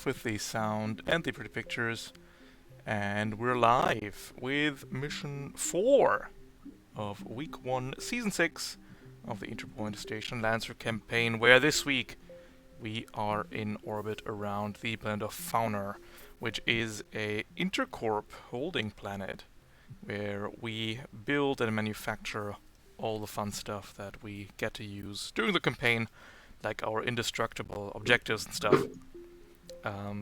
Jeff with the sound and the pretty pictures, and we're live with Mission 4 of Week 1, Season 6 of the Interpoint Station Lancer Campaign, where this week we are in orbit around the planet of Fauner, which is a Intercorp holding planet, where we build and manufacture all the fun stuff that we get to use during the campaign, like our indestructible objectives and stuff.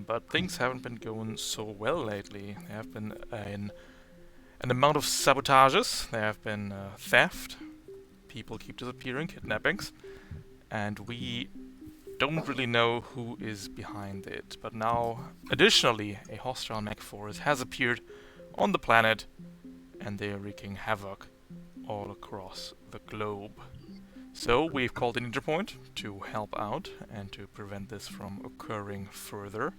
But things haven't been going so well lately. There have been an amount of sabotages, there have been theft, people keep disappearing, kidnappings, and we don't really know who is behind it. But now, additionally, a hostile mech force has appeared on the planet, and they are wreaking havoc all across the globe. So we've called in Interpoint to help out and to prevent this from occurring further,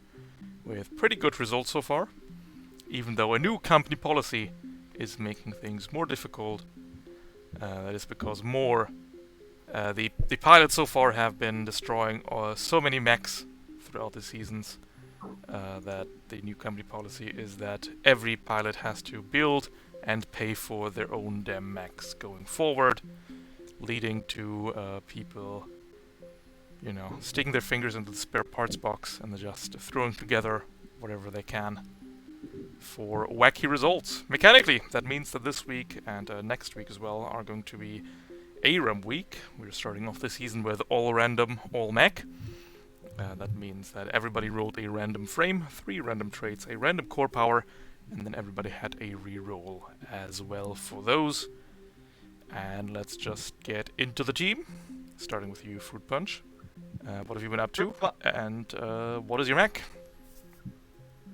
with pretty good results so far, even though a new company policy is making things more difficult. That is because the pilots so far have been destroying so many mechs throughout the seasons that the new company policy is that every pilot has to build and pay for their own damn mechs going forward, leading to people, sticking their fingers into the spare parts box and just throwing together whatever they can for wacky results. Mechanically, that means that this week and next week as well are going to be ARAM week. We're starting off the season with all random, all mech. That means that everybody rolled a random frame, 3 random traits, a random core power, and then everybody had a reroll as well for those. And let's just get into the team, starting with you, Fruit Punch. What have you been up to, and what is your mech?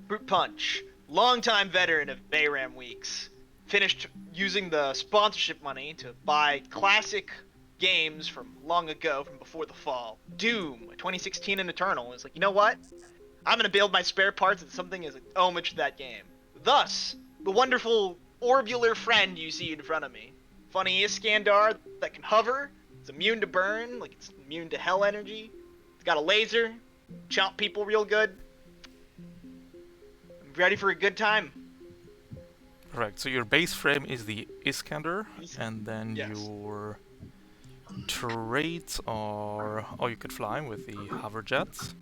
Fruit Punch, longtime veteran of Bayram Weeks. Finished using the sponsorship money to buy classic games from long ago, from before the fall. Doom, 2016 and Eternal. It's like, you know what? I'm going to build my spare parts and something as an homage to that game. Thus, the wonderful orbular friend you see in front of me. Funny Iskandar that can hover. It's immune to burn, like it's immune to hell energy. It's got a laser. Chomp people real good. I'm ready for a good time. Correct. So your base frame is the Iskander, and then Yes. your traits are... Oh, you could fly with the hover jets.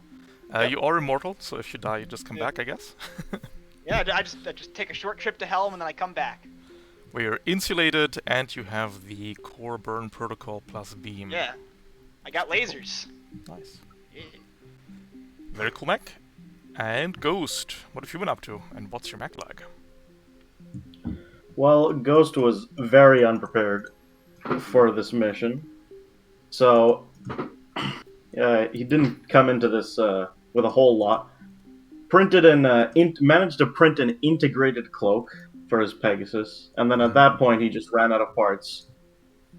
Yep. You are immortal, so if you die, you just come back, I guess. Yeah, I just take a short trip to Helm and then I come back. Where you're insulated, and you have the core burn protocol plus beam. Yeah, I got lasers. Nice. Yeah. Very cool mech. And Ghost, what have you been up to, and what's your mech like? Well, Ghost was very unprepared for this mission, so he didn't come into this with a whole lot. Managed to print an integrated cloak for his Pegasus, and then at that point he just ran out of parts,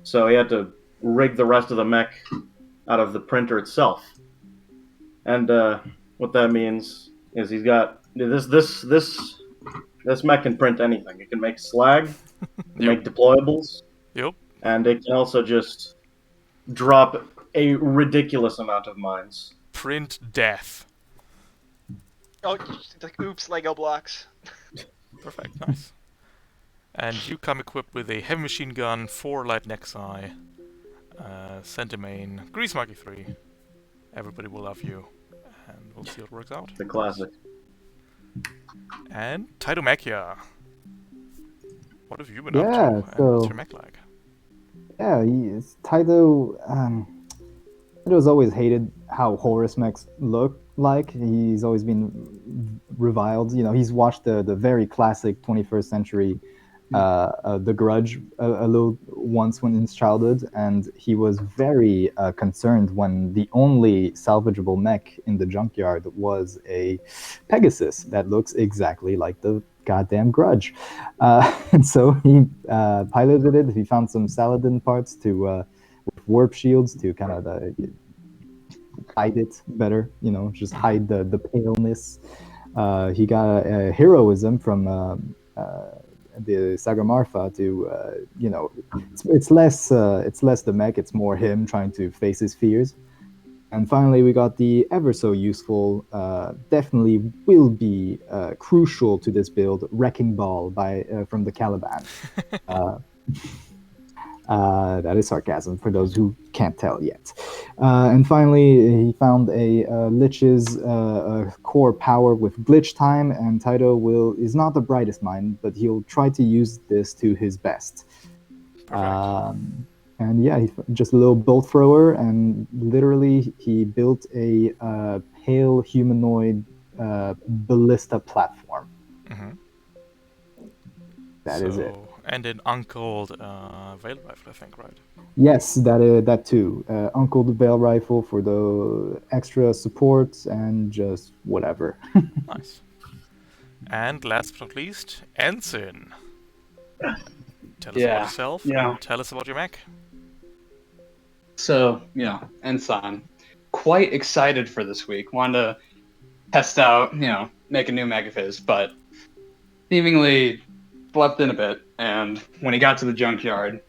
so he had to rig the rest of the mech out of the printer itself. And what that means is he's got this mech can print anything. It can make slag, it can make deployables, Yep. and it can also just drop a ridiculous amount of mines. Print death. Oh, it's like oops, Lego blocks. Perfect, nice. And you come equipped with a heavy machine gun, 4 light Nexi, Centimane, Grease Monkey 3. Everybody will love you, and we'll see what works out. The classic. And Taidomachia. What have you been up to, and what's your mech like? Yeah, Taito's always hated how Horus mechs look like. He's always been reviled. He's watched the very classic 21st century The Grudge a little once when in his childhood, and he was very concerned when the only salvageable mech in the junkyard was a Pegasus that looks exactly like the goddamn Grudge. And so he piloted it. He found some Saladin parts with warp shields to kind of hide it better, just hide the paleness. He got a heroism from the Sagamarfa to, it's less the mech, it's more him trying to face his fears. And finally, we got the ever so useful, definitely will be crucial to this build, Wrecking Ball from the Caliban. That is sarcasm for those who can't tell yet. And finally, he found a Lich's core power with glitch time, and Taito is not the brightest mind, but he'll try to use this to his best. Perfect. And yeah, just a little bolt thrower, and literally he built a pale humanoid ballista platform. Mm-hmm. That is it. And an uncled veil rifle, I think, right? Yes, that too. Uncle the Veil Rifle for the extra support and just whatever. Nice. And last but not least, Ensign. Tell us about yourself. Yeah. Tell us about your mech. So, Ensign. Quite excited for this week. Wanted to test out, make a new mech of his, but seemingly slept in a bit. And when he got to the junkyard,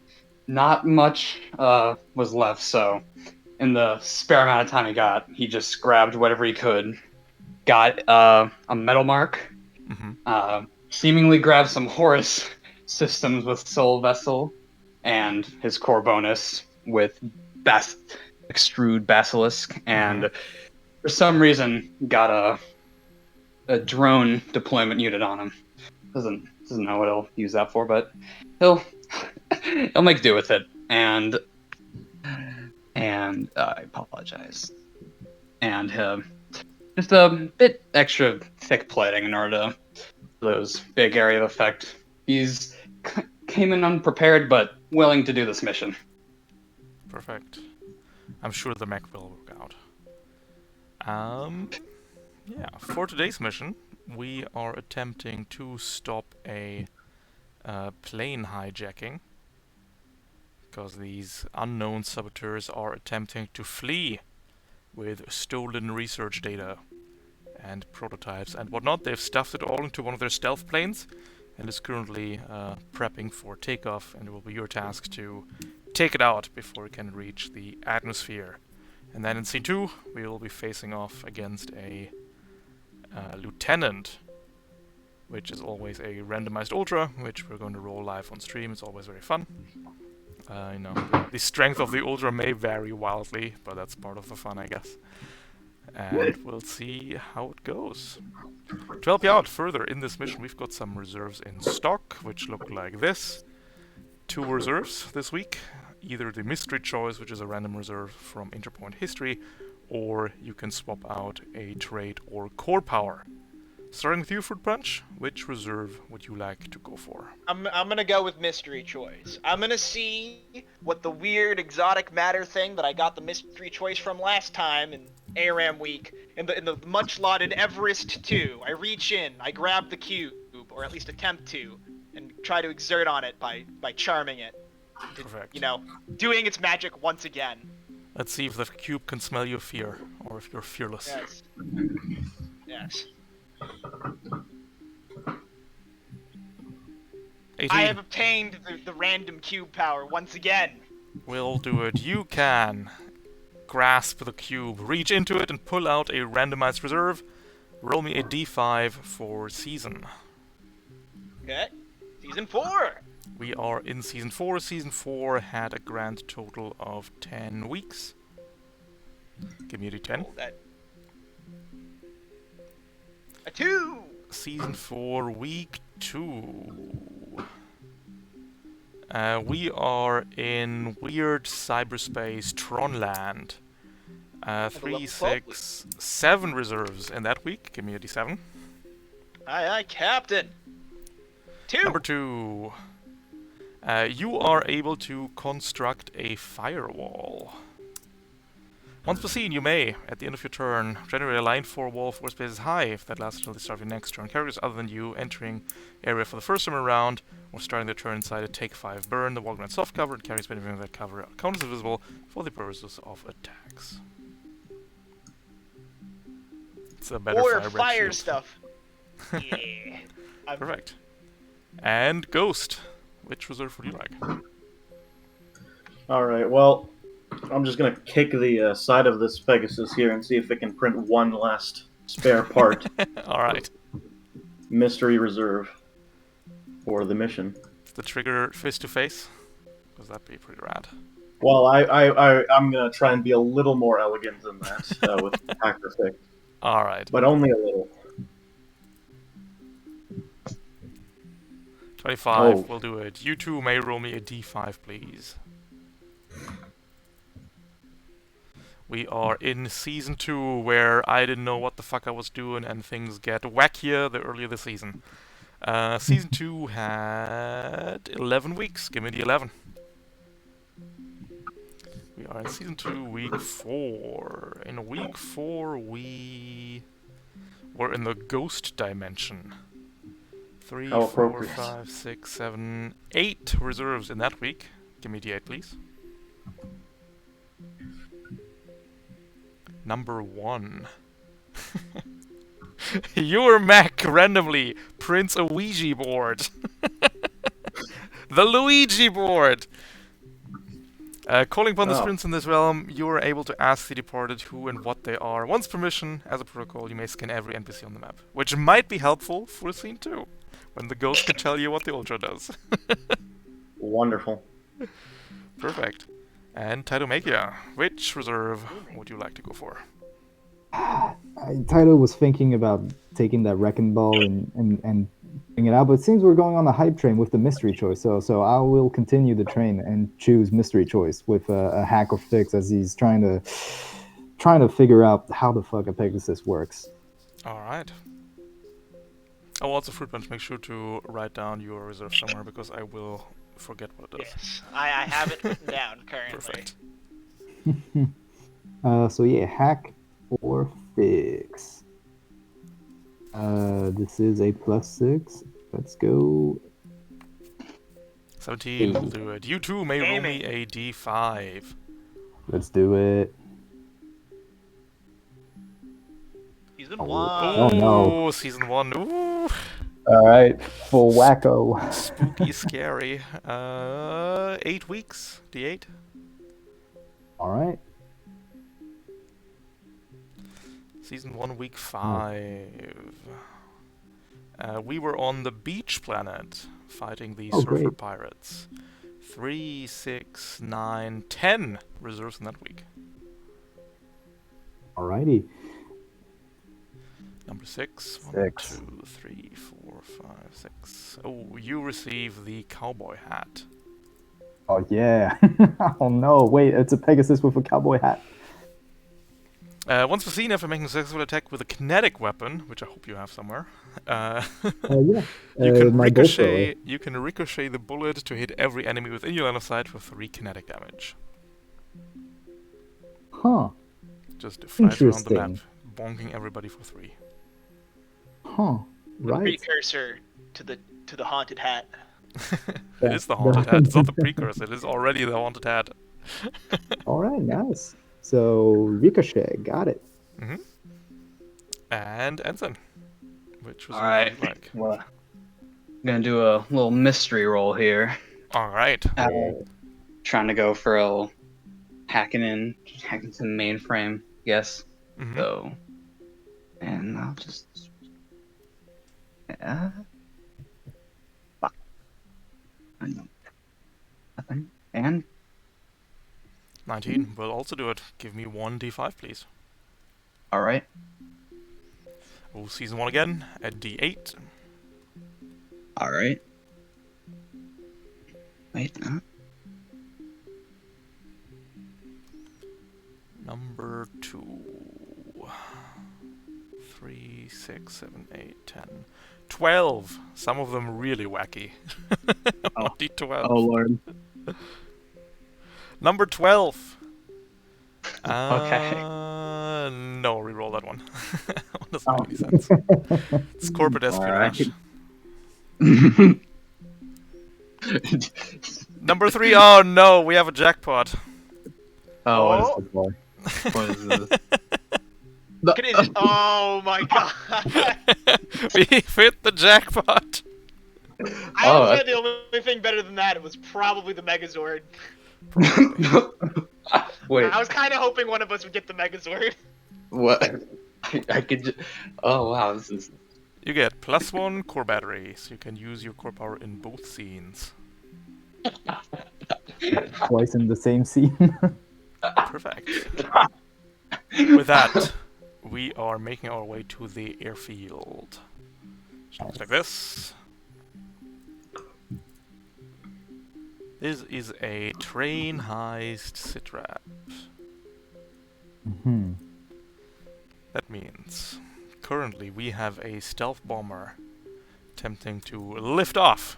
not much was left. So, in the spare amount of time he got, he just grabbed whatever he could. Got a metal mark. Mm-hmm. Seemingly grabbed some Horus systems with Soul Vessel, and his core bonus with Extrude Basilisk, and for some reason got a drone deployment unit on him. Doesn't know what he'll use that for, but he'll make do with it. And I apologize. And just a bit extra thick plating in order to those big area of effect. He's came in unprepared, but willing to do this mission. Perfect. I'm sure the mech will work out. Yeah, for today's mission, we are attempting to stop a plane hijacking, because these unknown saboteurs are attempting to flee with stolen research data and prototypes and whatnot. They've stuffed it all into one of their stealth planes and is currently prepping for takeoff, and it will be your task to take it out before it can reach the atmosphere. And then in scene 2, we will be facing off against a lieutenant, which is always a randomized ultra, which we're going to roll live on stream. It's always very fun. The strength of the ultra may vary wildly, but that's part of the fun, I guess. And we'll see how it goes. To help you out further in this mission, we've got some reserves in stock, which look like this. 2 reserves this week. Either the mystery choice, which is a random reserve from Interpoint history, or you can swap out a trait or core power. Starting with you, Fruit Punch, which reserve would you like to go for? I'm gonna go with mystery choice. I'm gonna see what the weird exotic matter thing that I got the mystery choice from last time in ARAM week in the much lauded Everest 2. I reach in, I grab the cube, or at least attempt to, and try to exert on it by charming it. Perfect. Doing its magic once again. Let's see if the cube can smell your fear, or if you're fearless. Yes. Yes. 18. I have obtained the random cube power once again. We'll do it. You can grasp the cube, reach into it, and pull out a randomized reserve. Roll me a d5 for season. Okay. Season 4. We are in Season 4. Season 4 had a grand total of 10 weeks. Give me a d10. Hold that. A 2. Season 4, Week 2. We are in weird cyberspace Tronland. 3, 6, 7 reserves in that week. Give me a d7. Aye, aye, Captain. 2. Number 2. You are able to construct a firewall. Once per scene, you may, at the end of your turn, generate a line 4 wall 4 spaces high if that lasts until the start of your next turn. Characters other than you entering area for the first time around or starting their turn inside a take 5 burn. The wall grants soft cover and carries benefit of that cover. Counters invisible for the purposes of attacks. It's a better Or fire fire stuff. Yeah. Perfect. And Ghost. Which reserve would you like? All right. Well, I'm just gonna kick the side of this Pegasus here and see if it can print one last spare part. Alright. Mystery reserve for the mission. Is the trigger face to face? Because that'd be pretty rad. Well, I'm gonna try and be a little more elegant than that with hacker fix, Alright. but only a little. 25 Oh. will do it. You two may roll me a d5, please. We are in Season 2, where I didn't know what the fuck I was doing, and things get wackier the earlier the season. Season 2 had 11 weeks. Give me the 11. We are in Season 2, Week 4. In Week 4, we were in the Ghost Dimension. 3, How 4, appropriate. 5, 6, 7, 8 reserves in that week. Give me the 8, please. Number 1. Your mech randomly prints a Ouija board. The Luigi board! Calling upon the Oh. sprints in this realm, you are able to ask the departed who and what they are. Once permission, as a protocol, you may scan every NPC on the map. Which might be helpful for Scene 2, when the ghost can tell you what the Ultra does. Wonderful. Perfect. And Taidomakia, which reserve would you like to go for? Taito was thinking about taking that wrecking ball and bring it out, but it seems we're going on the hype train with the mystery choice. So I will continue the train and choose mystery choice with a hack or fix, as he's trying to figure out how the fuck a Pegasus works. Alright. Oh, also Fruit Punch, make sure to write down your reserve somewhere, because I will forget what it does. Yes, I have it written down currently. Perfect. So yeah, hack or fix. This is a +6. Let's go. 17 will do it. You two may roll me a d5. Let's do it. Season Oh, 1. Oh, no. Ooh, Season 1. Ooh, All right, full wacko. spooky, scary. 8 weeks. D8. All right. Season 1, Week 5. We were on the beach planet, fighting the Oh, surfer great. pirates. 3, 6, 9, 10 reserves in that week. Alrighty. Number 6. 1, 6. 2, 3, 4, 5, 6. Oh, you receive the cowboy hat. Oh yeah. Oh no, wait, it's a Pegasus with a cowboy hat. Once per scene, after making a successful attack with a kinetic weapon, which I hope you have somewhere, Yeah. you can My bow thrower. ricochet the bullet to hit every enemy within your line of sight for 3 kinetic damage. Huh. Just flies around the map, Interesting. bonking everybody for 3. Huh. Right. Precursor to the haunted hat. It is the haunted hat. It's not the precursor. It is already the haunted hat. Alright, nice. So Ricochet, got it. Hmm. And Ensign, which was Alright. like. Well, I'm gonna do a little mystery roll here. All right. Trying to go for a hacking to the mainframe, yes. Mhm. So, and I'll just. Fuck. I know. Nothing. And 19 will also do it. Give me 1 d5, please. all right. Oh, Season 1 again at d8. All right. Wait. Number 2. 3, 6, 7, 8, 10. 12. Some of them really wacky. Oh. D12. Oh lord. Number 12. Okay. No, reroll that one. That one doesn't Oh. make any sense. It's corporate espionage. Number 3. Oh no, we have a jackpot. Oh, what is Oh. What is this? Look at it. Oh my god. We hit the jackpot. I Oh, would say the only thing better than that was probably the Megazord. Wait, I was kind of hoping one of us would get the Megazord. what? I could. Oh wow, this is. You get +1 core battery, so you can use your core power in both scenes. Twice in the same scene. Perfect. With that, we are making our way to the airfield. Which looks like this. This is a train heist sitrap. Mhm. That means currently we have a stealth bomber attempting to lift off.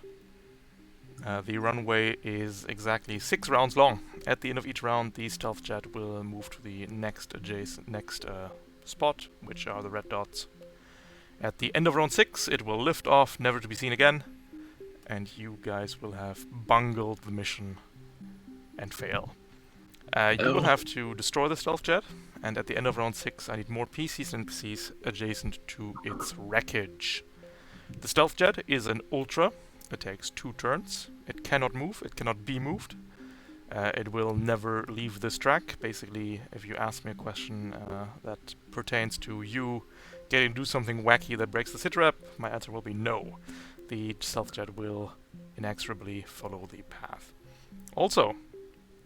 The runway is exactly 6 rounds long. At the end of each round, the stealth jet will move to the next spot, which are the red dots. At the end of round 6, it will lift off, never to be seen again, and you guys will have bungled the mission and fail. You will have to destroy the stealth jet, and at the end of round 6, I need more PCs and NPCs adjacent to its wreckage. The stealth jet is an ultra. It takes 2 turns. It cannot move. It cannot be moved. It will never leave this track. Basically, if you ask me a question that pertains to you getting to do something wacky that breaks the sitrap, my answer will be no. The stealth jet will inexorably follow the path. Also,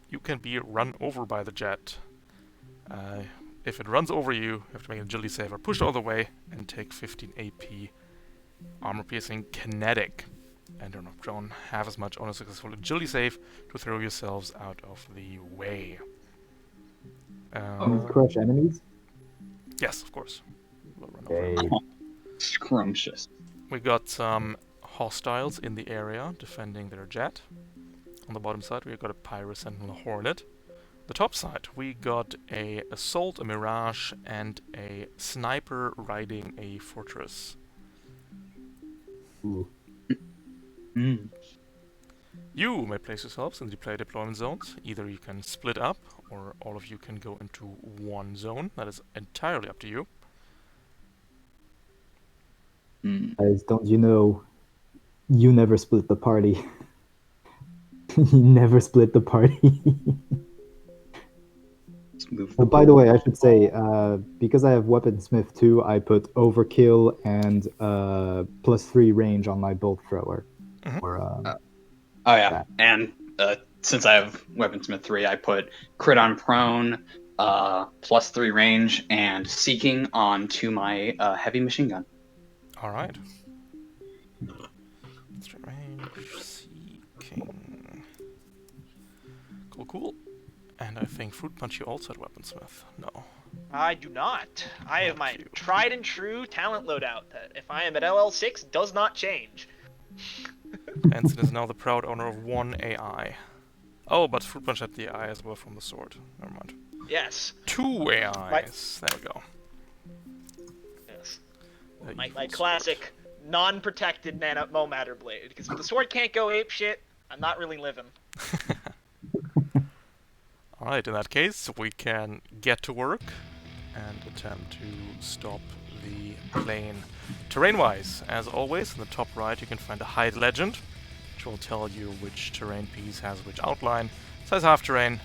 you can be run over by the jet. If it runs over you, you have to make an agility save or push all the way and take 15 AP armor piercing kinetic. And don't have as much on a successful agility save to throw yourselves out of the way. Crush enemies. Yes, of course. We'll run over Okay. them. Scrumptious. We got some hostiles in the area defending their jet. On the bottom side, we've got a Pyrus Sentinel Hornet. The top side, we got a Assault, a Mirage, and a Sniper riding a Fortress. Ooh. You may place yourselves in the player deployment zones. Either you can split up, or all of you can go into one zone. That is entirely up to you. Guys, don't you know? You never split the party. You never split the party. Let's move. Oh, by the way, I should say, because I have Weaponsmith 2, I put Overkill and +3 range on my bolt thrower. Mhm. Or, Oh yeah, that. and since I have Weaponsmith 3, I put crit on prone, +3 range, and seeking onto my heavy machine gun. Alright. Straight range, seeking. Cool. And I think Fruit Punch you also had Weaponsmith. No. I do not. I have my Thank you. tried and true talent loadout that, if I am at LL6, does not change. Ensign is now the proud owner of 1 AI. Oh, but Fruit Punch had the AI as well from the sword. Never mind. Yes. 2 AIs. There we go. Yes. The My evil classic non-protected Mo Matter Blade. Because if the sword can't go ape shit, I'm not really living. Alright, in that case, we can get to work and attempt to stop the plane. Terrain-wise, as always, in the top right you can find a hide legend, which will tell you which terrain piece has which outline. Size half terrain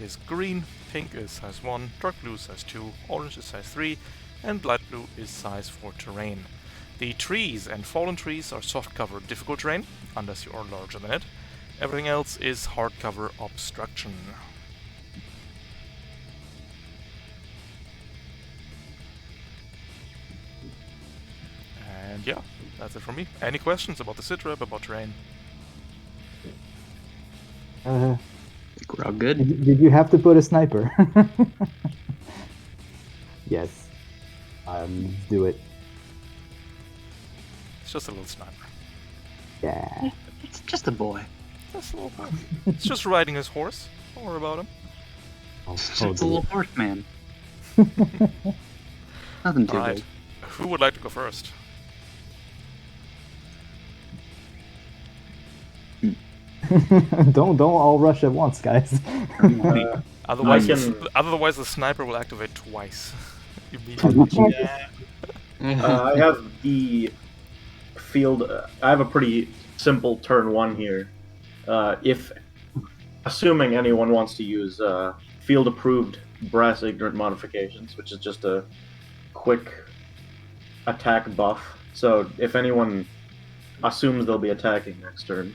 is green, pink is size 1, dark blue is size 2, orange is size 3, and light blue is size 4 terrain. The trees and fallen trees are soft-cover difficult terrain, unless you are larger than it. Everything else is hardcover obstruction. And yeah, that's it from me. Any questions about the sitrap, about terrain? I think we're all good. did you have to put a sniper? Yes. Do it. It's just a little sniper. Yeah. It's just a boy. Just a little boy. It's just riding his horse. Don't worry about him. It's Oh, a little horse man. Nothing too Alright. big. Who would like to go first? don't all rush at once, guys. Otherwise, I can- otherwise the sniper will activate twice. Immediately. Yeah. I have the field. I have a pretty simple turn 1 here. If assuming anyone wants to use field-approved brass ignorant modifications, which is just a quick attack buff. So if anyone assumes they'll be attacking next turn,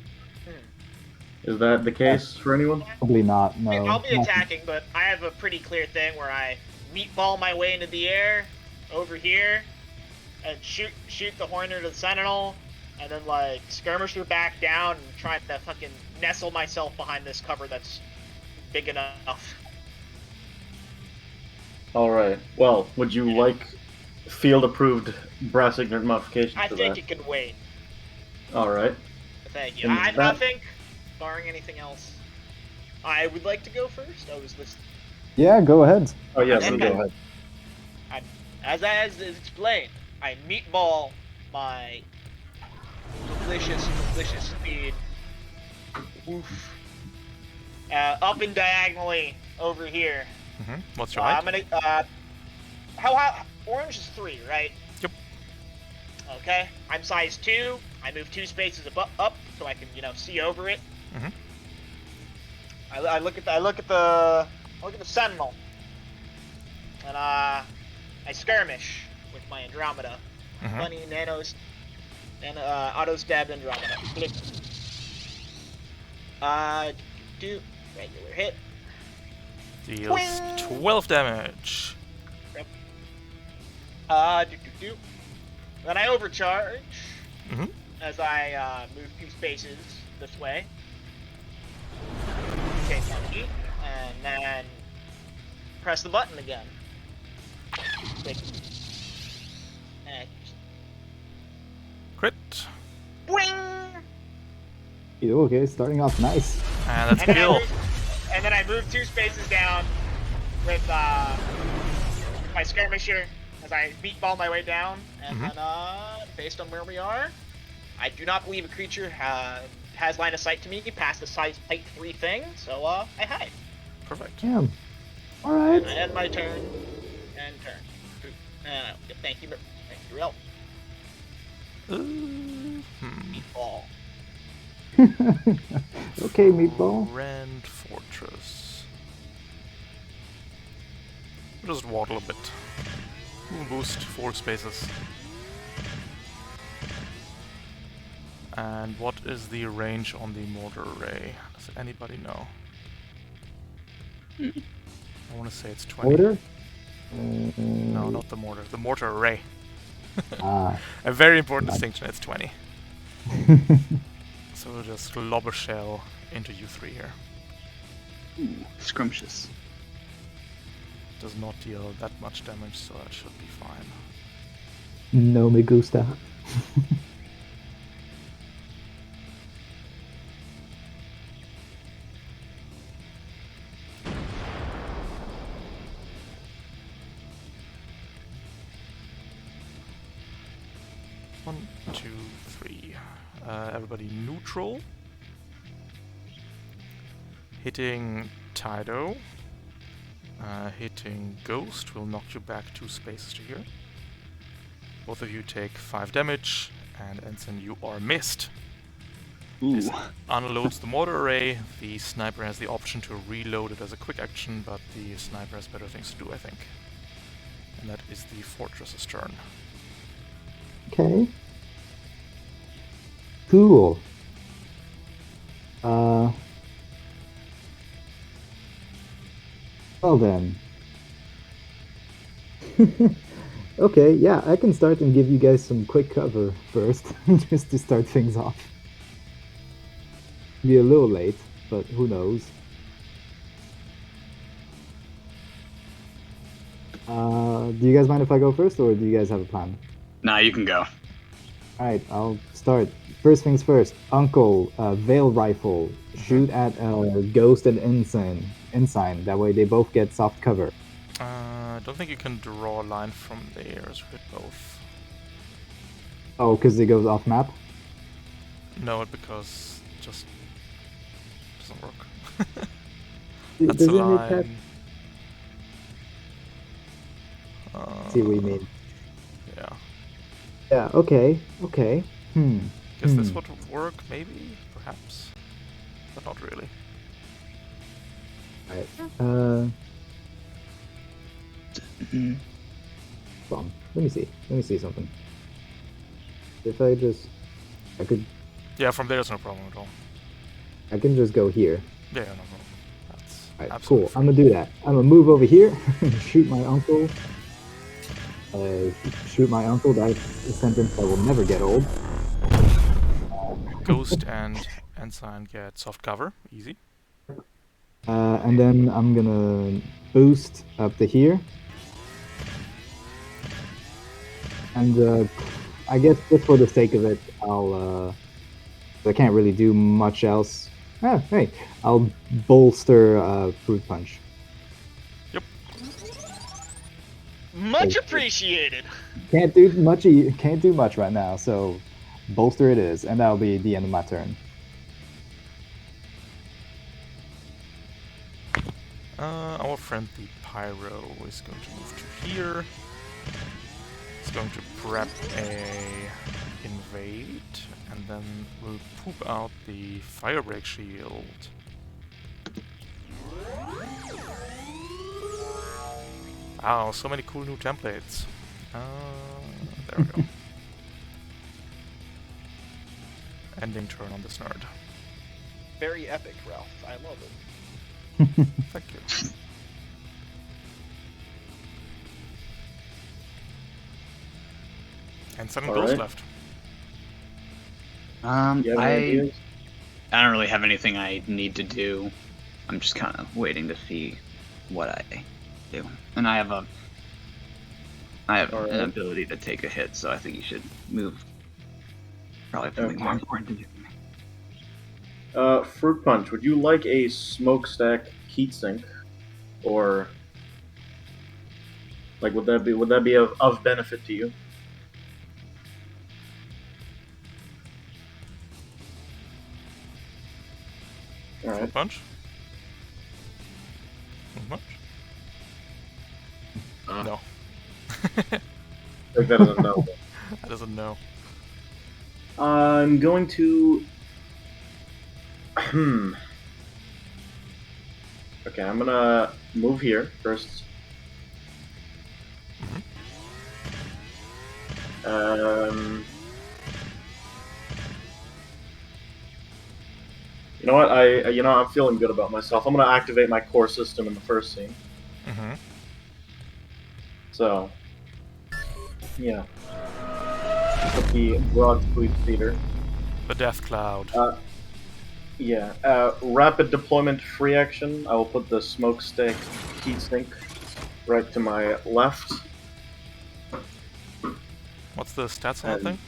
is that the case for anyone? Probably not. No. I'll be Not- attacking, but I have a pretty clear thing where I meatball my way into the air, over here, and shoot the Horner to the Sentinel, and then like skirmisher back down and try to fucking nestle myself behind this cover that's big enough. All right. Well, would you like field-approved brass ignorant modifications I for think that? it can wait. All right. Thank you. And I that- think, barring anything else, I would like to go first. I was listening. Yeah, go ahead. Oh yeah, Okay. then go ahead. As is explained, I meatball my delicious speed. Oof. Up and diagonally over here. What's your I'm height? gonna. How orange is 3, right? Yep. Okay. I'm size 2. I move 2 spaces up so I can, see over it. Mhm. I look at the Sentinel, and I skirmish with my Andromeda. Mhm. Bunny nanos and auto stabbed Andromeda. Click. Do regular hit. Deals Wing! 12 damage. Then I overcharge Mhm. as I move 2 spaces this way. Okay, monkey, and then press the button again. Click. And Crit. Boing! Okay, starting off nice. And that's a And then, kill. and then I move 2 spaces down with my skirmisher as I meatball my way down. And Mhm. then, based on where we are, I do not believe a creature has line of sight to me past the size height 3 thing, so I hide. Perfect. Damn. All right. I end my turn and turn. Thank you, real meatball. Okay, meatball. Grand Fortress. We'll just waddle a bit. We'll boost 4 spaces. And what is the range on the mortar array? Does anybody know? I want to say it's 20. Order? No, not the mortar. The mortar array. Ah. A very important distinction, it's 20. So we'll just lob a shell into U3 here. Ooh, scrumptious. Does not deal that much damage, so that should be fine. No me gusta. One, two, three. Everybody neutral. Hitting Tido. Hitting Ghost will knock you back 2 spaces to here. Both of you take 5 damage, and Ensign, you are missed. Ooh. This unloads the mortar array. The sniper has the option to reload it as a quick action, but the sniper has better things to do, I think. And that is the fortress's turn. Okay. Cool. Well then. Okay, yeah, I can start and give you guys some quick cover first, just to start things off. Be a little late, but who knows. Do you guys mind if I go first, or do you guys have a plan? Nah, you can go. Alright, I'll start. First things first. Uncle, Veil Rifle. Shoot at Ghost and Ensign. That way they both get soft cover. I don't think you can draw a line from there, so hit both. Oh, because it goes off map? No, because it just doesn't work. Does That's a it make that? line. See what you mean. Yeah. Yeah, okay. Guess this Hmm. would work, maybe? Perhaps? But not really. Alright. Hold on. Let me see. Let me see something. If I could, Yeah, from there, it's no problem at all. I can just go here. Yeah, no problem. That's Alright, absolutely cool. I'm gonna do that. I'm gonna move over here, shoot my uncle. Shoot my uncle. That's a sentence that will never get old. Ghost and Ensign get soft cover. Easy. And then I'm gonna boost up to here. And I guess just for the sake of it, I can't really do much else. Hey, I'll bolster Fruit Punch. Much appreciated. Can't do much right now, so bolster it is, and that'll be the end of my turn. Our friend the Pyro is going to move to here. He's going to prep a invade, and then we'll poop out the firebreak shield. Wow, so many cool new templates. There we go. Ending turn on this nerd. Very epic, Ralph. I love it. Thank you. And 7 All goals right. left. You have any ideas? I don't really have anything I need to do. I'm just kind of waiting to see what I do. And I have All an right. ability to take a hit, so I think you should move. Probably have something Okay. more important to do. Fruit Punch, would you like a smokestack heatsink, or like would that be of benefit to you? All Fruit right. punch? Not much? No. Take that as a no. That doesn't know. I'm going to. Okay, I'm gonna move here first. You know what? I'm feeling good about myself. I'm gonna activate my core system in the first scene. Mm-hmm. So, yeah. Put the broad sweep theater. The death cloud. Yeah. Rapid deployment free action. I will put the smokestack heatsink right to my left. What's the stats on that thing?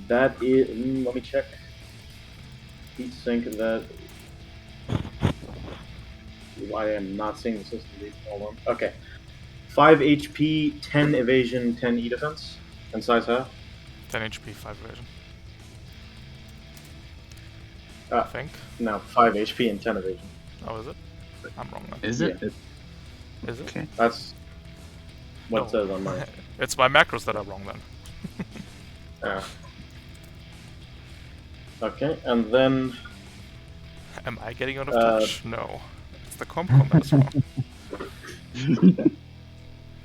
That is. Let me check. Heatsink that. I am not seeing the system. Hold on. Okay. 5 HP, 10 evasion, 10 E defense, and size half. 10 HP, 5 evasion. Ah. I think. No, 5 HP and 10 evasion. Oh, is it? I'm wrong then. Is it? Yeah. Is it? Okay. That's what No. it says on mine. It's my macros that are wrong then. Okay, and then Am I getting out of touch? No. It's the Comcom that is wrong.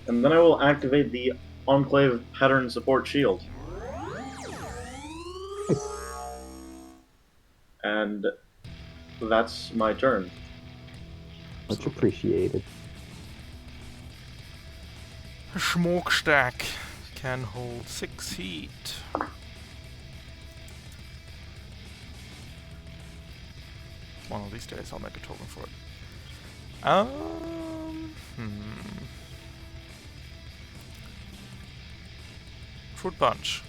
and then I will activate the Enclave Pattern Support Shield. And that's my turn. Much appreciated. A smokestack can hold 6 heat. One of these days I'll make a token for it. Fruit punch.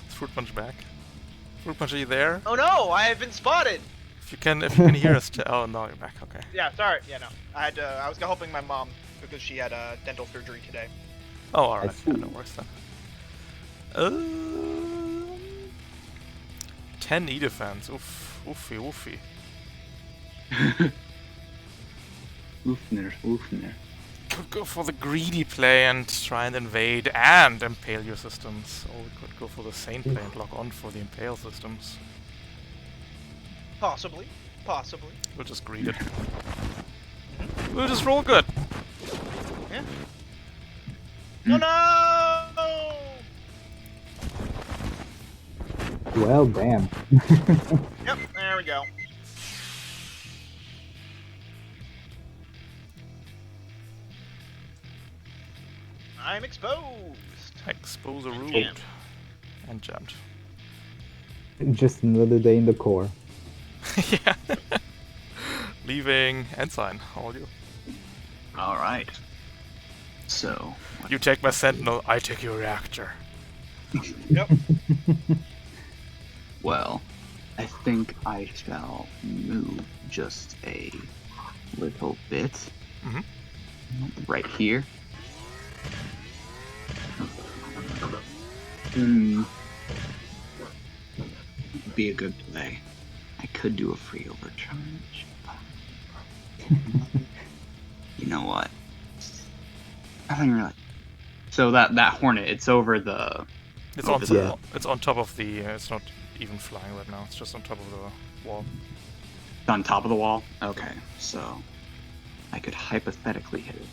Is Fruit punch back? Fruit punch, are you there? Oh no, I have been spotted. If you can hear us. Oh no, you're back. Okay. Yeah, sorry. Yeah, no. I was helping my mom because she had dental surgery today. Oh, alright. I see. Yeah, no worries then. 10 E defense. Oof. Oofy, oofy. Oofner. could go for the greedy play and try and invade and impale your systems. Or we could go for the sane play and lock on for the impale systems. Possibly. We'll just greed it. We'll just roll good. Yeah. Oh no! Well, damn. Yep, there we go. I'm exposed. Expose a root. jammed. And jammed. Just another day in the core. Yeah. Leaving ensign. All you. All right. So. You take my sentinel, I take your reactor. Yep. Well, I think I shall move just a little bit. Mhm. Right here. Be a good play. I could do a free overcharge. You know what? I don't really. So that hornet, it's over the. It's Oh, on yeah. it's on top of the. It's not even flying right now. It's just on top of the wall. On top of the wall. Okay, so I could hypothetically hit it.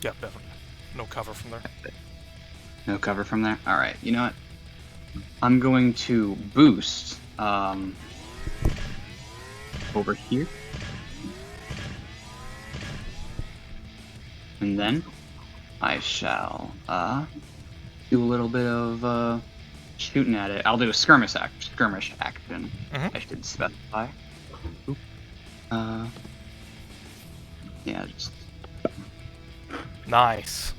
Yeah, definitely. No cover from there. No cover from there. All right. You know what? I'm going to boost over here, and then I shall do a little bit of shooting at it. I'll do a skirmish action. Mhm. I should specify. Oop. Yeah, just Nice.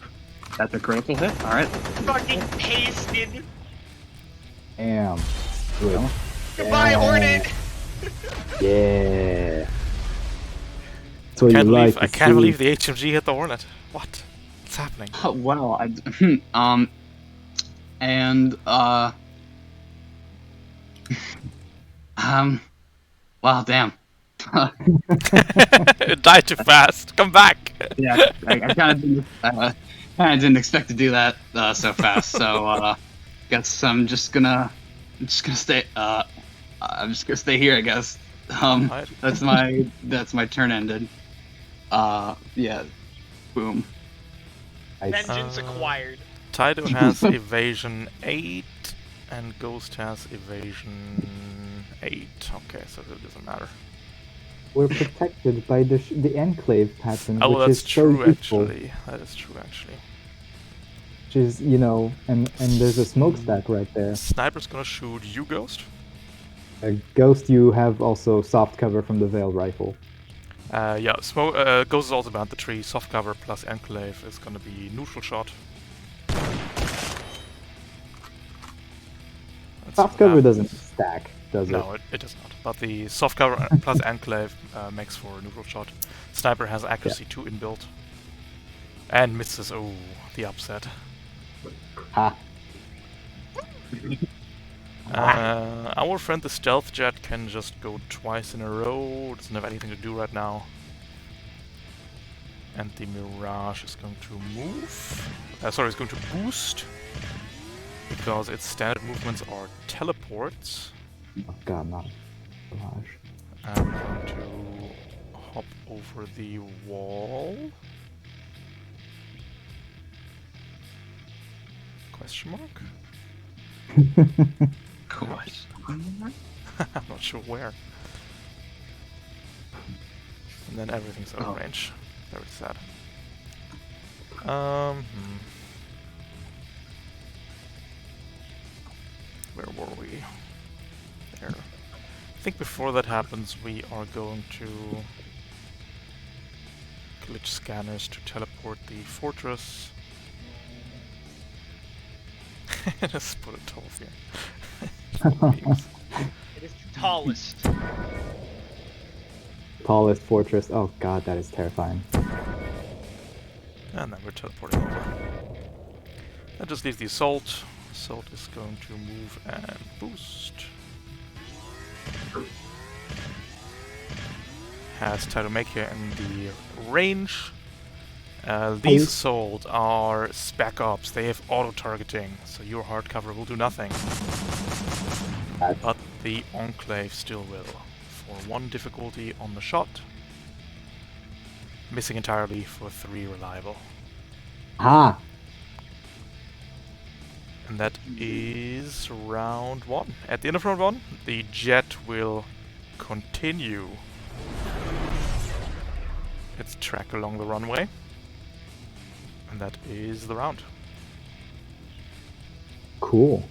that's a critical hit. All right. Fucking pasted. Damn. Good. Goodbye, Yeah. Hornet. Yeah. That's what you like. I to can't see. believe the HMG hit the Hornet. What? What's happening? Oh, well, and wow, damn. It died too fast. Come back. Yeah, I kind of didn't expect to do that so fast. So guess I'm just gonna stay. I'm just gonna stay here, I guess. Alright. That's my turn ended. Yeah, boom. Nice. Vengeance acquired. Taido has evasion 8 and Ghost has evasion 8. Okay, so it doesn't matter. We're protected by the enclave pattern, Oh, which that's is true so useful. actually. That is true actually. Which is, and there's a smokestack right there. Sniper's gonna shoot you, Ghost. Ghost, you have also soft cover from the veiled rifle. Yeah, Ghost is also behind the tree. Soft cover plus Enclave is gonna be neutral shot. Let's Soft see what cover happens. doesn't stack, does it? No, it does not. But the soft cover plus Enclave makes for a neutral shot. Sniper has accuracy 2 inbuilt. And misses. Oh, the upset. Ha. Our friend the Stealth Jet can just go twice in a row. Doesn't have anything to do right now. And the Mirage is going to move. Sorry, it's going to boost. Because its standard movements are teleports. Oh god, not Mirage. I'm going to hop over the wall. Question mark? I'm not sure where. And then everything's out of range. Very sad. Where were we? There. I think before that happens, we are going to glitch scanners to teleport the fortress. Just put it off here. It is the tallest. Tallest fortress. Oh god, that is terrifying. And then we're teleporting over. That just leaves the assault. Assault is going to move and boost. Has Tadomakia in the range. These assault are spec ops. They have auto-targeting, so your hard cover will do nothing. But the Enclave still will. For 1 difficulty on the shot. Missing entirely for 3 reliable. Ah, And that is round 1. At the end of round 1, the jet will continue its track along the runway. And that is the round. cool.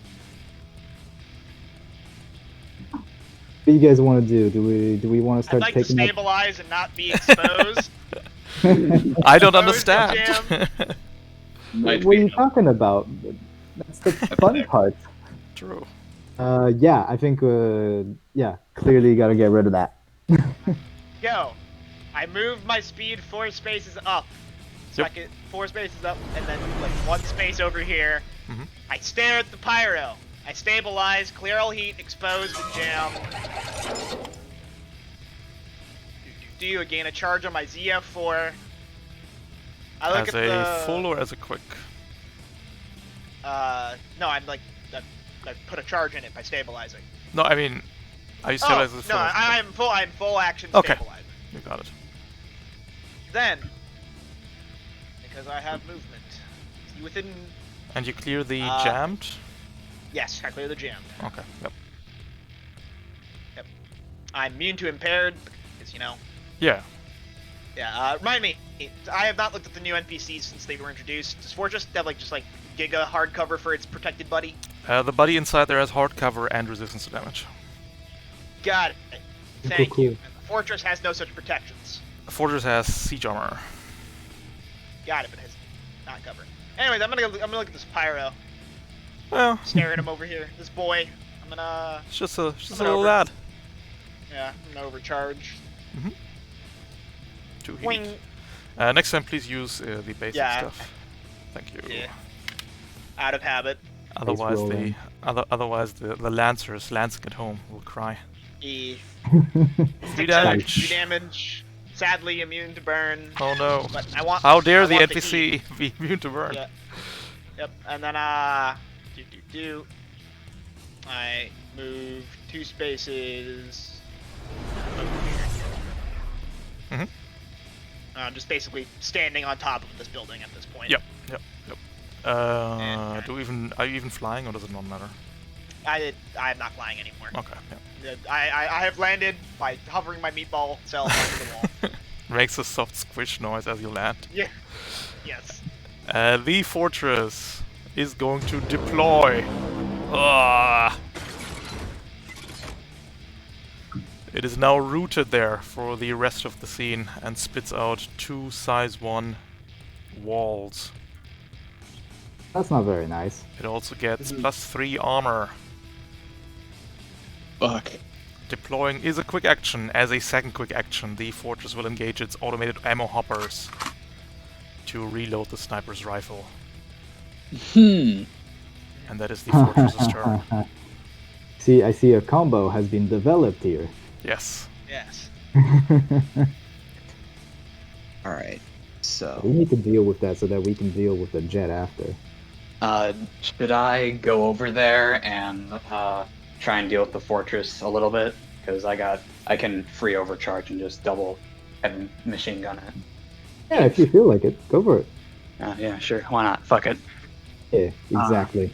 What do you guys want to do? Do we want to I'd start like to taking that? stabilize and not be exposed. I don't Exposed to understand. Might What are be. you talking about? That's the fun part. True. Yeah, I think, yeah, clearly got to get rid of that. Go. I move my speed 4 spaces up. So Yep. I get 4 spaces up and then like 1 space over here. Mhm. I stare at the pyro. I stabilize, clear all heat, expose the jam. Do I gain a charge on my ZF4. I look As at a the full or as a quick? no, I'm like I put a charge in it by stabilizing. No, I mean, are you Oh, stabilizing the no, full? I'm full action Okay. stabilizing. You got it. Then, because I have movement, within And you clear the Uh, jammed? yes, I clear the jam. Okay, yep. I'm immune to impaired, because Yeah. Yeah. Remind me, I have not looked at the new NPCs since they were introduced. Does Fortress have just like Giga hardcover for its protected buddy? The buddy inside there has hard cover and resistance to damage. Got it. Thank Cool. you. And the Fortress has no such protections. Fortress has siege armor. Got it, but has not cover. Anyways, I'm gonna look at this pyro, Well, stare at him over here. This boy. it's just a I'm little over. lad. Yeah, I'm gonna overcharge. 2 heat. Wing. Next time, please use the basic Yeah. stuff. Thank you. Yeah. Out of habit. Otherwise, rolling. the lancers lancing at home will cry. E. 3 2 damage. damage. Sadly immune to burn. Oh no! But I want. How dare I the want NPC be immune to burn? Yeah. Yep. And then I move 2 spaces over here. Mhm. I'm just basically standing on top of this building at this point. Yep. And- Are you even flying, or does it not matter? I'm not flying anymore. Okay. Yeah. I have landed by hovering my meatball self onto the wall. Makes a soft squish noise as you land. Yeah. Yes. The fortress is going to deploy. Ah. It is now rooted there for the rest of the scene and spits out 2 size 1 walls. That's not very nice. It also gets +3 armor. Fuck. Deploying is a quick action. As a second quick action, the fortress will engage its automated ammo hoppers to reload the sniper's rifle. And that is the fortress's turn. See, I see a combo has been developed here. Yes. Yes. All right. So, We need to deal with that so that we can deal with the jet after. should I go over there and try and deal with the fortress a little bit? Because I can free overcharge and just double heavy machine gun it. Yeah, if you feel like it, go for it. Yeah, sure. Why not? Fuck it. Yeah, exactly.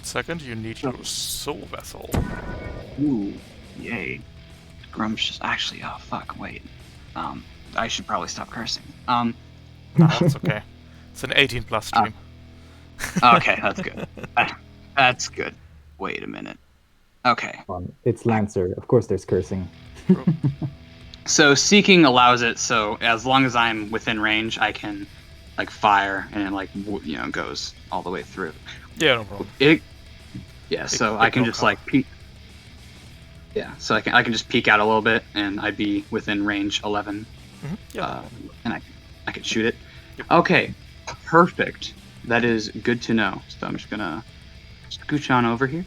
Second, you need your soul vessel. Ooh, yay. Scrumptious. Actually, oh fuck, wait. I should probably stop cursing. No, that's okay. It's an 18+ stream. Okay, that's good. That's good. Wait a minute. Okay. It's Lancer. Of course, there's cursing. So seeking allows it, so as long as I'm within range, I can like fire and it like goes all the way through. Yeah, no problem. So I can no just cover. like peek. Yeah, so I can just peek out a little bit and I'd be within range 11. Yeah. And I can shoot it. Okay, perfect. That is good to know. So I'm just gonna scooch on over here.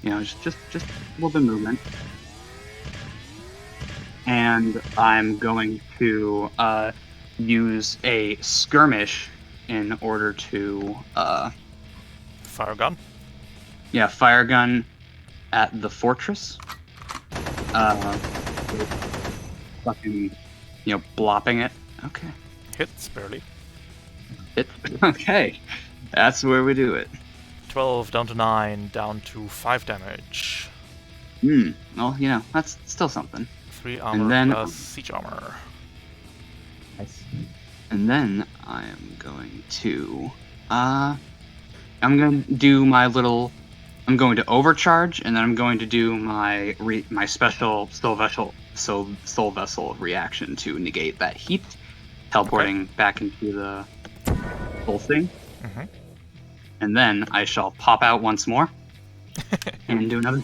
Just a little bit of movement. And I'm going to use a skirmish in order to Fire gun. fire gun at the fortress. Fucking, blopping it. Okay. Hits barely. Okay. That's where we do it. 12 down to 9, down to 5 damage. Well, that's still something. 3 armor then- plus siege armor. Nice. And then I am going to I'm going to do my little I'm going to overcharge, and then I'm going to do my my special soul vessel reaction to negate that heat, teleporting back into the whole thing. Mm-hmm. And then I shall pop out once more and do another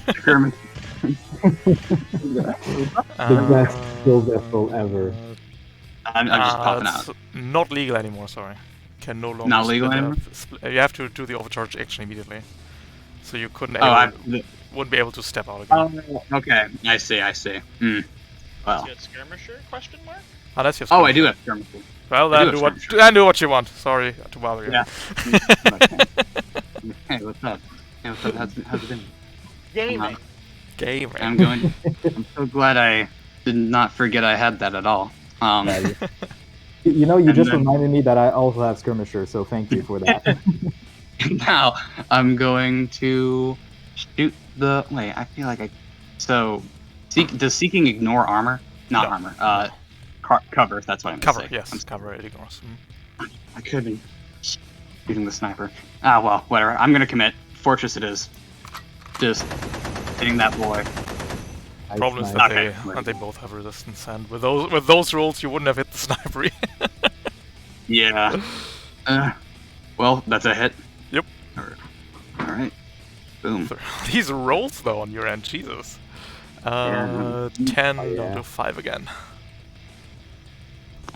skirmish. The best skill vessel ever. I'm just popping it's out. Not legal anymore, sorry. Can no longer Not legal split anymore? you have to do the overcharge action immediately. So you couldn't wouldn't be able to step out again. Oh, okay. I see. Well. You got skirmisher? Question mark. Unless you have Oh, I skirmish. do have skirmisher. Well, I then do do have what skirmisher. then do what you want. Sorry to bother you. Yeah. Hey, what's up? How's it been? Gaming. Gaming. I'm so glad I did not forget I had that at all. You And just then- reminded me that I also have skirmisher, so thank you for that. Now I'm going to shoot the. Wait, I feel like does seeking ignore armor? Not No. armor. Cover. That's what I meant Cover, to say. yes, cover it ignores. I could be shooting the sniper. Ah, well, whatever. I'm gonna commit. Fortress it is. Just hitting that boy. Nice, Problem is nice. that they both have resistance, and with those rolls you wouldn't have hit the sniper. Yeah. Well, that's a hit. Yep. All right. Boom. These rolls though on your end, Jesus. 10 down yeah. to 5 again.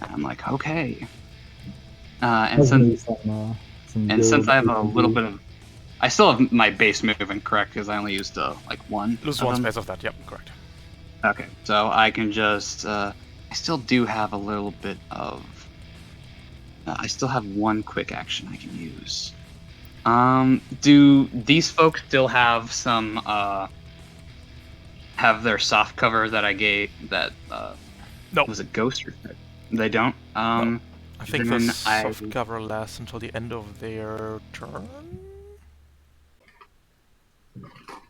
I'm like, okay. And Gives me since some and since good I have a ATB. little bit of, I still have my base movement correct because I only used like one. Lose of one them. space of that, yep, correct. Okay, so I can just. I still do have a little bit of. I still have one quick action I can use. Do these folks still have some? Have their soft cover that I gave that? No. Was it ghost or? They don't. I think the then soft cover lasts until the end of their turn?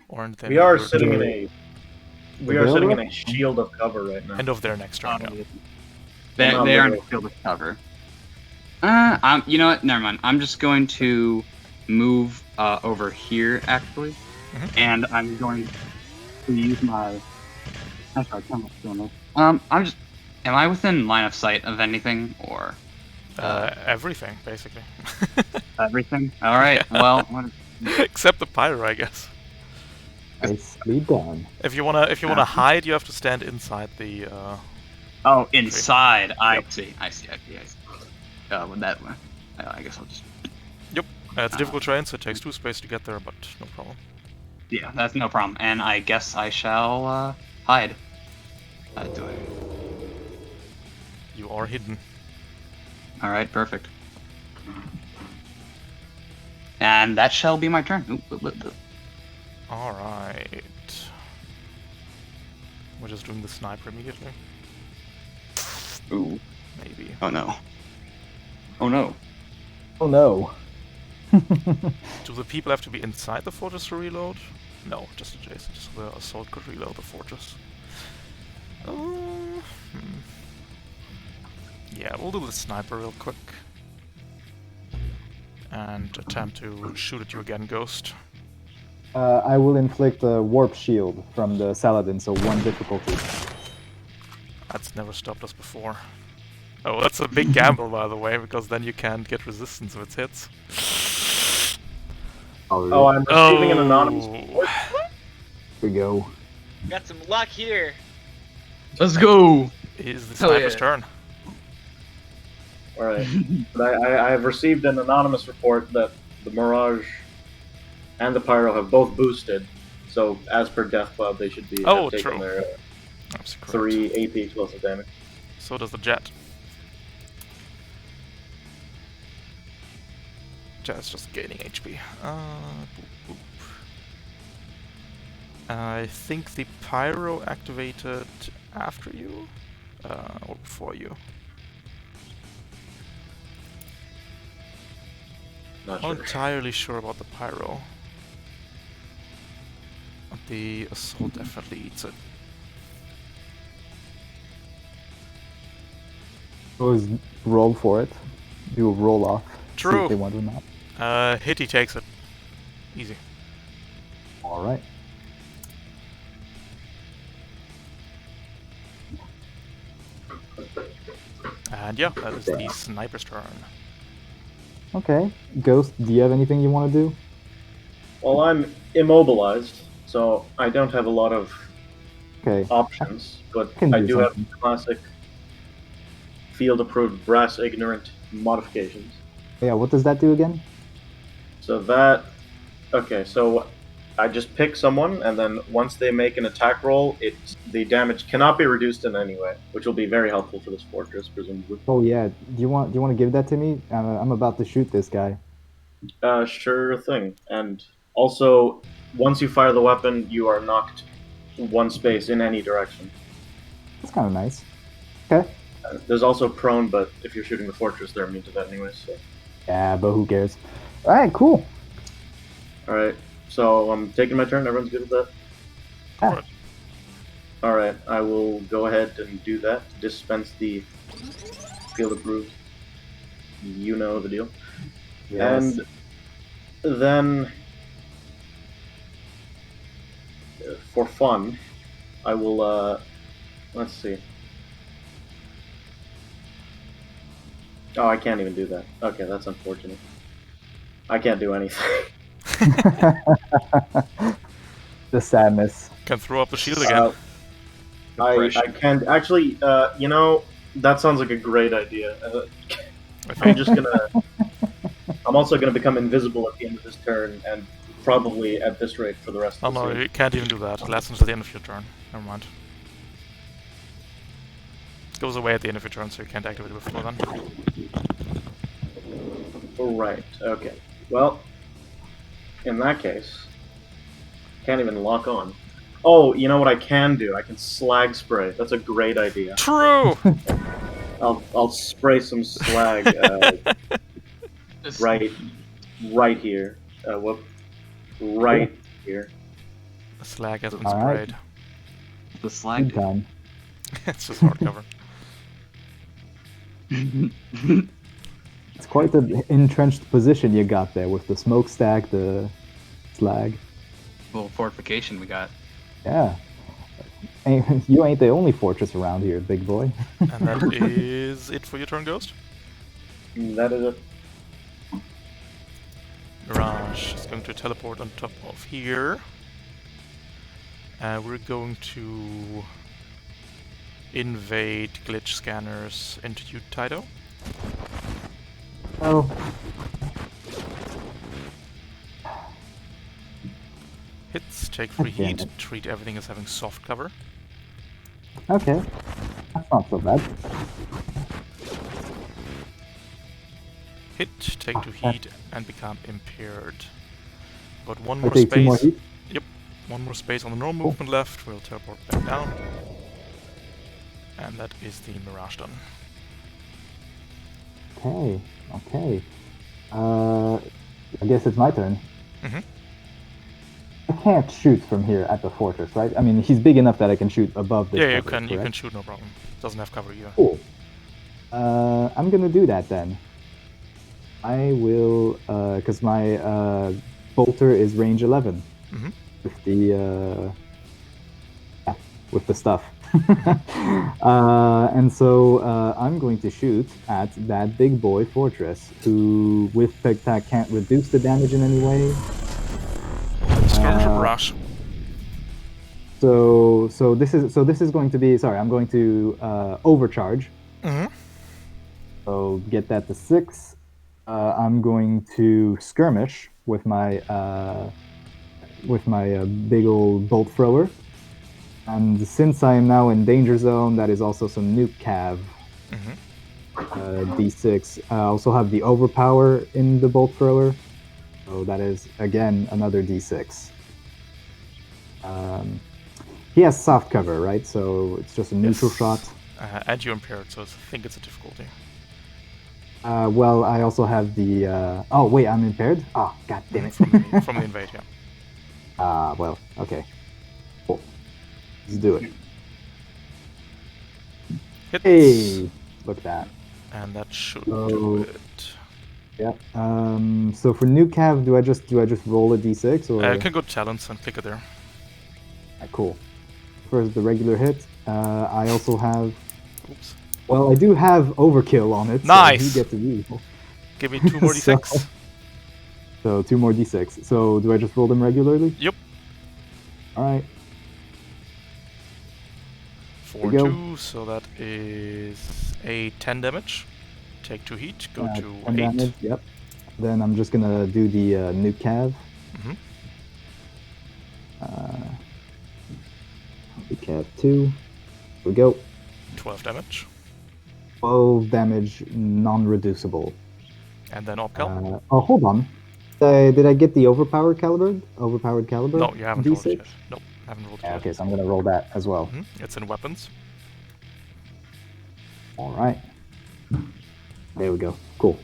Or until We are their sitting in turn. a sitting in a shield of cover right now. End of their next turn, yeah. They Not are in literal. the field of cover. You know what? Never mind. I'm just going to move over here actually, and I'm going to use my. Actually, I can't do this. I'm just. Am I within line of sight of anything or Everything, basically. everything? All right. Well, Except the pyro, I guess. Nicely done. If you wanna hide, you have to stand inside the. oh, inside. I Yep. see. With that one, I guess I'll just. It's a difficult terrain, so it takes 2 space to get there, but no problem. Yeah, that's no problem. And I guess I shall hide. Do it. You are hidden. All right, perfect. And that shall be my turn. All right. We're just doing the sniper immediately. Ooh. Maybe. Oh no. Oh no. Oh no. Do the people have to be inside the fortress to reload? No, just adjacent, so the assault could reload the fortress. Yeah, we'll do the sniper real quick. And attempt to shoot at you again, Ghost. I will inflict a warp shield from the Saladin, so 1 difficulty. That's never stopped us before. Oh, that's a big gamble, by the way, because then you can't get resistance if it hits. Oh, I'm receiving an anonymous. Oh. Here we go. Got some luck here. Let's go. It is the Hell sniper's yeah. turn. All right, but I have received an anonymous report that the Mirage and the Pyro have both boosted. So as per Death Cloud, they should be Oh, have taken true. their That's correct. 3 AP explosive damage. So does the jet. just gaining HP. Boop, boop. I think the pyro activated after you, or before you. Not Not sure. entirely sure about the pyro. But the assault definitely eats it. Always roll for it. Do a roll off. See True. if they want or not. Hit, he takes it. Easy. All right. And yeah, that is the sniper's turn. Okay. Ghost, do you have anything you want to do? Well, I'm immobilized, so I don't have a lot of Okay. options, but Can I do do have something. classic field-approved brass ignorant modifications. Yeah. What does that do again? So that... Okay, so I just pick someone, and then once they make an attack roll, the damage cannot be reduced in any way, which will be very helpful for this fortress, presumably. Oh yeah. Do you want to give that to me? I'm about to shoot this guy. Sure thing. And also, once you fire the weapon, you are knocked one space in any direction. That's kind of nice. Okay. There's also prone, but if you're shooting the fortress, they're immune to that anyway, so... Yeah, but who cares? All right. Cool. Alright, so I'm taking my turn. Everyone's good with that? Yeah. Alright. Alright, I will go ahead and do that. Dispense the field approved. You know the deal. Yes. And then, for fun, I will, let's see. Oh, I can't even do that. Okay, that's unfortunate. I can't do anything. The sadness. Can throw up the shield again. I can't actually. You know, that sounds like a great idea. I I'm think. just gonna. I'm also gonna become invisible at the end of this turn, and probably at this rate for the rest Oh of the no, scene. you can't even do that. It lasts until the end of your turn. Never mind. It goes away at the end of your turn, so you can't activate it before then. Right. Okay. Well, in that case, can't even lock on. Oh, you know what I can do? I can slag spray. That's a great idea. True! I'll spray some slag Just- right here. Whoop. Right here. The slag has been Alright. sprayed. The slag. Good time. It's just hardcover. It's quite an entrenched position you got there with the smokestack, the slag. Little fortification we got. Yeah. You ain't the only fortress around here, big boy. And that is it for your turn, Ghost. That is it. Mirage is going to teleport on top of here. We're going to invade glitch scanners into you, Taito. Oh, Hits, take free God damn heat, it. treat everything as having soft cover. okay. That's not so bad. Hit, take 2 heat, and become impaired. Got one I more take 2 more space. heat. One more space on the normal movement left. We'll teleport back down. And that is the Mirage done. Okay, okay. I guess it's my turn. Mhm. I can't shoot from here at the fortress, right? I mean, he's big enough that I can shoot above this Yeah, you fortress, can correct? shoot, no problem. Doesn't have cover either. Cool. I'm gonna do that then. I will, because my bolter is range 11 Mhm. with the yeah, with the stuff. And so I'm going to shoot at that big boy fortress, who with Pegtac can't reduce the damage in any way. Skirmisher Mirage. So this is going to be, sorry, I'm going to overcharge. Mhm. So get that to 6. I'm going to skirmish with my big old bolt thrower. And since I am now in danger zone, that is also some nuke cav. Mhm. D6. I also have the overpower in the bolt thrower. So that is, again, another D6. He has soft cover, right? So it's just a neutral Yes. shot. And you're impaired, so I think it's a difficulty. Well, I also have the... Oh, wait, I'm impaired? Oh, god damn it. From the invade, yeah. Well, okay. Cool. Let's do it. Hits. Hey! Look at that. And that should Oh. do it. Yep. So for new cav, do I just roll a d6 or? You can go talents and click it there. Cool. First the regular hit. I also have. Oops. Well, I do have overkill on it. Nice. So you get to reroll. Give me 2 more d6. So 2 more d6. So do I just roll them regularly? Yep. All right. 4 go. 2, so that is a 10 damage. Take 2 heat, go to 10 8. damage. Yep. Then I'm just gonna do the new cav. Mm-hmm. The cav 2. Here we go. 12 damage. 12 damage, non-reducible. And then Opcal. Oh, hold on. Did I get the overpowered caliber? Overpowered caliber? No, you haven't rolled it yet. Nope, haven't rolled it Yeah, yet. okay, so I'm gonna roll that as well. It's in weapons. All right. There we go. Cool.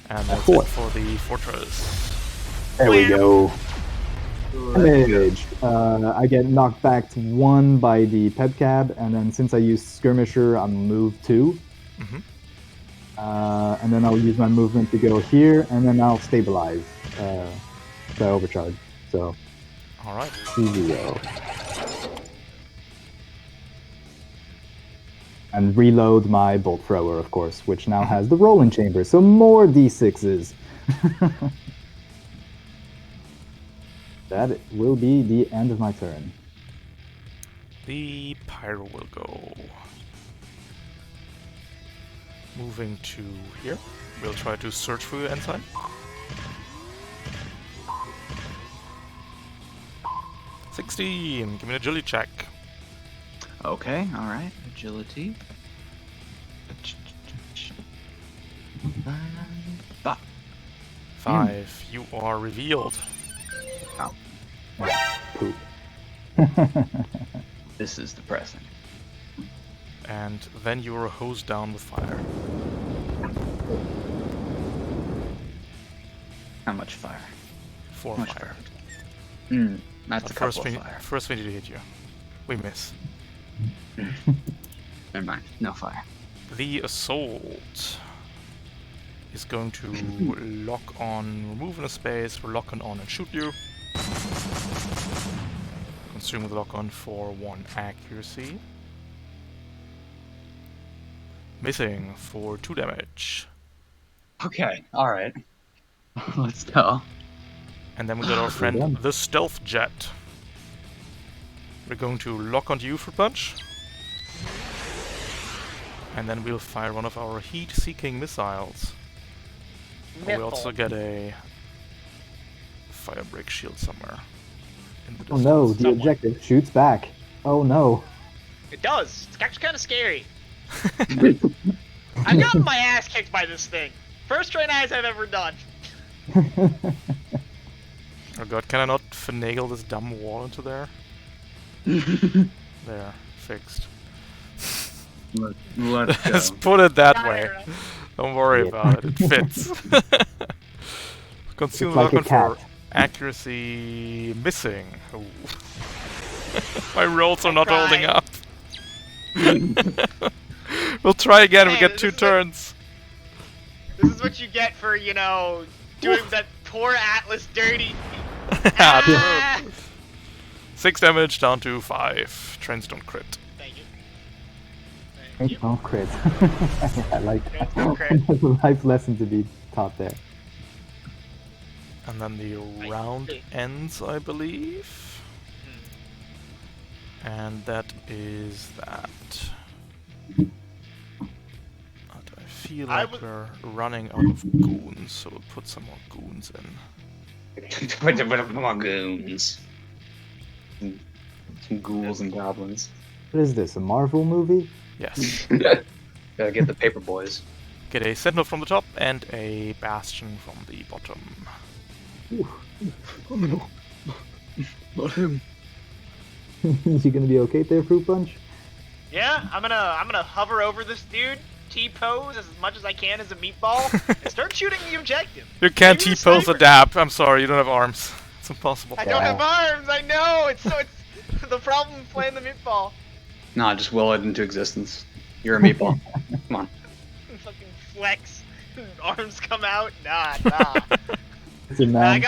And that's Four. it for the fortress. There we go. Damage. I get knocked back to 1 by the ped cab, and then since I use skirmisher, I'm moved 2. Mm-hmm. And then I'll use my movement to go here, and then I'll stabilize the overcharge. So, Alright. 0. And reload my bolt thrower, of course, which now has the rolling chamber, so more d6s. That will be the end of my turn. The pyro will go. Moving to here. We'll try to search for your ensign. $16. Give me an agility check. Okay, alright. Agility. Ah, 5. You are revealed. Poop. this is depressing. And then you are hosed down with fire. How much fire? 4 Much fire. That's a First couple we, of fire. first we need to hit you. We miss. Never mind. No fire. The assault is going to lock on, remove in a space, lock on and shoot you. Consume with lock on for 1 accuracy. Missing for 2 damage. Okay, alright. Let's go. And then we got our friend done. the Stealth Jet. We're going to lock onto you for punch. And then we'll fire one of our heat-seeking missiles. And we also get a fire break shield somewhere in the Oh distance. no, the Somewhere. objective shoots back. Oh no. It does. It's actually kind of scary. I've gotten my ass kicked by this thing. First train eyes I've ever done. Oh god, can I not finagle this dumb wall into there? There, fixed. Let's Let's go. put it that Got way. it right. Don't worry Yeah. about it, it fits. Conceal It's the like a lock on for cat. accuracy missing. Ooh. My rolls are not cry. holding up. We'll try again, we Man, get this 2 is like- turns. This is what you get for, you know, doing that poor Atlas dirty. Ah, Ah! 6 damage down to 5. Trains don't crit. Thank you. Thank you. Oh, crit. I like Crit, no crit. There's a life lesson to be taught there. And then the I round see. ends, I believe. And that is that. But I feel I like would- we're running out of goons, so we'll put some more goons in. Come on, goons. Some ghouls and goblins. What is this, a Marvel movie? Yes. Gotta get the paper boys. Get a sentinel from the top and a bastion from the bottom. Oh no. Not him. You gonna be okay there, Fruit Punch? Yeah, I'm gonna hover over this dude, T-pose as much as I can as a meatball, and start shooting the objective. You can't Maybe the T-pose a sniper- dab. I'm sorry, you don't have arms. It's impossible. I don't have arms. I know. It's the problem playing the meatball. Nah, just will it into existence. You're a meatball. Come on. Fucking flex. Arms come out. Nah. Listen, I man.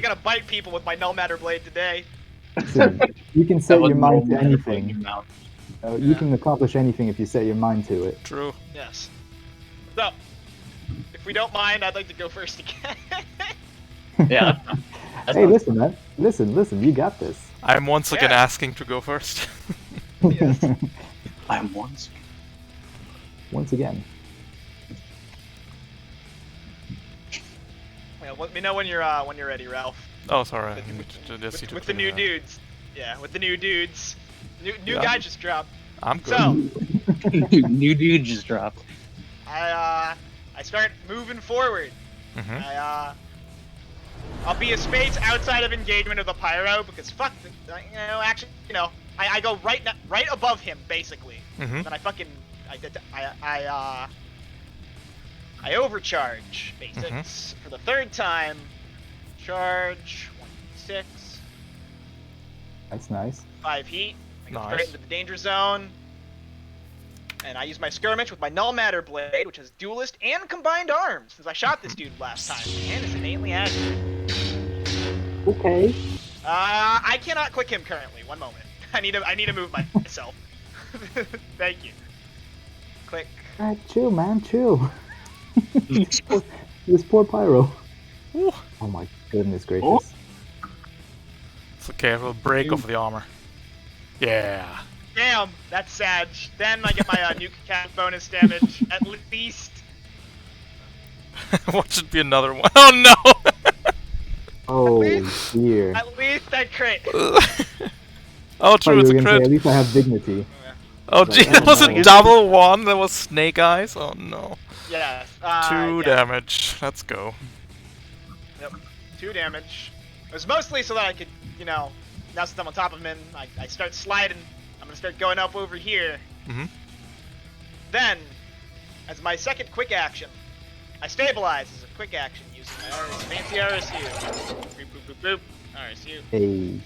gotta bite people with my no matter blade today. Listen, you can set That your was mind to no matter what anything. you mouth. You can accomplish anything if you set your mind to it. True. Yes. So, if we don't mind, I'd like to go first again. Yeah. That's Hey, not- listen, man. Listen, you got this. I'm once again Yeah. asking to go first. Yes. I'm once. Once again. Well, let me know when you're ready, Ralph. Oh, sorry. With- I need to just need to With the new clear that. dudes. Yeah, with the new dudes. New Yeah. guy just dropped. I'm good. So, New dude just dropped. I start moving forward. Mhm. I'll be a space outside of engagement of the pyro because fuck, I go right above him basically. Mhm. Then I overcharge basics for the third time. Charge 1d6, That's nice. 5 heat. I go Nice. straight into the danger zone. And I use my skirmish with my null matter blade, which has duelist and combined arms, since I shot this dude last time, and is innately accurate. Okay. I cannot click him currently. One moment. I need to move myself. Thank you. Click. Alright, chill, man, chill. This poor pyro. Ooh. Oh my goodness gracious. Oh. It's okay, we'll break off the armor. Yeah. Damn, that's sad. Then I get my nuke cat bonus damage at least. What should be another one? Oh no! Oh least- dear. At least I crit. Oh, Oh, true, you it's were a gonna say, at crit. least I have dignity. Oh, Like, gee, oh, that was no. a double one. That was Snake Eyes. Oh no. Yes. 2 yeah. damage. Let's go. Yep. 2 damage. It was mostly so that I could, now since I'm on top of him, I start sliding. I'm gonna start going up over here. Mhm. Then, as my second quick action, I stabilize as a quick action using my fancy RSU. Boop, boop, boop, boop. RSU. Hey.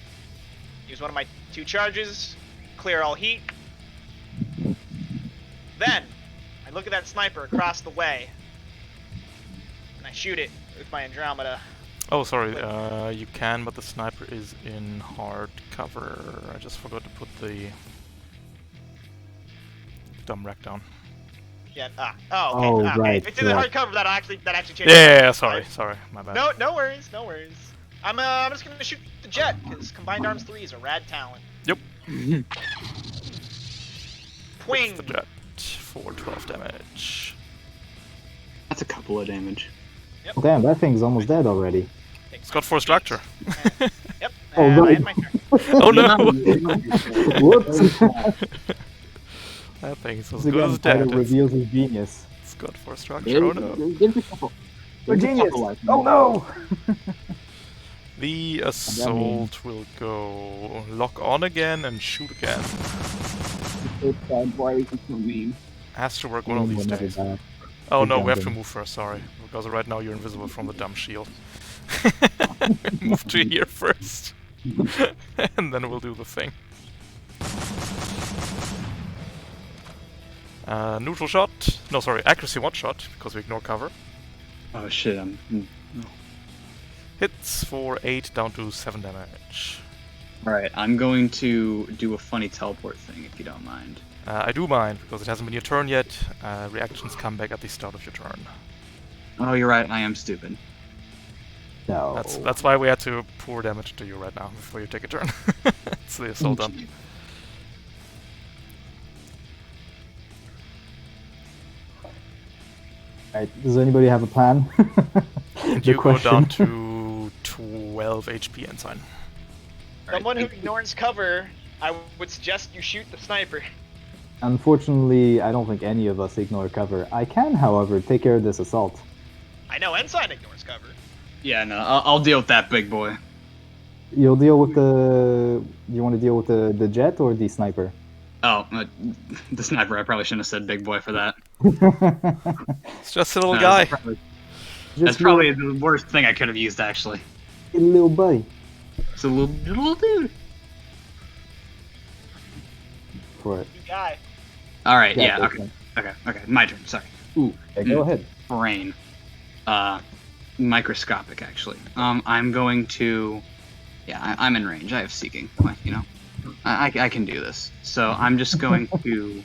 Use one of my 2 charges. Clear all heat. Then, I look at that sniper across the way. And I shoot it with my Andromeda. Oh, sorry. You can, but the sniper is in hard cover. I just forgot to put the dumb rack down. Yeah. Oh, okay. Oh, okay. right, If it's in the right. hard cover, that actually changes. Yeah, sorry, my bad. No worries, no worries. I'm just gonna shoot the jet because combined arms 3 is a rad talent. Yep. Pwing. It's the jet for 12 damage. That's a couple of damage. Damn, that thing's almost dead already. It's got 4 structure. Yep. Oh, and I right. end my turn. Oh no! Whoops. That thing's as Once good again, as Pyro dead. reveals his genius. It's got 4 structure. Oh no. There's a couple. We're There's a genius! couple life. Oh no! The assault will go lock on again and shoot again. Why is it so mean? Has to work one of these We'll never days. die. Oh Good no, job, we have to Ben. move first, sorry. Because right now you're invisible from the dumb shield. Move to here first. And then we'll do the thing. Neutral shot. No, sorry, accuracy 1 shot, because we ignore cover. Oh shit, Hits for 8 down to 7 damage. Alright, I'm going to do a funny teleport thing if you don't mind. I do mind, because it hasn't been your turn yet. Reactions come back at the start of your turn. Oh, you're right, I am stupid. No. That's why we had to pour damage to you right now, before you take a turn. It's the assault done. Alright, does anybody have a plan? And The you go down question. to 12 HP ensign. Someone who ignores cover, I would suggest you shoot the sniper. Unfortunately, I don't think any of us ignore cover. I can, however, take care of this assault. I know Ensign ignores cover. Yeah, no, I'll deal with that, big boy. You'll deal with the. You want to deal with the jet or the sniper? Oh, the sniper. I probably shouldn't have said big boy for that. It's just a little No, guy. That's probably the worst thing I could have used, actually. a little buddy. It's a little dude. For it. Good guy. All right, Yeah, yeah, okay. okay. My turn. Sorry. Ooh, Okay, go ahead. brain. Microscopic, actually. I'm going to. Yeah, I'm in range. I have seeking. Like, you know, I can do this. So I'm just going to,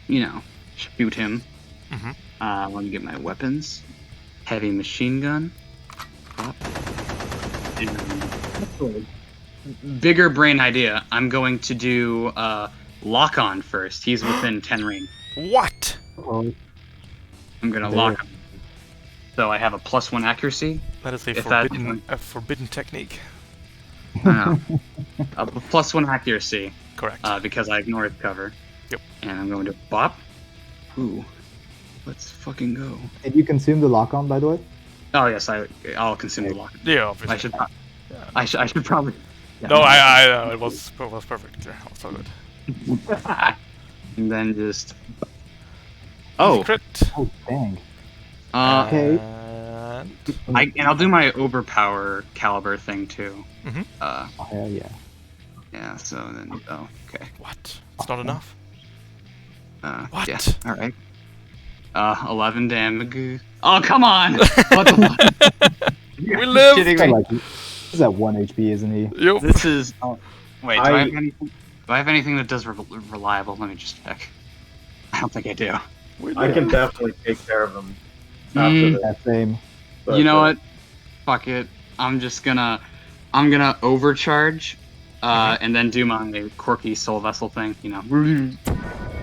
you know, shoot him. Mm-hmm. Let me get my weapons. Heavy machine gun. Pop. And bigger brain idea. I'm going to do lock on first. He's within 10 range. What? Oh, I'm gonna There. lock him. So I have a +1 accuracy. That is a If that- forbidden technique. I don't know. A +1 accuracy Correct. because I ignored cover. Yep. And I'm going to bop. Ooh. Let's fucking go. did you consume the lock on, by the way? Oh yes, I'll consume the lock. Yeah, obviously. I should. I should probably. Yeah. No, I it was perfect. Yeah, it was so good. And then just. Oh. Crit. Oh, dang. Okay. And I'll do my overpower caliber thing too. Mhm. Uh. Oh, hell yeah. Yeah. So then. Oh. Okay. what? It's not enough. What? Yeah. All right. 11 damage. Oh, come on! What the fuck? We live! Kidding Kinda me? like, he's at 1 HP, isn't he? Yep. This is. Oh, wait, do I I- have anything? Do I have anything that does reliable? Let me just check. I don't think I do. We I live. can definitely take care of him after Mm. this. That same. but, You know what? Fuck it. I'm gonna overcharge, and then do my quirky soul vessel thing. You know,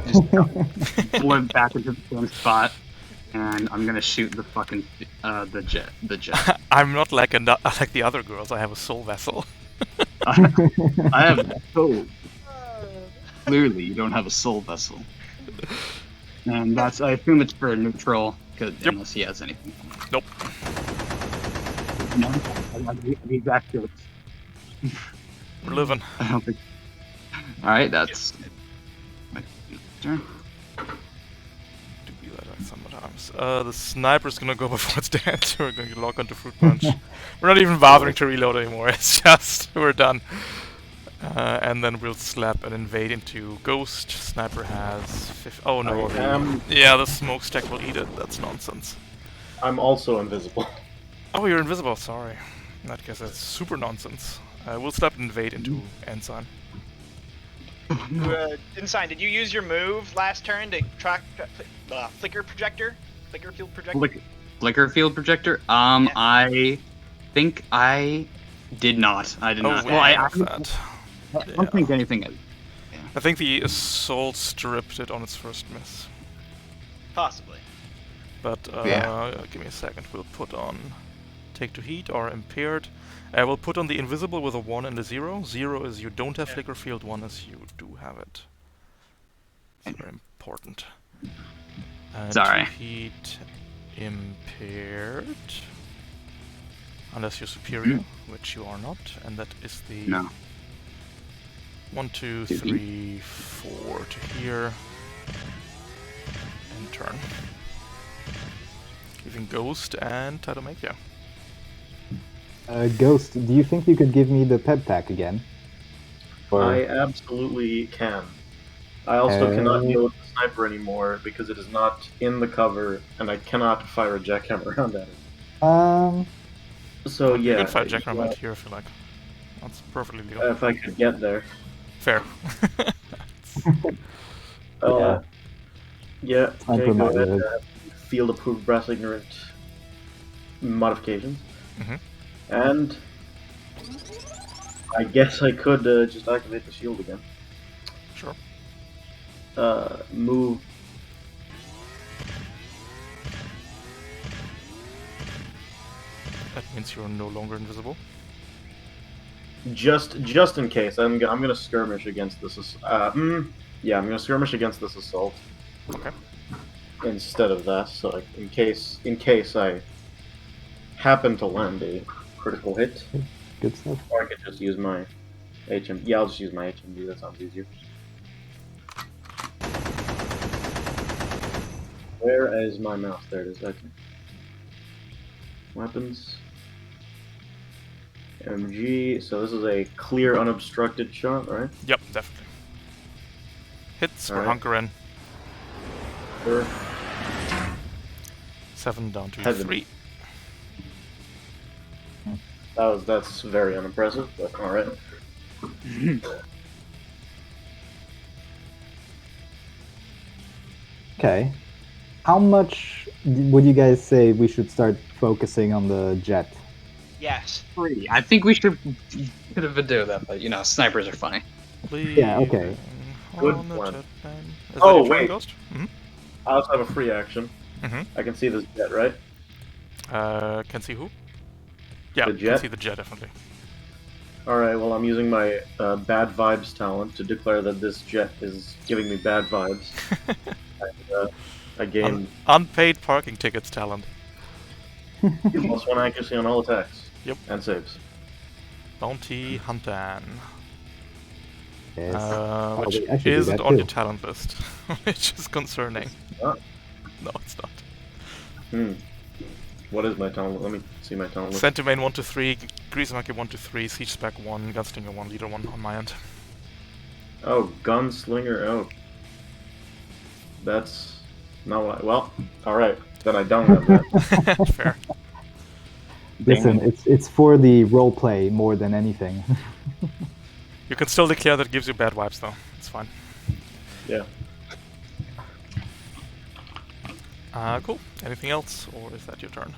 just flip back into the same spot, and I'm gonna shoot the fucking the jet. I'm not like like the other girls. I have a soul vessel. I have a soul. Clearly, you don't have a soul vessel. And that's, I assume it's for neutral, unless he has anything. Nope. No, he's accurate. We're living. I don't think. Alright, that's my turn. Do be that way sometimes. The sniper's gonna go before it's dead. We're gonna lock onto fruit punch. We're not even bothering to reload anymore. It's just we're done. And then we'll slap an invade into ghost. Sniper has oh no. I am. Yeah, the smokestack will eat it. That's nonsense. I'm also invisible. Oh, you're invisible. Sorry. In that case, that's super nonsense. We'll slap an invade into Ensign. Ensign, did you use your move last turn to track flicker projector? Flicker field projector? Flicker field projector? I think I did not. I did not. yeah, Well, I that. I don't think anything is. I think the assault stripped it on its first miss. Possibly. But give me a second. We'll put on take to heat or impaired. We'll put on the invisible with a 1 and a 0. 0 is you don't have flicker field. 1 is you do have it. It's very important. And Sorry. to heat impaired. Unless you're superior, which you are not, and that is the No. 1, 2, To 3, 4 to here. And turn. Giving Ghost and Titomakia. Ghost, do you think you could give me the pep pack again? Or I absolutely can. I also cannot deal with the sniper anymore because it is not in the cover, and I cannot fire a jackhammer around at it. So You yeah, can fight Jackhammer right here if you like. That's perfectly legal. if I could get there. Fair. Yeah. Sniper Okay, go might ahead. live. Field approved brass ignorant modifications. Mhm. And I guess I could just activate the shield again. Sure. Move. That means you're no longer invisible. Just in case, I'm gonna skirmish against this. Yeah, I'm gonna skirmish against this assault. Okay. Instead of that, so like, in case I happen to land a critical hit, Good stuff. or I could just use my HM. Yeah, I'll just use my HMD. That sounds easier. Where is my mouse? There it is. Okay. Weapons. MG. So this is a clear, unobstructed shot, right? Yep, definitely. Hits, we're Alright. hunkering. Sure. 7 down to Heaven. 3. That's very unimpressive, but all right. Okay. How much would you guys say we should start focusing on the jet? Yes. 3. I think we should could have do that, but snipers are funny. Yeah, okay. Good On the one. jet plane. Is Oh, that your turn, wait. Ghost? Mm-hmm. I also have a free action. Mm-hmm. I can see this jet, right? Can see who? Yeah, The can jet? see the jet, definitely. Alright, well, I'm using my bad vibes talent to declare that this jet is giving me bad vibes. And, I gain Unpaid parking tickets talent. +1 accuracy on all attacks. Yep. And saves. Bounty Hunter. Yes. Which wait, I should do isn't that on your too. talent list, which is concerning. not? No, it's not. What is my talent? Let me see my talent list. Centimane 1 to 3, Grease Monkey 1 to 3, Siege Spec 1, Gunslinger 1, Leader 1 on my end. Oh, Gunslinger. Oh. That's not what I... Well, alright. Then I don't have that. Fair. Listen, it's for the role play more than anything. You can still declare that it gives you bad vibes though. It's fine. Yeah. Cool. Anything else, or is that your turn?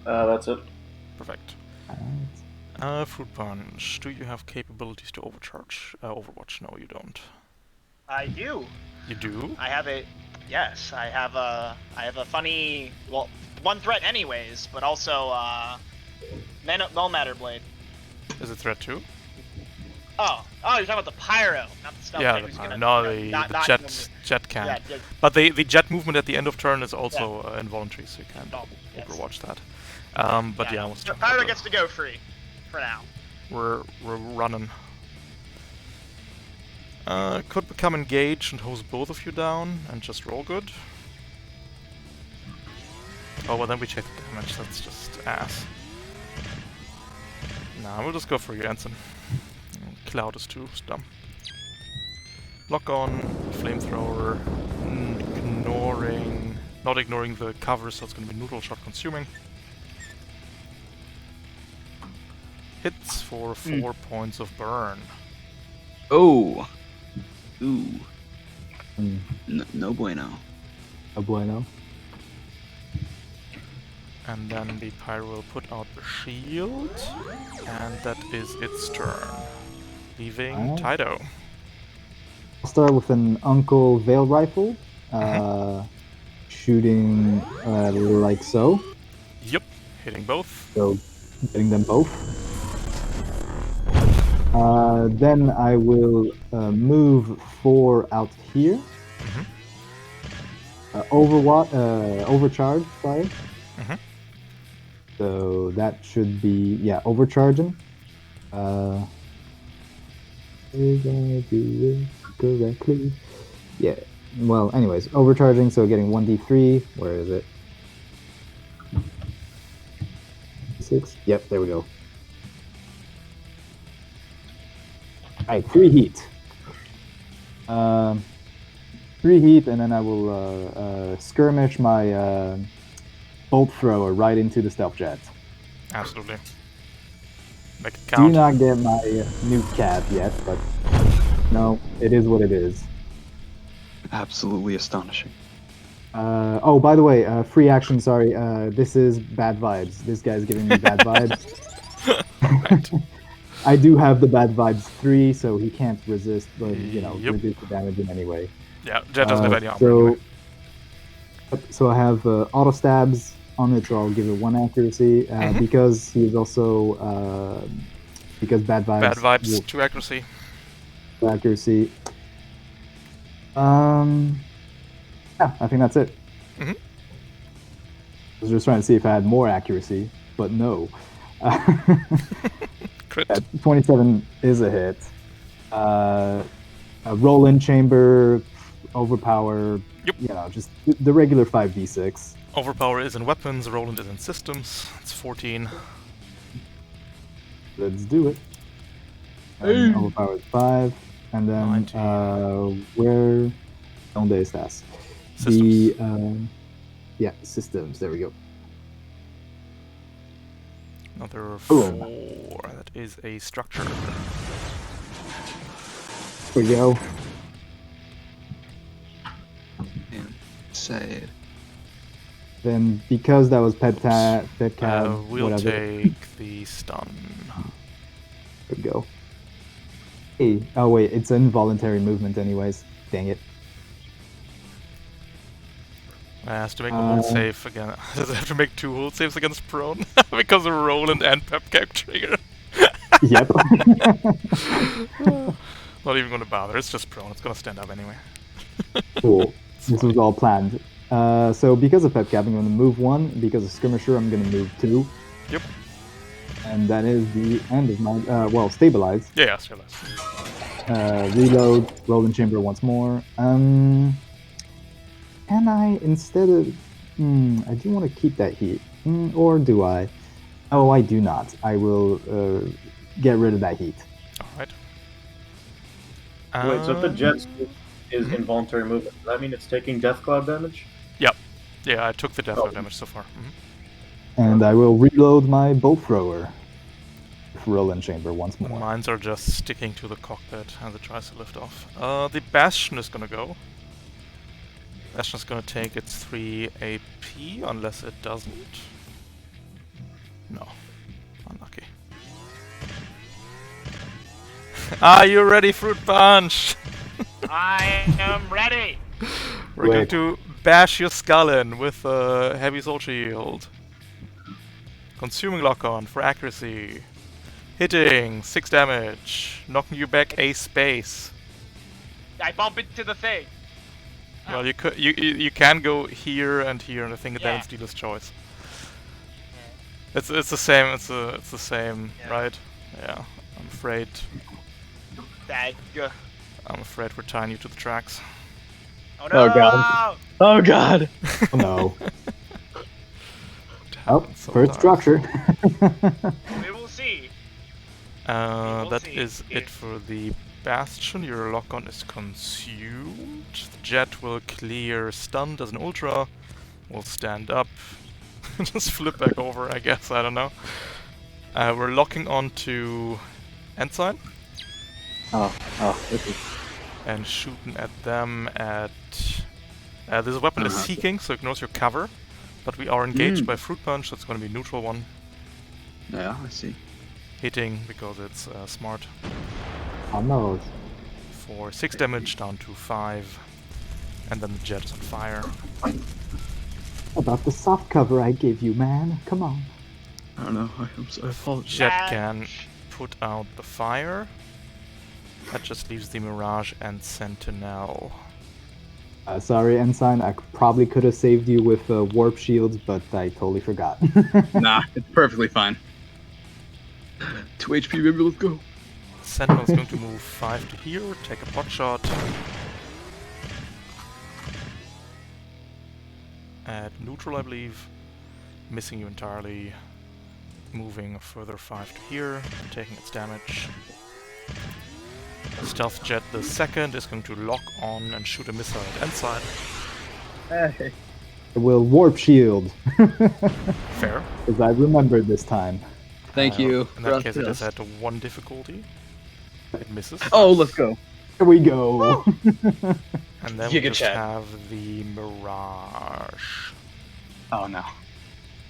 That's it. Perfect. Fruit Punch. Do you have capabilities to overcharge Overwatch? No, you don't. I do. You do? I have a. Yes, I have a funny. Well, one threat anyways, but also Null Matter Blade. Is it threat 2? Oh, you're talking about the pyro, not the stealth. Yeah, blade, who's no, gonna- the not jet can. Yeah, But the jet movement at the end of turn is also involuntary, so you can't yes. overwatch that. But yeah, I was so talking pyro about gets to go free, for now. we're running. Could become engaged and hose both of you down and just roll good. Oh, well then we check the damage, that's just ass. Nah, we'll just go for you, Anson. Cloud is too, it's dumb. Lock on, flamethrower, not ignoring the cover, so it's gonna be neutral shot consuming. Hits for 4 points of burn. Oh. Ooh. Mm, No bueno. oh bueno. And then the pyro will put out the shield, and that is its turn. Leaving Alright. Tydo. I'll start with an Uncle Veil rifle, shooting like so. Yep, hitting both. So getting them both. Then I will move 4 out here. Overcharge, sorry. Mhm. So that should be, overcharging. Did I do this correctly? Yeah. Well, anyways, overcharging, so getting 1d3. Where is it? 6. Yep, there we go. Alright, 3 heat. 3 heat, and then I will skirmish my bolt thrower right into the stealth jet. Absolutely. Make it Do count. not get my new cat yet, but no, it is what it is. Absolutely astonishing. Oh, by the way, free action, sorry. This is bad vibes. This guy's giving me bad vibes. I do have the bad vibes 3, so he can't resist, but, Yep. reduce the damage in any way. Yeah, Jet doesn't have any armor anyway. So I have auto stabs on it, so I'll give it 1 accuracy because he's also because bad vibes. Bad vibes, will 2 accuracy. accuracy. Yeah, I think that's it. Mhm. I was just trying to see if I had more accuracy, but no. Crit. 27 is a hit. A roll-in chamber, overpower. Yep. You know, just the regular 5d6. Overpower is in weapons, Roland is in systems. It's 14. Let's do it. And overpower is 5, and then 19. where? Donde estás? Systems. Yeah, systems. There we go. Another Boom. 4. That is a structure. There we go. Say Then because that was Pepcab, We'll whatever. take the stun. There we go. Hey, oh wait, it's involuntary movement anyways. Dang it. I has to make a hold save again. Does it have to make 2 hold saves against prone? Because of Roland and Pepcab trigger. Yep. Not even gonna bother, it's just prone, it's gonna stand up anyway. Cool. This was all planned. So because of Pepcab, I'm going to move 1. Because of Skirmisher, I'm going to move 2. Yep. And that is the end of my, well, stabilize. Yeah, sure. Reload, roll in chamber once more. Can I, instead of, I do want to keep that heat. Or do I? Oh, I do not. I will get rid of that heat. Alright. Wait, so if the jet is involuntary movement, does that mean it's taking death cloud damage? Yep. Yeah, I took the death of damage so far. And I will reload my bolt thrower. Roll in chamber once more. Mines are just sticking to the cockpit as it tries to lift off. The Bastion is gonna go. Bastion's gonna take its 3 AP, unless it doesn't. No. Unlucky. Are you ready, Fruit Punch? I am ready. We're going to bash your skull in with a heavy soul shield. Consuming lock-on for accuracy. Hitting 6 damage, knocking you back a space. I bump into the thing. Well, you can go here, and I think Yeah. that's dealer's choice. It's the same. It's the same, Yeah. right? Yeah. I'm afraid That. we're tying you to the tracks. Oh no! Oh, God. Oh god. Oh no. It Oh, happens first sometimes. structure. We will see. That see. is it for the Bastion. Your lock-on is consumed. The jet will clear stunned as an ultra. Will stand up. Just flip back over, I guess. I don't know. We're locking on to Ensign Okay. and shooting at them at... this weapon is seeking, so ignores your cover. But we are engaged by Fruit Punch, so it's going to be neutral one. yeah, I see. Hitting because it's smart. Oh no. For 6 damage down to 5. And then the jet is on fire. About the soft cover I gave you, man. Come on. I don't know. I apologize. Jet can put out the fire. That just leaves the Mirage and Sentinel. Sorry, Ensign. I probably could have saved you with warp shields, but I totally forgot. Nah, it's perfectly fine. 2 HP, baby, let's go. Sentinel's going to move 5 to here, take a pot shot. At neutral, I believe. Missing you entirely. Moving further 5 to here, taking its damage. Stealth Jet the second is going to lock on and shoot a missile at Ensign. Hey. I will warp shield. Fair. Because I remembered this time. Thank you. In that case, it is Gracias. at 1 difficulty. It misses. Oh, let's go. Here we go. And then we Giga just Chat. have the Mirage. Oh no.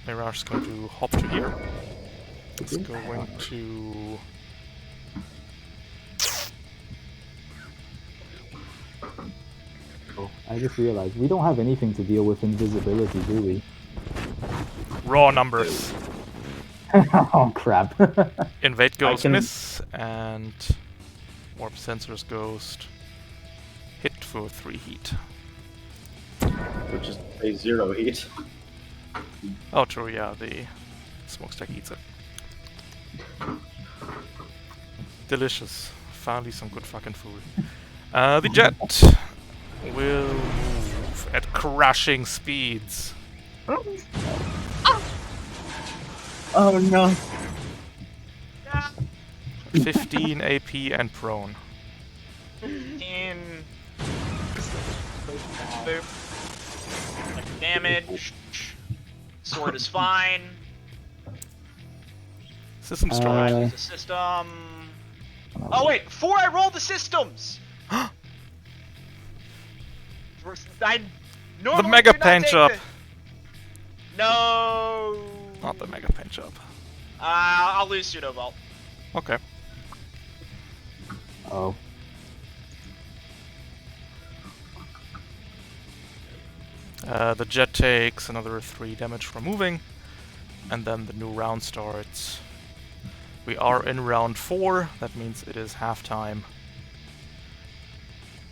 Mirage is going to hop to here. It's going to... Oh, I just realized we don't have anything to deal with invisibility, do we? Raw numbers. Oh crap. Invade Ghost can- miss, and Warp Sensors Ghost hit for 3 heat. Which is a 0 heat. Oh, true, yeah, the smokestack eats it. Delicious. Finally some good fucking food. The jet will move at crushing speeds. Oh no. 15 AP and prone. 15. Boop. Like damage. Sword is fine. System Uh, strong. Use the system. Oh wait, before I roll the systems! I normally Mega do not Pinch take Up. No. Not the Mega Pinch Up. I'll lose Pseudo Vault. Okay. Oh. The jet takes another 3 damage from moving, and then the new round starts. We are in round 4, that means it is halftime.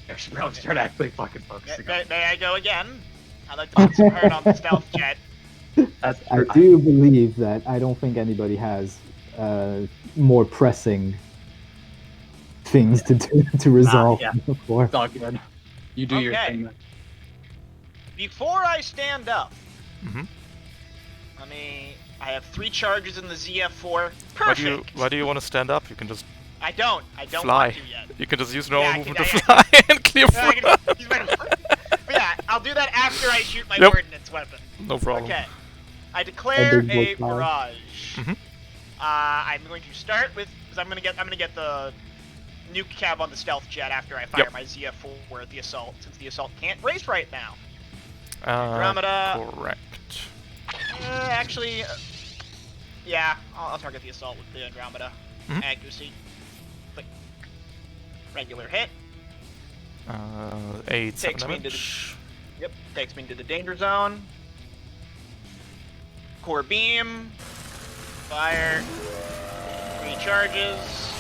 Next round, start actually fucking focusing. May I go again? I'd like to put some hurt on the stealth jet. That's I do believe that I don't think anybody has more pressing things to do to resolve yeah. before. It's all good. You do your Okay. thing. Then. Before I stand up, Mm-hmm. I have 3 charges in the ZF4. Perfect! Why do you want to stand up? You can just I don't fly. want to yet. You can just use normal Yeah, I movement can- to fly and clear Yeah, I front. can use my- But yeah, I'll do that after I shoot my Yep. ordnance weapon. No problem. Okay. I declare A big a boy fly. barrage. Mhm. I'm going to start with because I'm gonna get the nuke cab on the stealth jet after I fire Yep. my ZF4 at the assault, since the assault can't race right now. Andromeda. Correct. Actually, yeah, I'll target the assault with the Andromeda. Mhm. Accuracy. Click. Regular hit. 8, 7 Takes me into damage. Yep, takes me into the danger zone. Core beam. Fire. 3 charges.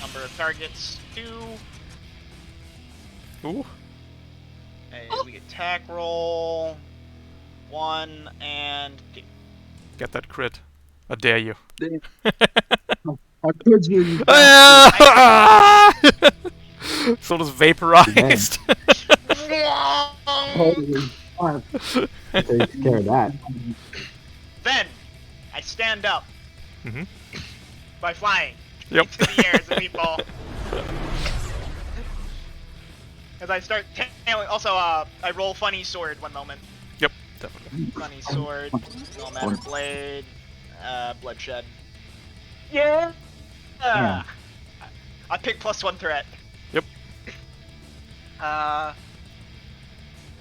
Number of targets 2. Ooh. And we attack roll 1 and 2. Get that crit. I dare you. How could you? So does vaporized. Holy fuck. Takes care of that. Then I stand up Mm-hmm. by flying Yep. into the air as a meatball. As I start tailing. Also, I roll funny sword 1 moment. Yep, definitely. Funny sword, no matter blade, bloodshed. Yeah. Yeah. I pick +1 threat. Yep.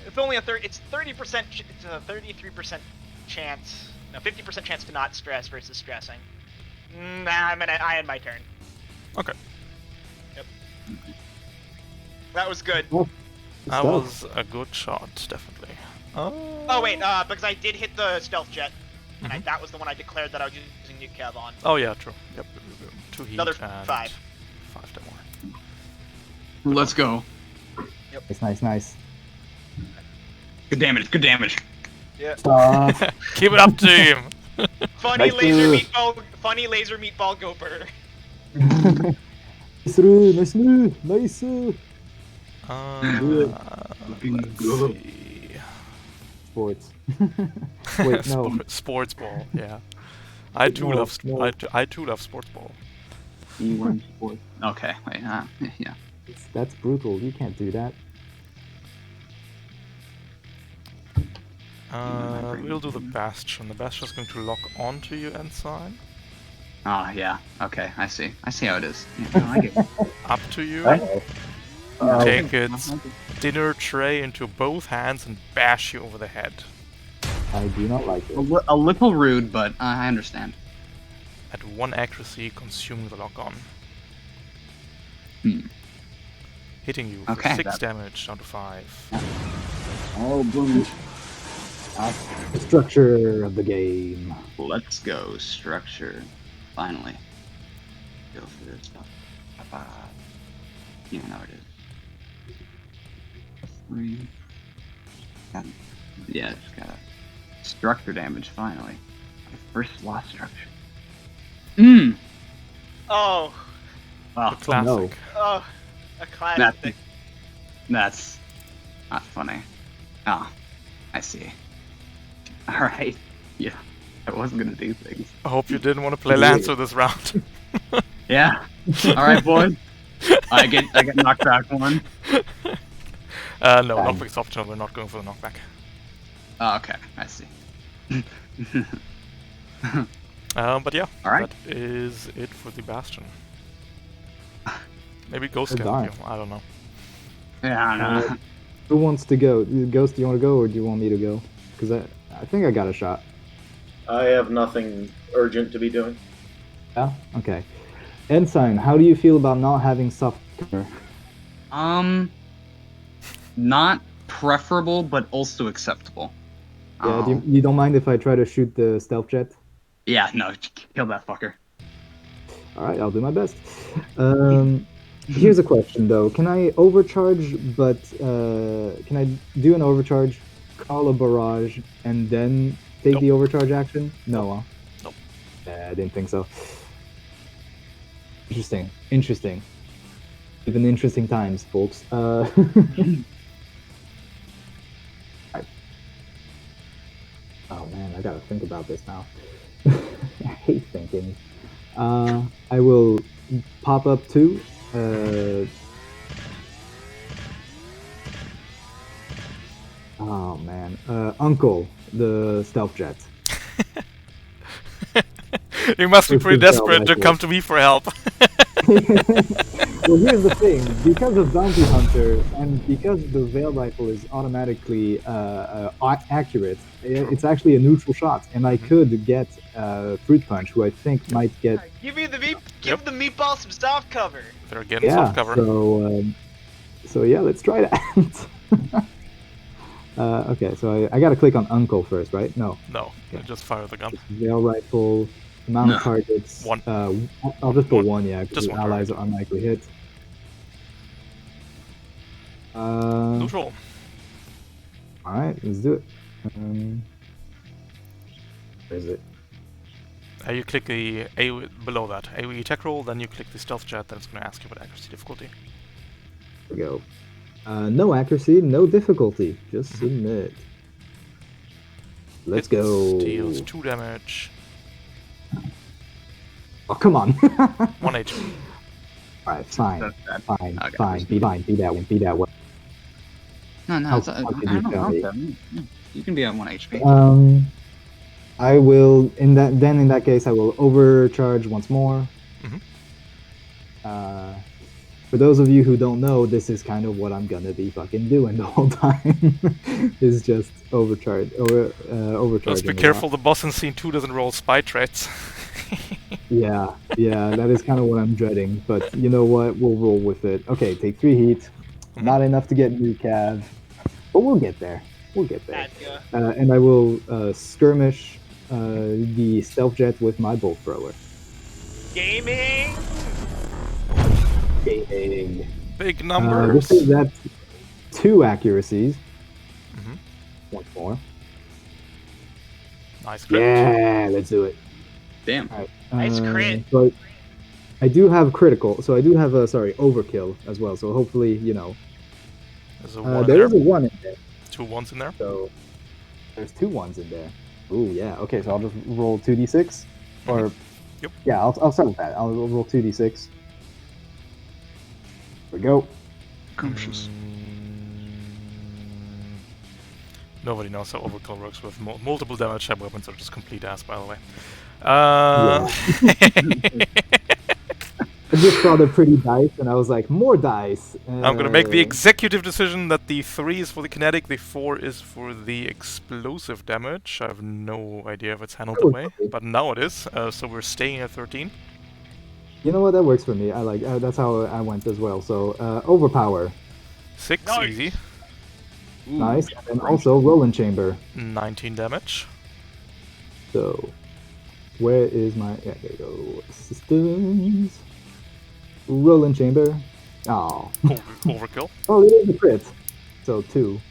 It's only it's 30%. It's a 33% chance. No, 50% chance to not stress versus stressing. Nah, I end my turn. Okay. Yep. That was good. That Stuff. was a good shot, definitely. Oh wait, because I did hit the stealth jet, and that was the one I declared that I was using nuke cav on. Oh yeah, true. Yep. 2 heat Another and 5. 5 more. Let's go. Nice. Good damage. Good damage. Yeah. Keep it up, team. Funny Nice laser move. meatball. Funny laser meatball gopher. Nice. Let's good. see. Sports. Wait, no. Sports ball. Yeah. I too No, love. no. I too love sports ball. Okay. Wait. Yeah. That's brutal. You can't do that. We'll do the bastion. The bastion's going to lock onto you, ensign. Oh yeah. Okay. I see how it is. Yeah, no, I get it. Up to you. Uh, Take its dinner tray into both hands and bash you over the head. I do not like it. A little rude, but I understand. At 1 accuracy, consuming the lock on. Hmm. Hitting you for Okay, 6 that- damage down to 5. Oh, boom. The structure of the game. Let's go. Structure. Finally. Go for this stuff. You know it is. 3. Yeah, just got a structure damage finally. My first lost structure. Oh, Wow, Classic. oh, a classic thing. that's not funny. Oh, I see. All right. Yeah, I wasn't gonna do things. I hope you didn't want to play Lancer this round. Yeah. All right, boys. I get knocked back one. No, Bang. knockback is optional. We're not going for the knockback. Oh, okay, I see. But yeah, All right. that is it for the Bastion. Maybe Ghost Oh, can darn. help you. I don't know. Yeah, I don't know. Who wants to go? Ghost, do you want to go or do you want me to go? Because I think I got a shot. I have nothing urgent to be doing. Yeah? Okay. Ensign, how do you feel about not having soft cover? Not preferable, but also acceptable. Yeah, you don't mind if I try to shoot the stealth jet? Yeah, no, kill that fucker. Alright, I'll do my best. Here's a question though. Can I overcharge, but can I do an overcharge, call a barrage, and then take Nope. the overcharge action? No, huh? Nope. I didn't think so. Interesting. Even interesting times, folks. Oh man, I gotta think about this now. I hate thinking. I will pop up 2. Oh man, Uncle, the stealth jet. You must be pretty First intel desperate to rifle. come to me for help. Well, here's the thing: because of Bounty Hunter and because the Veil Rifle is automatically accurate, it's actually a neutral shot, and I could get Fruit Punch, who I think might get. Give the meatball some soft cover. They're getting Yeah. soft cover. So yeah, let's try that. Okay, so I got to click on Uncle first, right? No. No, Okay. just fire the gun. Veil Rifle, amount of No. targets. 1. I'll just put One. 1, yeah, because Just the one allies target. are unlikely hit. Neutral. Alright, let's do it. Where is it? You click the AoE below that. AoE tech roll, then you click the stealth jet, then it's going to ask you about accuracy difficulty. Here we go. No accuracy, no difficulty. Just submit. Let's go. Deals 2 damage, Oh, come on. 1 HP. Alright, fine. That's bad. Fine, Okay. fine. Be that one. No, How- it's, I how don't could you know. tell me? You can be at 1 HP. I will in that case I will overcharge once more. Mhm. For those of you who don't know, this is kind of what I'm gonna be fucking doing the whole time. Is just overcharging. Just be a lot. careful, the boss in scene 2 doesn't roll spy traits. Yeah, that is kind of what I'm dreading. But you know what? We'll roll with it. Okay, take 3 heat. Not enough to get new cav, but we'll get there. Adga. And I will skirmish the stealth jet with my bolt thrower. Gaming. Gaming. Big This numbers. is at 2 accuracies. Mhm. Once more. Nice crit. Yeah, let's do it. Damn. All right. Nice crit. But I do have critical, so I do have overkill as well. So hopefully, There's a 1 in there there. is a 1 in there. 2 1s in there. So there's 2 1s in there. Ooh, yeah. Okay, so I'll just roll 2d6, or Yep. yeah, I'll start with that. I'll roll 2d6. Here we go. Conscious. Nobody knows how overkill works with multiple damage type weapons, are just complete ass, by the way. I just saw the pretty dice, and I was like, more dice. I'm gonna make the executive decision that the 3 is for the kinetic, the 4 is for the explosive damage. I have no idea if it's handled that way, but now it is. So we're staying at 13. You know what? That works for me. I like. That's how I went as well. So overpower, 6, Nice. easy. Ooh, nice, and also rolling chamber. 19 damage. So where is my? Yeah, there you go. Systems. Rolling chamber. Oh, Overkill. oh, it is a crit. So 2.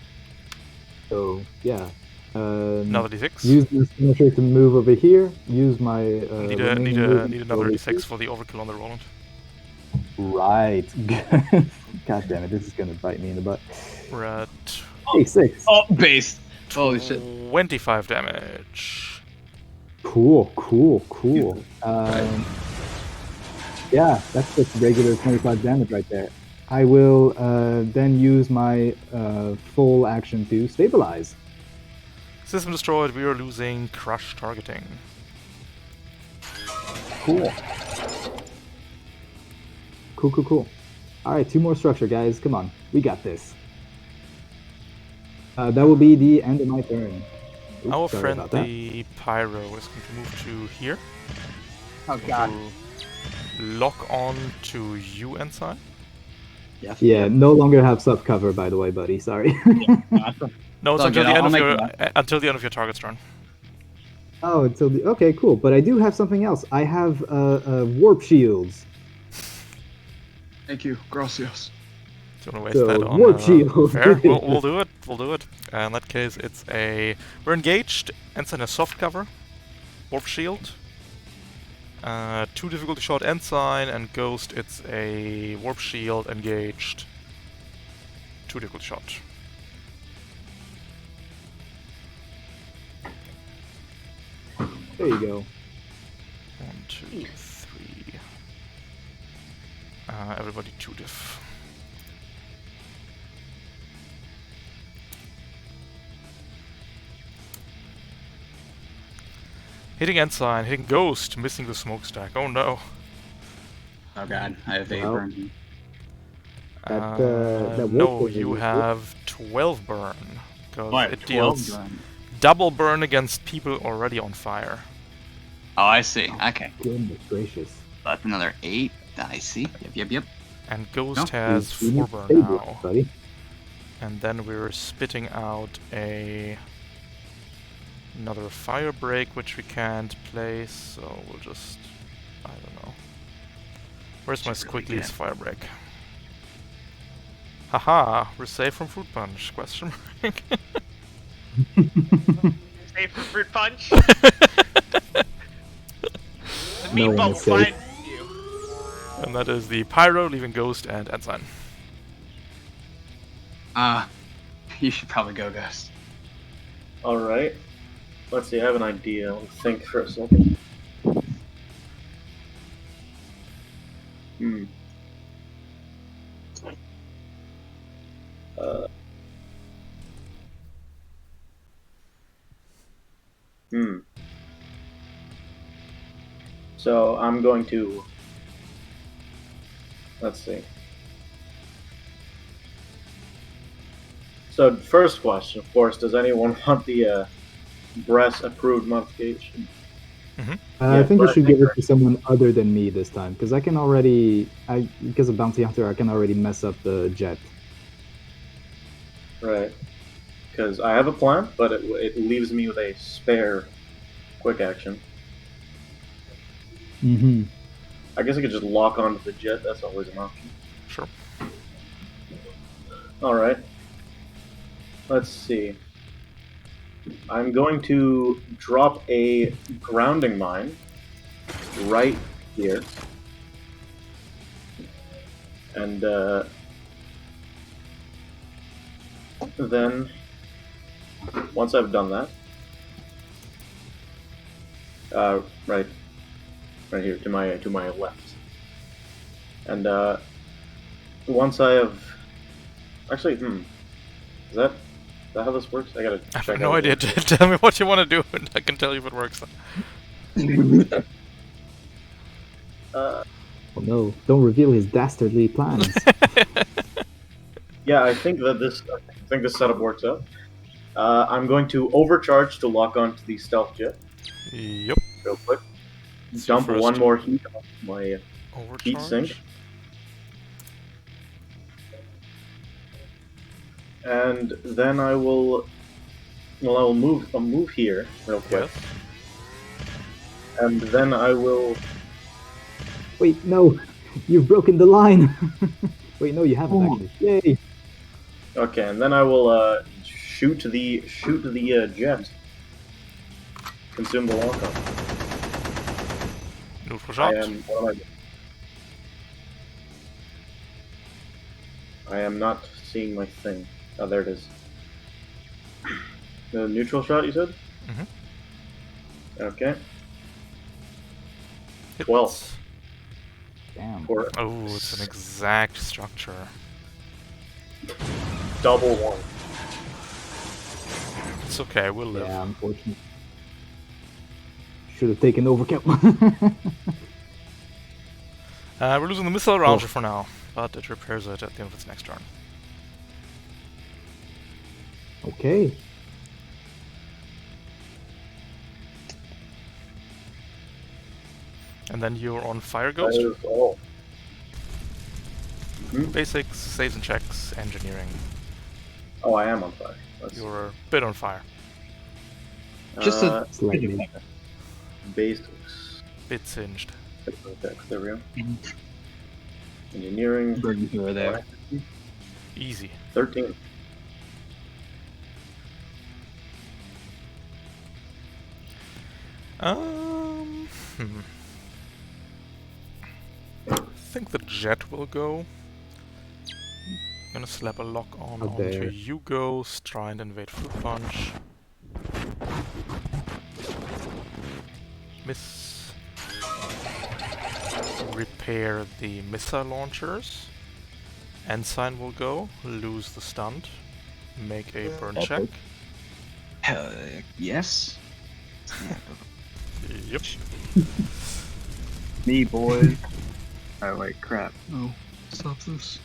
So yeah. Another d6. Use this finisher to move over here. Use my Need remaining movement another over d6 here. for the overkill on the Roland. Right. God damn it! This is gonna bite me in the butt. We're at Hey, 6. Oh, base. Holy shit. 25 damage. Cool. Yeah, that's just regular 25 damage right there. I will then use my full action to stabilize. System destroyed. We are losing crush targeting. Cool. Cool. All right, 2 more structure, guys. Come on, we got this. That will be the end of my turn. Oops, Our sorry friend about that. the Pyro is going to move to here. Oh Going god. to lock on to you, Ensign. Yes. Yeah, no longer have sub cover, by the way, buddy. Sorry. No, it's It's all until good, the I'll end of make your it until the end of your target's turn. Oh, until the okay, cool. But I do have something else. I have warp shields. Thank you. Gracias. Do you want to waste So, that on warp shield. fair? We'll do it. We'll do it. In that case, it's we're engaged. Ensign a soft cover. Warp shield. 2 difficulty shot Ensign and Ghost. It's a warp shield engaged. 2 difficulty shot. There you go. 1, 2, 3. Everybody 2 diff. Hitting Ensign, hitting Ghost, missing the smokestack. Oh no. Oh god, I have 8 Well, burn. that no, warp you shield- have 12 burn. Because What? it 12 deals burn. double burn against people already on fire. Oh, I see. Okay. Goodness gracious. That's another 8. I see. Yep. And Ghost No, has You 4 need to burn stabilize, now. buddy. And then we're spitting out another fire break, which we can't place, so we'll just, I don't know. Where's my Should really squigglies get. fire break? Haha, we're safe from fruit punch, question mark. Safe for fruit punch. No The one meatball is safe. finds you. And that is the Pyro, leaving Ghost and Ensign. You should probably go, Ghost. Alright. Let's see, I have an idea. Let me think for a second. Uh, So I'm going to. Let's see. So first question, of course, does anyone want the Bress approved modification? I Yeah, think you but I should think give it to someone other than me this time, because I can already, because of Bounty Hunter, I can already mess up the jet. Right. Because I have a plan, but it leaves me with a spare quick action. Mm-hmm. I guess I could just lock onto the jet. That's always an option. Sure. Alright. Let's see. I'm going to drop a grounding mine right here. And then once I've done that, right here to my left. And once I have actually, is that how this works? I gotta I check. have no out idea. the- Tell me what you want to do, and I can tell you if it works. Oh no, don't reveal his dastardly plans. Yeah, I think this setup works out. I'm going to overcharge to lock onto the stealth jet Yep. real quick. So Dump first- one more heat on my heat Overcharge. sink. And then I will move here real quick. Yes. And then I will Wait, no, you've broken the line. Wait, no, you haven't actually. Yay! Okay, and then I will shoot the jet. Consume the lock-on. Neutral I shot. am. What am I doing? I am not seeing my thing. Oh, there it is. The neutral shot, you said? Mhm. Okay. Hits. 12. Damn. For Oh, it's an exact structure. double one. It's okay, we'll live. Yeah, unfortunately. Should have taken overkill. We're losing the missile launcher for now, but it repairs it at the end of its next turn. Okay. And then you're on Fire That Ghost. is all. Basics, saves and checks, engineering. Oh, I am on fire. That's, You're a bit on fire. Just a Slightly. basics. Bit singed. There we go. Engineering. burden through there. Easy. 13. Hmm. I think the jet will go. Gonna slap a lock on Out onto there. you Ghost, try and invade Fruit Punch. Miss. Repair the missile launchers. Ensign will go, lose the stunt, make a burn check. Yes. Yep. Me, boys. Oh, wait, crap. Oh, stop this.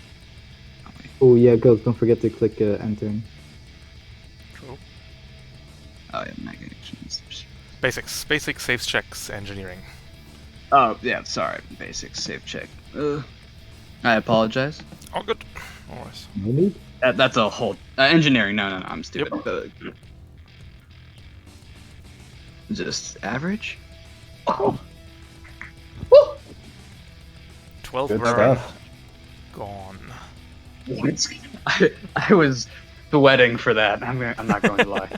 Oh yeah, Ghost, don't forget to click enter. True. Oh, yeah, mega actions. Basics. Basic saves checks, engineering. Oh, yeah, sorry. Basic save check. I apologize. All good. Alright. No need. That's a whole... engineering, no, I'm stupid. Just average? Oh. 12 Good burn. stuff. Gone. I was sweating for that. I'm not going to lie.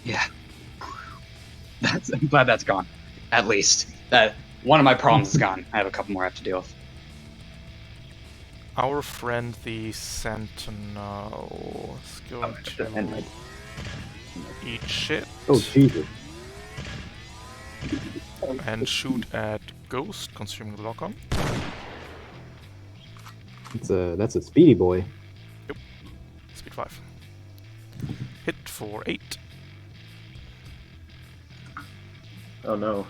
Yeah. I'm glad that's gone. At least. That one of my problems is gone. I have a couple more I have to deal with. Our friend the Sentinel is going to eat shit Oh Jesus. and shoot at Ghost, consuming the lock-on. That's a speedy boy. Speed 5. Hit for 8. Oh no.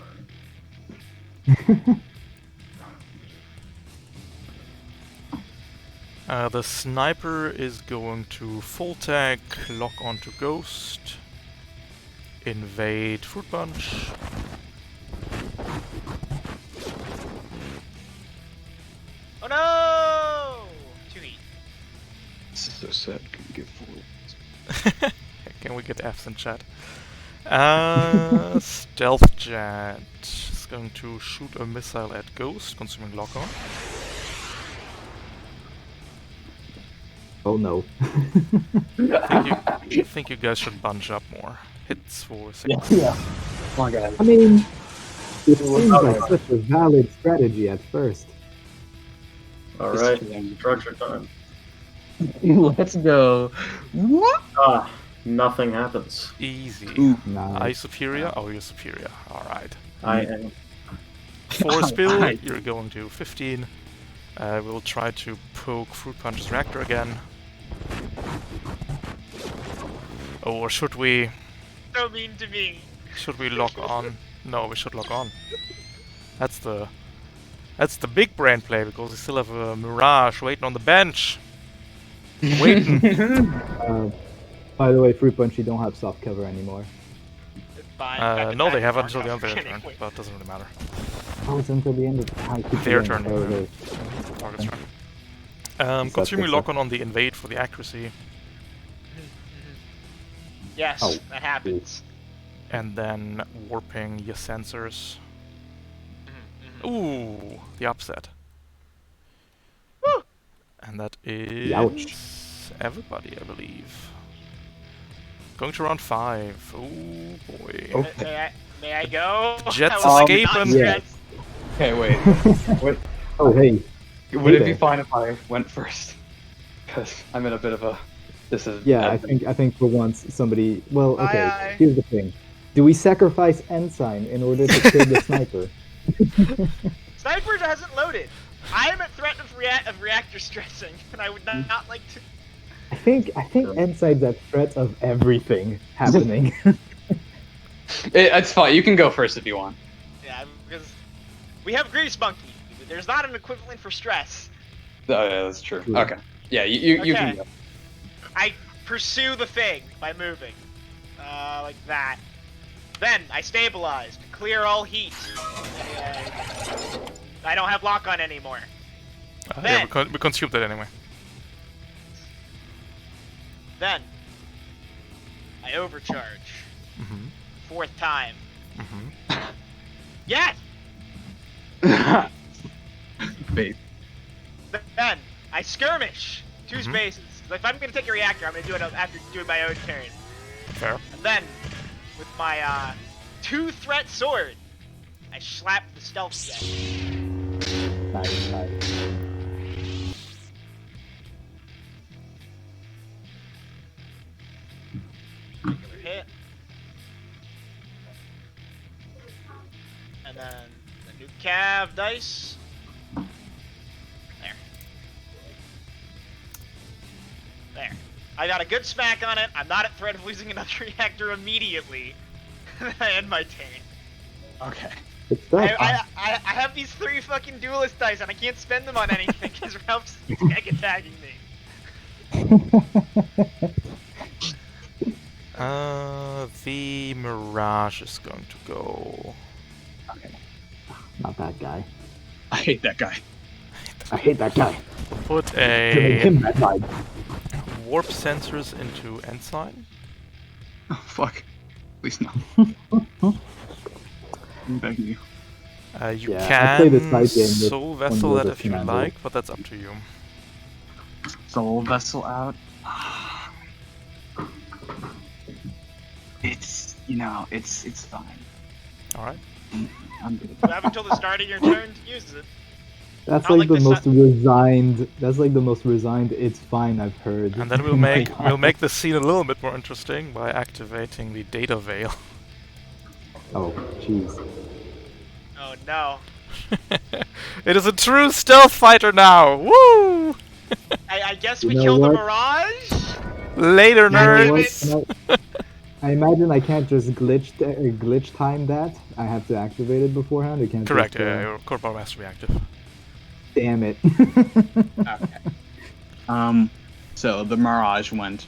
The sniper is going to full tag, lock onto Ghost, invade Fruit Punch. Oh no! 2 heat. This is so sad. Can you get forward? Can we get F's in chat? Stealth Jet is going to shoot a missile at Ghost, consuming lock-on. Oh no. I think you guys should bunch up more. Hits for 6. Yeah. Come on, guys. I mean, it seems like such a valid strategy at first. Alright. Structure time. Let's go. What? Ah, nothing happens. Easy. I Nice. superior? Oh, you're superior. Alright. I am. Force Bill, Alright. you're going to 15. We'll try to poke Fruit Punch's reactor again. Or should we So mean to me. lock on? No, we should lock on. That's the big brain play, because we still have a Mirage waiting on the bench. Waiting. By the way, Fruit Punch, you don't have soft cover anymore. Fine. No, they have until the end of their turn, but it doesn't really matter. Oh, it's until the end of I keep Their forgetting. turn. Oh, their- Target's turn. That's Consuming good lock on the invade for the accuracy, Yes, Oh. that happens. and then warping your sensors. Mhm. Ooh, the upset. And that is Ouch. everybody, I believe. Going to round 5. Oh boy. Okay. May I go? Jets I was escape not and- Yeah. stressed. Okay, wait. Oh, hey. Would it be there. fine if I went first? Because I'm in a bit of a. This is. Yeah, I think for once somebody. Well, okay. Aye. Here's the thing: do we sacrifice Ensign in order to kill the sniper? Sniper hasn't loaded. I am at threat of reactor stressing, and I would not like to. I think Ensign's at threat of everything happening. It's fine. You can go first if you want. Yeah, because we have Grease Monkey. There's not an equivalent for stress. Oh, yeah, that's true. True. Okay. Yeah, you can Okay. go. I pursue the thing by moving, like that. Then I stabilize to clear all heat. I don't have lock on anymore. Yeah, we consumed that anyway. Then I overcharge. Mm-hmm. 4th time. Mm-hmm. Yes. Wait. Then I skirmish 2 Mhm. spaces. If I'm gonna take a reactor, I'm gonna do it after doing my own turn. Fair. And then with my 2-threat sword, I slap the stealth jet. Nice. Regular hit. And then the new cav dice. There. There. I got a good smack on it. I'm not at threat of losing another reactor immediately. I end my turn. Okay. Good stuff. I have these 3 fucking duelist dice and I can't spend them on anything because Ralph's egg attacking me. The Mirage is going to go. Okay. Not that guy. I hate that guy. I hate that guy. Put To make a him that guy. warp sensors into Ensign. Oh fuck. Please no. I'm begging you. You Yeah, I play the can side game with soul one vessel word that of if you commando. like, but that's up to you. Soul vessel out. It's it's fine. Alright. I'm good. You have until the start of your turn to use it. That's Not like like the the most resigned. That's like the most resigned. It's fine. I've heard. And then Oh my God. we'll make the scene a little bit more interesting by activating the data veil. Oh, jeez. Oh no. It is a true stealth fighter now! Woo! I guess You we know kill the what? Mirage? Later, You know what? nerds! I imagine I can't just glitch time that. I have to activate it beforehand. I can't. Correct, just, yeah, your core power has to be active. Damn it. Okay. So the Mirage went.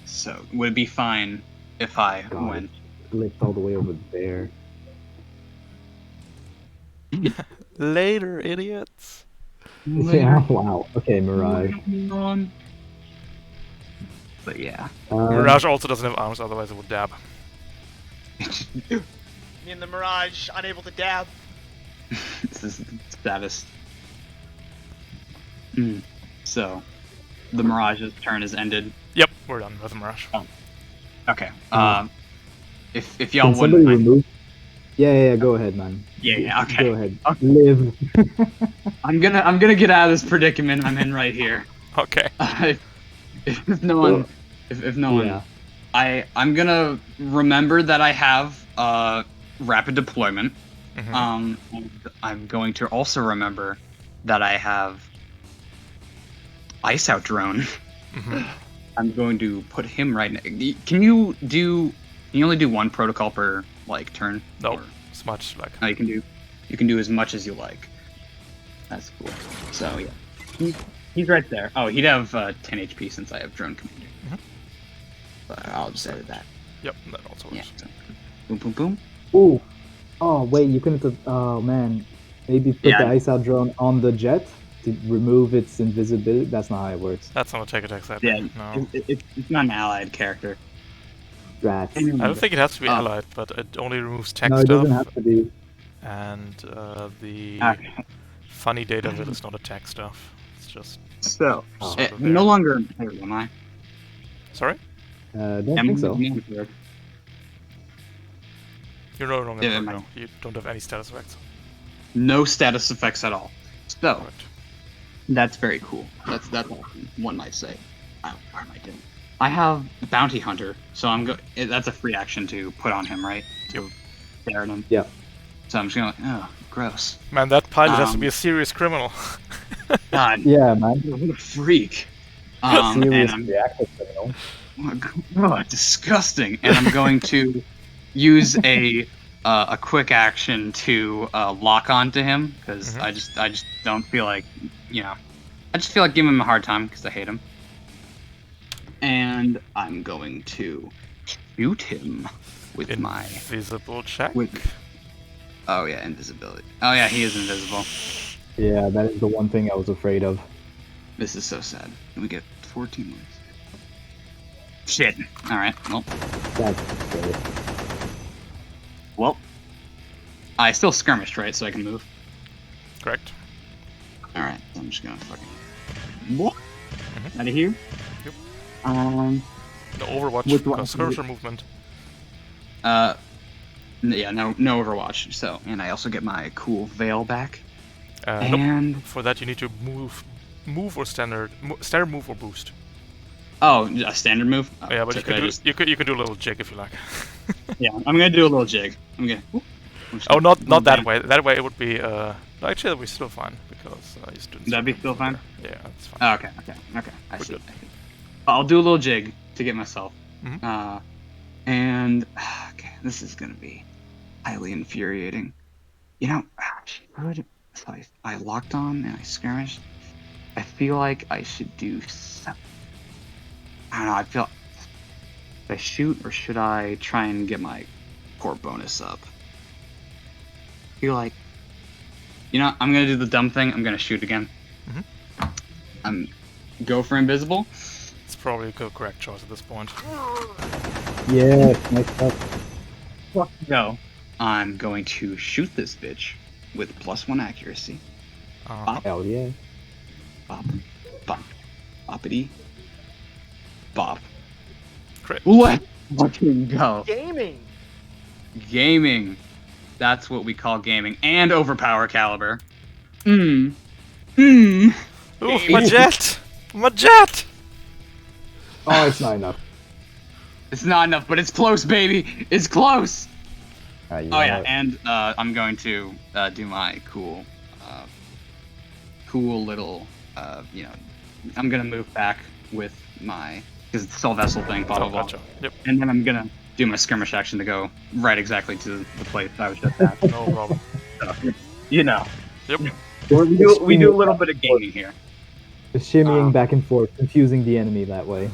So would it be fine if I God. went? Glitched all the way over there. Later, idiots! Yeah. Wow. Okay, Mirage. But yeah. Mirage also doesn't have arms, otherwise it would dab. Me and the Mirage unable to dab. This is the status. So, the Mirage's turn is ended. Yep, we're done with the Mirage. Okay. Hmm. If y'all Can somebody wouldn't mind, remove? Yeah. Go ahead, man. yeah, okay. Go ahead. Okay. Live. I'm gonna get out of this predicament I'm in right here. Okay. If no one, if no one, Yeah. I'm gonna remember that I have rapid deployment. Mhm. And I'm going to also remember that I have ice out drone. Mhm. I'm going to put him right now. Can you only do one protocol per like turn? Nope. Or- It's much like. No, you can do as much as you like. That's cool. So yeah, he's right there. Oh, he'd have 10 HP since I have drone commander. Mhm. But I'll just edit that. Yep, that also Yeah. works. So, boom, boom, boom. Ooh. Oh wait, you couldn't have. Oh man. Maybe put Yeah, the ice out drone on the jet to remove its invisibility. That's not how it works. That's not a take attack set. Yeah, No. it's not an allied character. Rats. I don't think it has to be Oh. allied, but it only removes tech No, it stuff. doesn't have to be. And the Okay. funny data that is not attack stuff. It's just So, Oh. sort of I'm no there. longer impaired, am I? Sorry? Don't Am think I so. impaired? You're no longer Yeah, impaired, no. You don't have any status effects. No status effects at all. So, Correct. that's very cool. That's awesome, one might say. What am I doing? I have Bounty Hunter, so that's a free action to put on him, right? To stare at him. Yeah. So I'm just gonna oh, gross. Man, that pilot has to be Um, a serious criminal. God, Yeah, man. what a freak. And Serious I'm reactive criminal. oh, disgusting. And I'm going to use a quick action to lock onto him because Mhm. I just don't feel like I just feel like giving him a hard time because I hate him. And I'm going to shoot him with my Invisible check. oh yeah, invisibility. Oh yeah, he is invisible. Yeah, that is the one thing I was afraid of. This is so sad. We get 14 moves. Shit. All right. That's scary. Well, I still skirmished, right? So I can move. Correct. All right. So I'm just gonna fucking what? Mhm. Out of here. Yep. With No Overwatch, what? because cursor movement. Yeah, no Overwatch. So, and I also get my cool veil back. Nope. And For that you need to move or standard move or boost. oh, a standard move. Oh, Yeah, but so you can I do just- you could do a little jig if you like. Yeah, I'm gonna do a little jig. I'm just Oh, gonna- not that way. That way it would be no, actually that would be still fine because you students. That'd be still fine? Yeah, that's fine. Oh, okay. I We're see. good. I'll do a little jig to get myself. Mhm. And okay, this is gonna be highly infuriating. You know, so I locked on and I skirmished. I feel like I should do something. I don't know. I feel. Should I shoot or should I try and get my core bonus up? I feel like. You know, I'm gonna do the dumb thing. I'm gonna shoot again. Mhm. Go for invisible. It's probably the correct choice at this point. Yeah, next up. No. I'm going to shoot this bitch with +1 accuracy. Hell yeah. Bop. Bop. Boppity. Bop. Crit. Let's fucking go. Gaming. Gaming. That's what we call gaming. And overpower caliber. Mmm. Mmm. Ooh, my jet! My jet! Oh, it's not enough. It's not enough, but it's close, baby. It's close. You Oh know yeah, what? and I'm going to do my cool little, I'm gonna move back with my because it's still vessel thing, blah blah Oh, blah. gotcha. Yep, And then I'm gonna do my skirmish action to go right exactly to the place I was just at. no problem. You know, Yep. we do a little bit of gaming here. Just shimmying back and forth, confusing the enemy that way.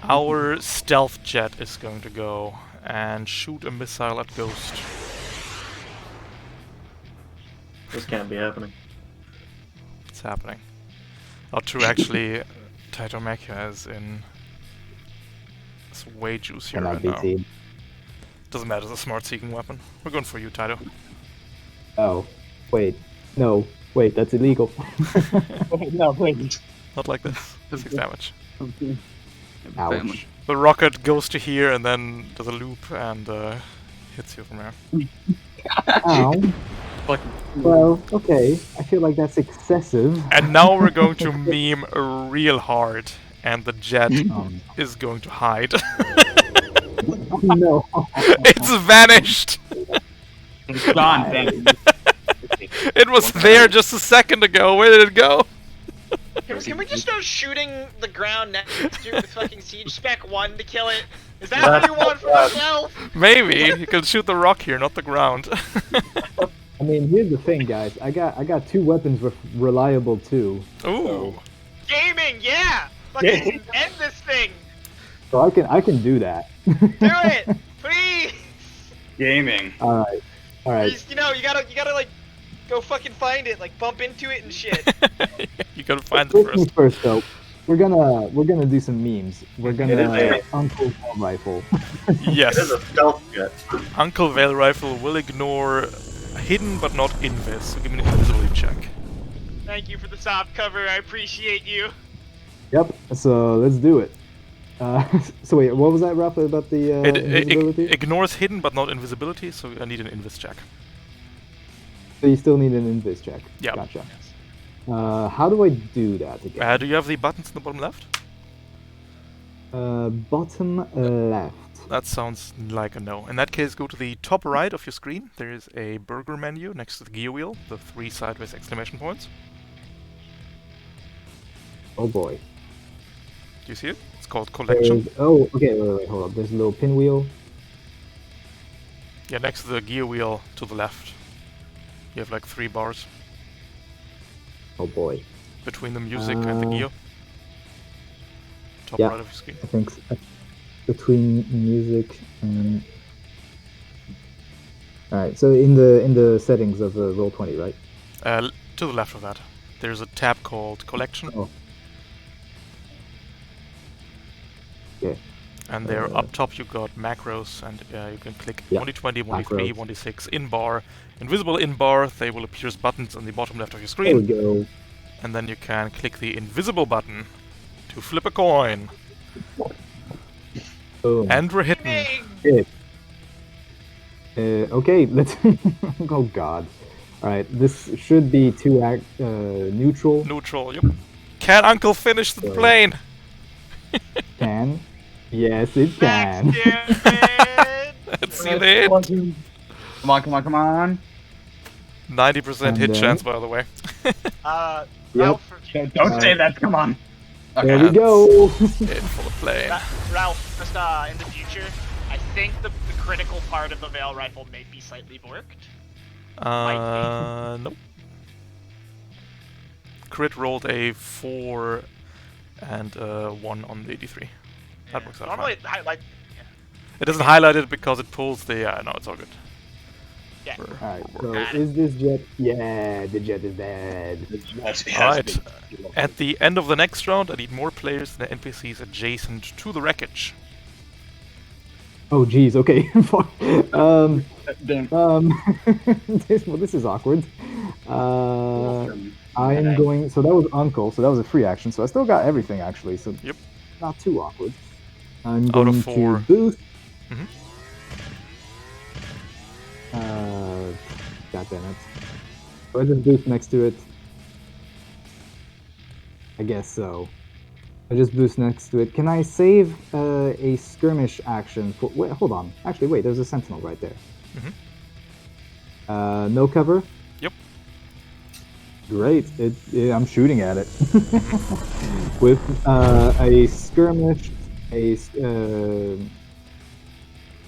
Our stealth jet is going to go and shoot a missile at Ghost. This can't be happening. It's happening. Oh, true, actually, Taito Mecha is in. It's way juicier Cannot right be now. seen. Doesn't matter, it's a smart seeking weapon. We're going for you, Taito. Oh, wait. No. Wait, that's illegal. No, please. Not like this. 6 damage. Ouch. The rocket goes to here and then does a loop and hits you from there. Ow. Well, okay. I feel like that's excessive. And now we're going to meme real hard, and the jet Um, is going to hide. no. It's vanished! It's gone, then. It was there just a second ago. Where did it go? Can we just start shooting the ground next to it with fucking Siege Spec 1 to kill it? Is that what you want for yourself? Maybe you can shoot the rock here, not the ground. I mean, here's the thing, guys. I got 2 weapons with reliable 2. Ooh, Gaming, yeah! Fucking end this thing! So I can do that. Do it! Please! Gaming. All right. Please, you gotta like, go fucking find it, like bump into it and shit. you gotta find it First things first. first, though. We're gonna do some memes. We're It gonna is Uncle Ball Rifle. Yes, It is a stealth jet. Uncle Veil Rifle will ignore hidden but not invis. So give me an invisibility check. Thank you for the soft cover. I appreciate you. Yep. So let's do it. So wait, what was that, Rafa, about the invisibility? It ignores hidden but not invisibility, so I need an invis check. So you still need an invis check. Yeah. Gotcha. How do I do that again? Do you have the buttons in the bottom left? Bottom left. That sounds like a no. In that case, go to the top right of your screen. There is a burger menu next to the gear wheel, the 3 sideways exclamation points. Oh boy. Do you see it? It's called collection. Oh, okay, wait, hold up. There's a little pinwheel. Yeah, next to the gear wheel to the left. You have like 3 bars Oh boy. between the music and the gear. Top yeah. right of your screen. I think between music and... Alright, so in the settings of Roll20, right? To the left of that, there's a tab called collection. Oh. Okay. And there up top you got macros, and you can click Yeah, 1d20, 1d3, macros. 1d6 in bar, invisible in bar. They will appear as buttons on the bottom left of your There we screen. go. And then you can click the invisible button to flip a coin. Boom. And we're hitting. Okay. Okay, let's... oh god. Alright, this should be neutral. Neutral. Yep. Can Uncle finish the So- plane? Can. Yes, it can. Max damage. Let's see the hit. Come on, come on, come on. 90% hit And, chance, by the way. Yep. Ralph, Don't say that, come on. There we go. Hit for the plane. Ralph, just in the future, I think the critical part of the Veil Rifle may be slightly borked. Nope. Crit rolled a 4 and 1 on the D3. That works out Normally, fine. like, It doesn't highlight it because it pulls the... Yeah, no, it's all good. yeah. Alright, so Got it. is this jet... Yeah, the jet is dead. Alright. At the end of the next round, I need more players than the NPCs adjacent to the wreckage. Oh geez, okay. Damn. This is awkward. I am going... So that was Uncle, so that was a free action, so I still got everything actually, so... Yep. Not too awkward. I'm Out going of 4. to boost. Mhm. God damn it. Do I just boost next to it? I guess so. I just boost next to it. Can I save a skirmish action for... Wait, hold on. Actually, wait, there's a sentinel right there. No cover? Yep. Great. I'm shooting at it. With a skirmish,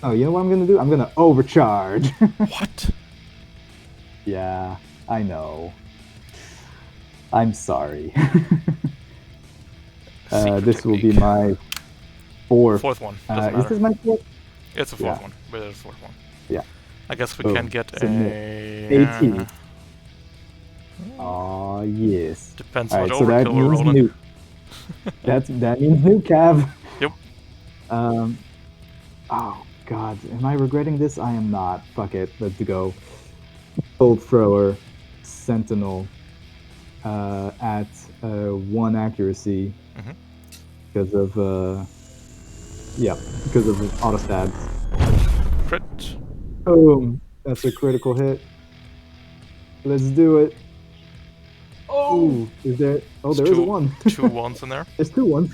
oh, you know what I'm gonna do? I'm gonna overcharge. What? Yeah, I know. I'm sorry. Secret This will be technique. my fourth. Fourth one. Doesn't Is matter. this my fourth? It's a fourth Yeah. one. But it's a fourth one. Yeah. I guess we Boom. can get Submit. a... 18. Aw, yes. Depends Alright, what so that overkill we're means rolling. new. That means new Cav. Yep. Oh god, am I regretting this? I am not. Fuck it, let's go. Bolt thrower, sentinel, at 1 accuracy, Mhm. because of because of auto stabs. Crit. Boom, that's a critical hit. Let's do it. Oh! Ooh, is there? Oh, there is a 1. 2 1s in there. There's 2 1s.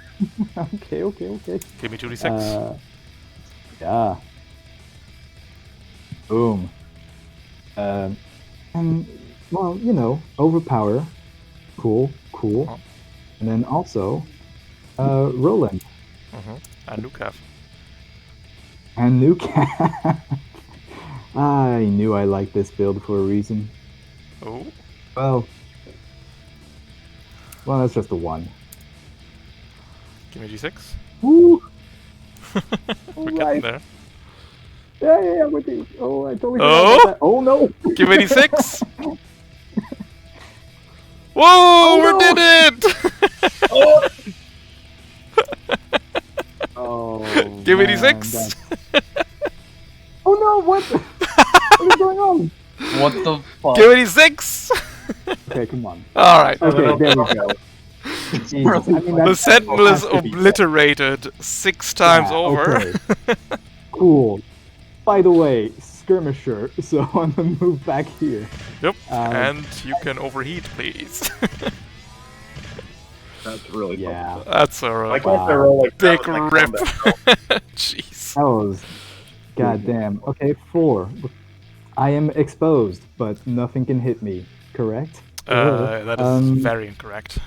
Okay. Give me 2d6. Yeah. Boom. And well, you know, overpower. Cool. Oh. And then also, Roland And Nukav. and new cat. I knew I liked this build for a reason. Oh. Well, that's just a 1. Give me d6. Woo! We're Alright. getting there. Yeah, with you. Oh, I totally forgot Oh? about that. Oh no! Give me d6. Whoa! no! We did it! Oh, Give me man, d6. that's- Oh no! What? What is going on? What the fuck? Give me d6. Okay, come on. Alright. Okay, there we go. Jesus. I mean, The that Sentinel is has to be said. obliterated 6 times Yeah, over. okay. Cool. By the way, skirmisher, so I'm gonna move back here. Yep. Um, And you can overheat, please. That's really cool. Yeah, That's a Why can't I roll like big that with my rip. combat? Jeez. that was goddamn. Okay, 4. I am exposed, but nothing can hit me. Correct? That is very incorrect.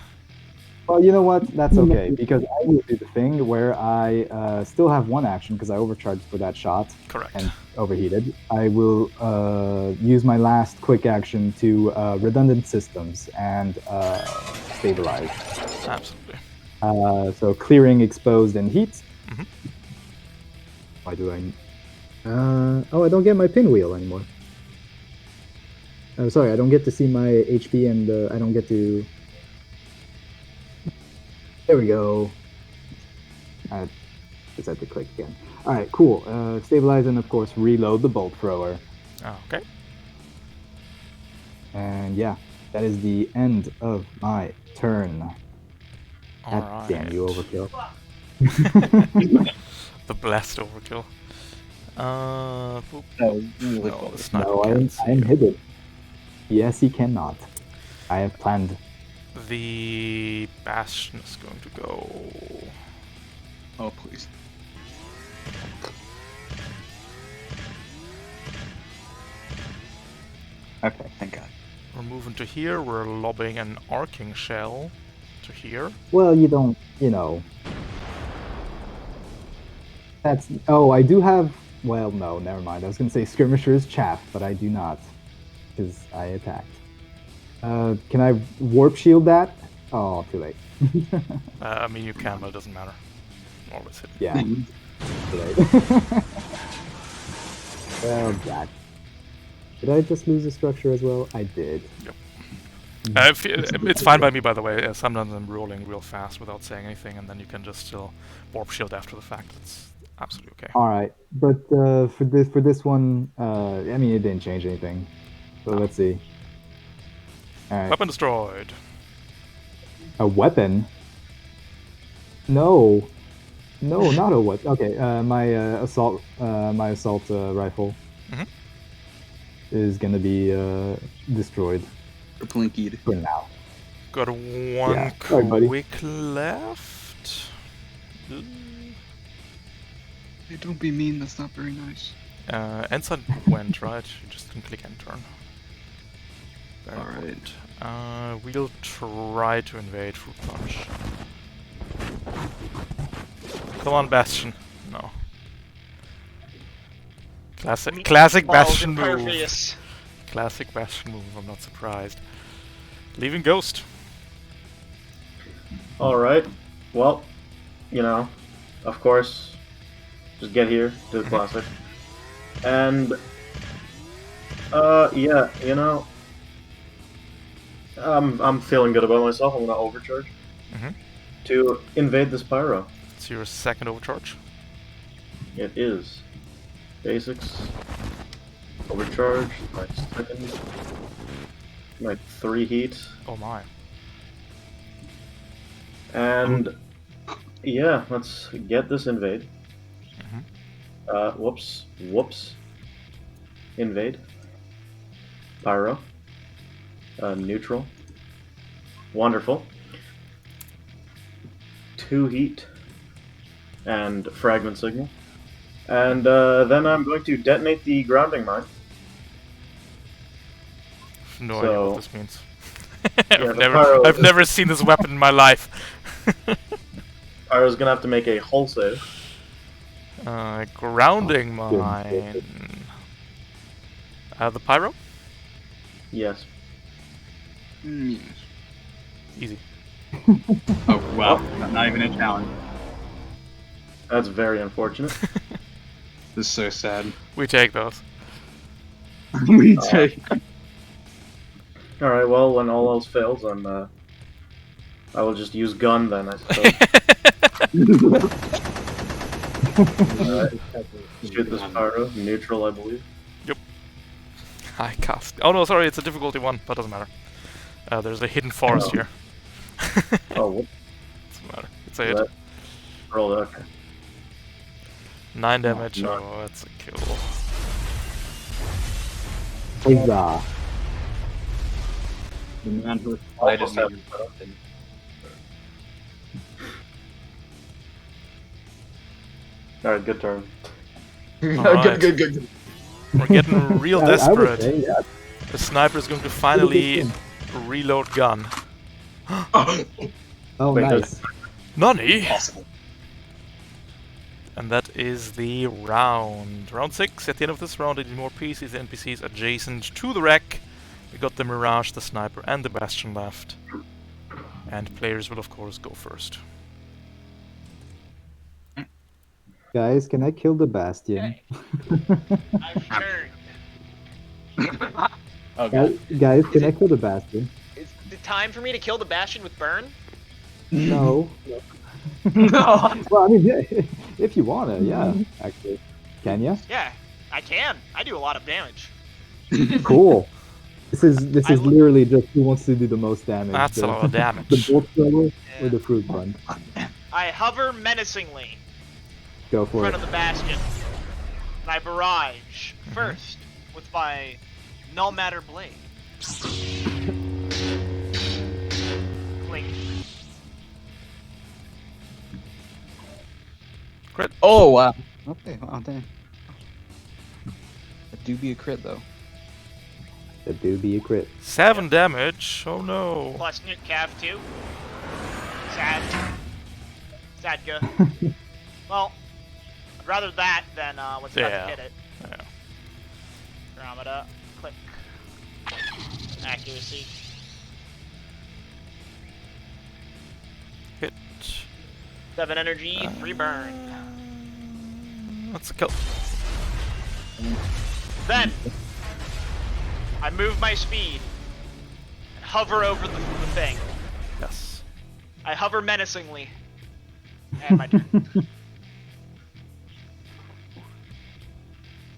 Well, you know what? That's okay because I will do the thing where I still have one action because I overcharged for that shot Correct. and overheated. I will use my last quick action to redundant systems and stabilize. Absolutely. So clearing exposed and heat. Mhm. Why do I? Oh, I don't get my pinwheel anymore. Oh, sorry, I don't get to see my HP and I don't get to. There we go. I just had to click again. All right, cool. Stabilize and of course reload the bolt thrower. Okay. And yeah, that is the end of my turn. God Alright. damn you, overkill. The blessed overkill. Boop, No, boop. really No, cool. the sniper No, can't I'm see you. hidden. Yes, he cannot. I have planned. The Bastion is going to go. Oh, please. Okay, thank God. We're moving to here. We're lobbing an arcing shell to here. Well, you don't, you know. That's. Oh, I do have. Well, no, never mind. I was going to say skirmisher's chaff, but I do not. Because I attacked. Can I warp shield that? Oh, too late. I mean, you can, but it doesn't matter. Always hit. Yeah. Too late. Well, God. Did I just lose the structure as well? I did. It's fine by me, by the way. Sometimes I'm rolling real fast without saying anything, and then you can just still warp shield after the fact. It's absolutely okay. All right, but for this one, I mean, it didn't change anything. So let's see. All right. Weapon destroyed. A weapon? No, no, not a weapon. Okay, my assault rifle Mhm. is gonna be destroyed For Blinkied. for now. Got one Yeah. Sorry, buddy. quick left. Hey, don't be mean, that's not very nice. Ensign went, right? You just can click and turn. Very Alright. important. We'll try to invade Fruit Punch. Come on, Bastion. No. Classic Balls Bastion move. impervious. Classic Bastion move, I'm not surprised. Leaving Ghost. Alright. Well, you know, of course, just get here, do the classic. And, yeah, you know, I'm feeling good about myself. I'm gonna overcharge Mhm. to invade this pyro. It's your second overcharge. It is. Basics. Overcharge. My second. My 3 heat. Oh my. And yeah, let's get this invade. Mhm. Whoops. Whoops. Invade. Pyro. Neutral. Wonderful. 2 heat. And fragment signal. And then I'm going to detonate the grounding mine. No idea So- what this means. Yeah, the pyro I've is- never seen this weapon in my life. Pyro's gonna have to make a hull save. Grounding good. mine. The pyro? Yes. Yes. Easy. Oh, wow. Not even a challenge. That's very unfortunate. This is so sad. We take those. We take. Alright, well, when all else fails, then I will just use gun then, I suppose. Shoot this pyro. Neutral, I believe. High cast. Oh no, sorry, it's a difficulty one, but doesn't matter. There's a hidden forest here. Oh, what? Doesn't matter. It's a hit. That rolled okay. 9 damage. no. Oh, that's a kill. Huzzah. The man who Almost excited me. have- Alright, good turn. Alright. Good. We're getting real I would desperate. say, yeah. The sniper is going to finally reload gun. Oh, Wait, nice. Nani? Possible. And that is the round. Round 6. At the end of this round, I need more PCs and NPCs adjacent to the wreck. We got the Mirage, the Sniper, and the Bastion left. And players will, of course, go first. Guys, can I kill the Bastion? I've turned. Okay. Guys, can I kill the Bastion? Is it time for me to kill the Bastion with burn? No. No. Well, I mean, yeah, if you wanna, yeah, actually. Can ya? Yeah, I can. I do a lot of damage. Cool. This is I literally just who wants to do the most damage. That's the, a lot of damage. The bolt thrower Yeah. or the fruit punch? I hover menacingly Go in for front it. of the Bastion. And I barrage first with my null matter blade. Clink. Crit. Oh wow. Okay. Wow. Dang. That do be a crit though. That do be a crit. 7 damage. Oh no. Plus nuke cav too. Sad. Sadga. Well, I'd rather that than what's about Yeah. to hit it. Yeah. Andromeda. Click. Accuracy. Hit. 7 energy, 3 burn. That's a kill. Then, I move my speed and hover over the thing. Yes. I hover menacingly. And my turn.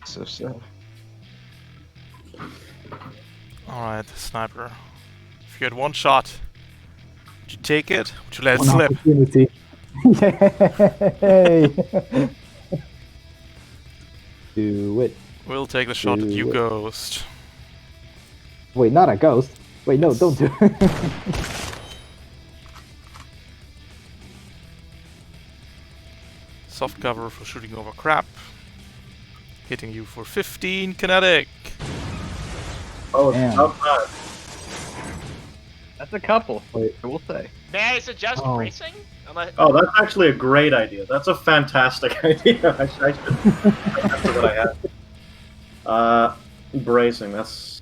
So sad. Alright, Sniper. If you had one shot, would you take it? Would you let it One slip? opportunity. Yay! Do it. We'll take the shot at you, Do it. Ghost. Wait, not a ghost. Wait, no, don't do it. Soft cover for shooting over crap. Hitting you for 15 kinetic. Oh, Damn. not bad. That's a couple. Wait. I will say. May I suggest Oh. bracing? Unless, Oh, that's actually a great idea. That's a fantastic idea. I should. That's what I had. Bracing. That's.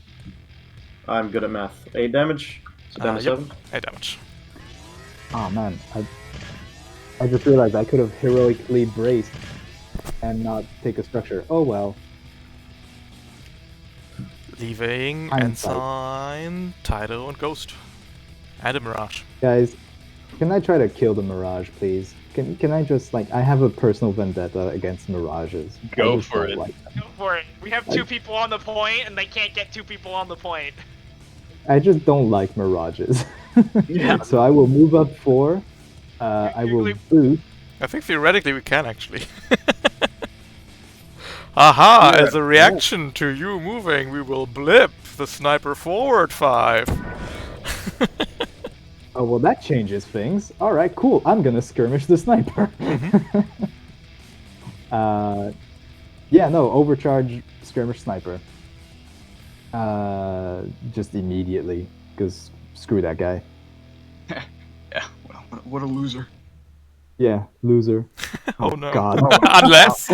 I'm good at math. 8 damage. So down to Yep. 7. 8 damage. Oh man, I just realized I could have heroically braced and not take a structure. Oh well. Leaving Hindsight. Ensign, Tidal, and Ghost. And a Mirage. Guys, can I try to kill the Mirage, please? Can I just, like, I have a personal vendetta against Mirages. I Go just for don't it. like them. go for it. We have 2 people on the point, and they can't get 2 people on the point. I just don't like Mirages. Yeah. So I will move up 4. I will Usually- boost. I think theoretically we can actually. Aha! Yeah, As a reaction to you moving, we will blip the Sniper forward 5. Oh, well, that changes things. All right, cool. I'm gonna skirmish the sniper. Yeah, no, overcharge skirmish sniper. Just immediately, because screw that guy. Yeah. Well, what a loser. Yeah, loser. Oh no. God. Unless.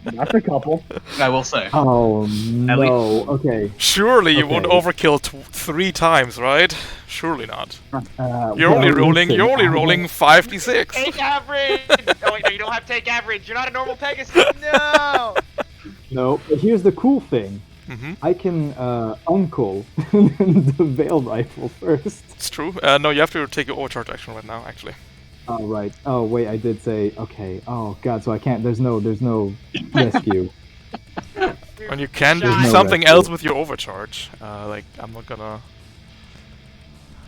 That's a couple. I will say. Oh no. Okay. Surely you won't Okay. overkill 3 times, right? Surely not. You're well, only rolling. listen, You're only I rolling 5d6. Take average! Oh wait, no, you don't have to take average. You're not a normal Pegasus. No! No, but here's the cool thing. Mm-hmm. I can uncle the Veil Rifle first. It's true. No, you have to take your overcharge action right now, actually. Oh right. Oh wait, I did say okay. Oh god, so I can't. There's no rescue. And you can do Shot. no something rescue. else with your overcharge. Like, I'm not gonna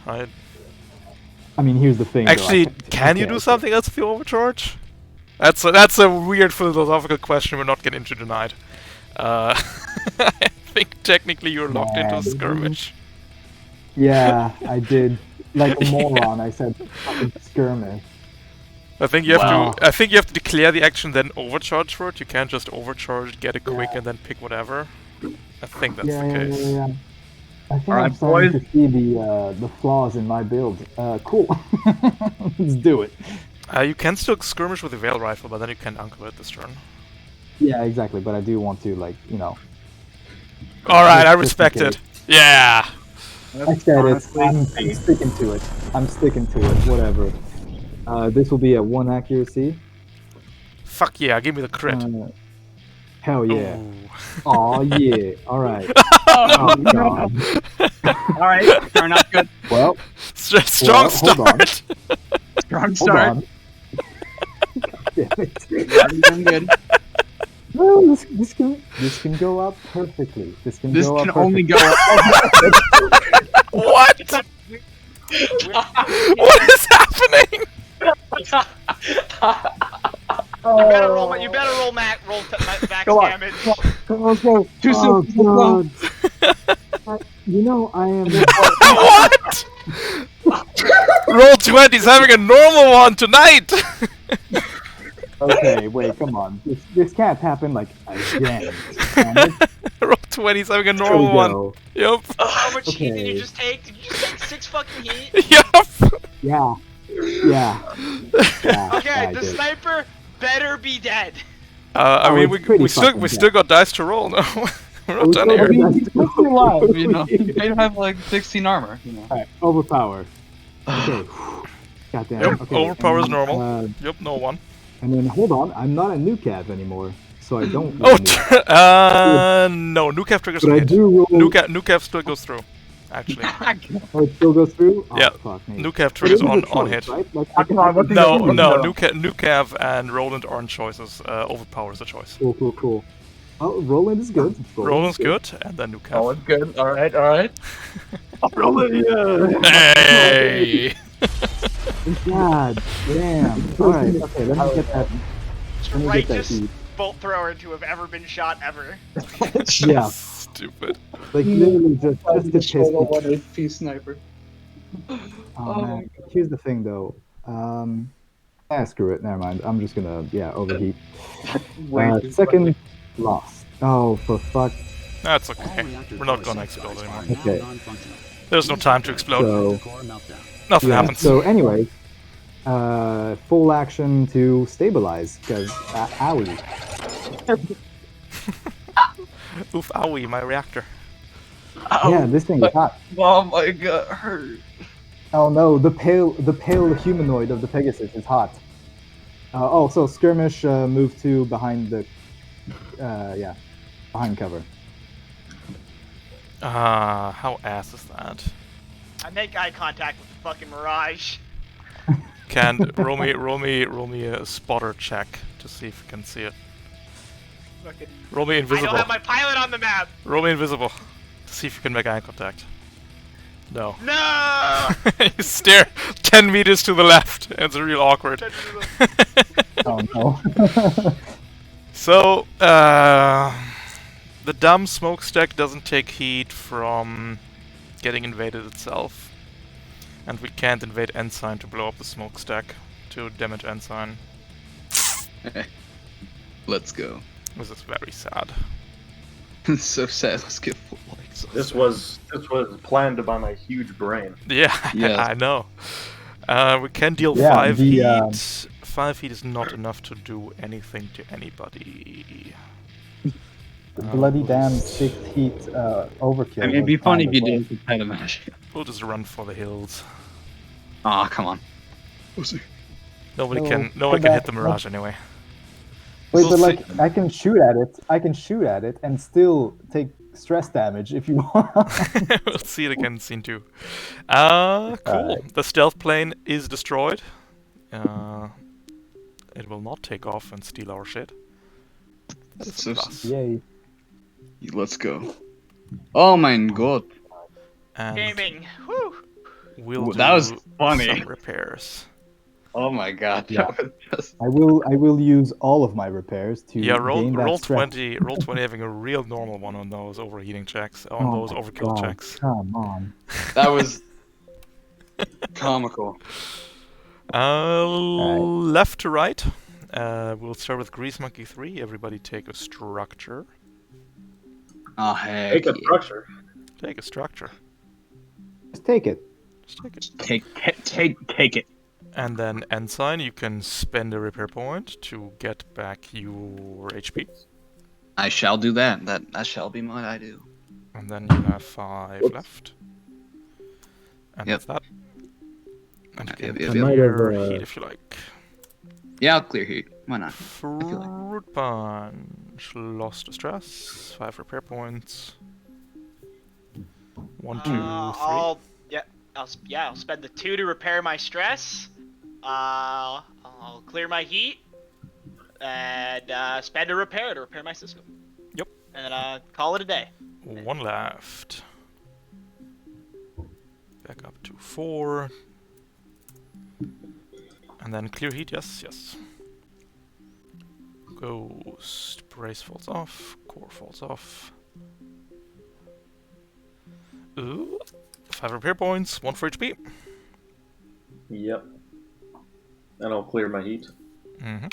right? I mean, here's the thing. though, I Actually, can't- can you okay, do okay. something else if you overcharge? That's a weird philosophical question we're not getting into tonight. I think technically you're locked into a Man. skirmish. Yeah, I did. Like a moron, I said fucking skirmish. I think you have Wow. to. I think you have to declare the action, then overcharge for it. You can't just overcharge, get it quick, Yeah. and then pick whatever. I think that's Yeah, the yeah, case. yeah, yeah. I think Alright, I'm starting boys. to see the flaws in my build. Cool. Let's do it. You can still skirmish with the Veil Rifle, but then you can't uncle it this turn. Yeah, exactly. But I do want to, like, you know. Alright, I just in respect case. it. Yeah! I said it. Honestly, I'm sticking to it. I'm sticking to it. Whatever. This will be at 1 accuracy. Fuck yeah, give me the crit. Hell yeah. Ooh. Aw, yeah. All right. Oh, Oh, God. All right, start not good. Well, Strong hold on. start! Strong hold start. on. Damn it. Already doing good. No, this can go up perfectly. This can This go can up only perfectly. go up. What? What is happening? You better roll max Go on. damage. Let's go. Too Oh, soon. God. You know, I am. What? Roll 20's having a normal one tonight! Okay, wait, come on. This can't happen like again. Damn it. Roll 20's having a Here we normal one. go. Yep. How much heat did you Okay. just take? Did you just take 6 fucking heat? Yep. Yeah. Yeah. Yeah. Okay, I the did. sniper better be dead. I Oh, mean, it's pretty we still fucking got dice to roll. No, we're not We done still here. got- You're still alive, you know. You have like 16 armor, you know. Alright, overpower. Okay. Goddamn. Yep, Okay. overpower is and, normal. Yep, no one. And then hold on, I'm not a nucav anymore, so I don't. Oh, roll nuke. no, Nukev triggers But a I hit. do roll. Nukev still goes through. Actually, Oh, it still goes through. Oh, Yeah, Fuck me. Nukev But it triggers is a on choice, hit. Right? Like, Come on, what do No, you no, do? Nukev and Roland aren't choices. Overpower is a choice. Cool, cool, cool. Oh, Roland is good. Roland's good, and then Nukev. Oh, it's good. All right, all right. Roland, yeah. Hey! God damn. Alright, okay, let me get that. Let me get that Righteous heat. bolt thrower to have ever been shot ever. Yeah, Stupid. like literally just to piss Shoulder me. 1 HP sniper. Oh man. Here's the thing though. Screw it. Never mind. I'm just gonna overheat. Way too Second loss. Oh, for fuck. That's okay. We're not gonna explode anymore. Okay. There's no time to explode. So Nothing yeah. happens. So anyway, full action to stabilize because owie. Oof, owie, my reactor. Yeah, this thing is hot. Oh my god, hurt. Oh no, the pale humanoid of the Pegasus is hot. So skirmish move to behind the behind cover. How ass is that? I make eye contact with the fucking Mirage. Can roll me a spotter check to see if you can see it. Fucking... Roll me I invisible. don't have my pilot on the map. Roll me invisible to see if you can make eye contact. No. No. You stare 10 meters to the left. It's real awkward. Oh no. So, the dumb smokestack doesn't take heat from getting invaded itself. And we can't invade Ensign to blow up the smokestack to damage Ensign. Let's go. This is very sad. It's so sad. Let's get full lights. This was planned by my huge brain. Yeah, Yes. I know. We can deal Yeah, 5 the, heat. 5 heat is not enough to do anything to anybody. Bloody damn 6 heat overkill. I mean, it'd be was funny fine if you as well. did kind of match. We'll just run for the hills. Aw, come on. Nobody No, can come hit back. the Mirage anyway. Wait, We'll but see. like I can shoot at it and still take stress damage if you want. We'll see it again in scene 2. Cool. Alright. The stealth plane is destroyed. It will not take off and steal our shit. That's So a plus. Yay. Let's go. Oh my god. And Gaming. Whew. we'll do That was funny. some repairs. Oh my god. Yeah. That was just... I will use all of my repairs to Yeah, roll gain that roll stress. 20. Roll 20, having a real normal one on those overheating checks, on Oh those my overkill God, checks. Come on. That was comical. Left to right. We'll start with Grease Monkey 3. Everybody take a structure. Oh, heck Take a yeah. structure. Take a structure. Just take it. Just take it. Take it. And then Ensign, you can spend a repair point to get back your HP. I shall do that. That shall be what I do. And then you have 5 Whoops. left. And Yep. that's that. And you Yep, can yep, yep. clear Might have, heat if you like. Yeah, I'll clear heat. Why not? feel like- Fruit Punch. Lost a stress. 5 repair points. 1, 2, 3. I'll spend the 2 to repair my stress. I'll clear my heat, and spend a repair to repair my system. Yep. And then call it a day. 1 left. Back up to 4. And then clear heat, yes. Ghost. Brace falls off. Core falls off. Ooh. 5 repair points, 1 for HP. Yep. And I'll clear my heat. Mm-hmm.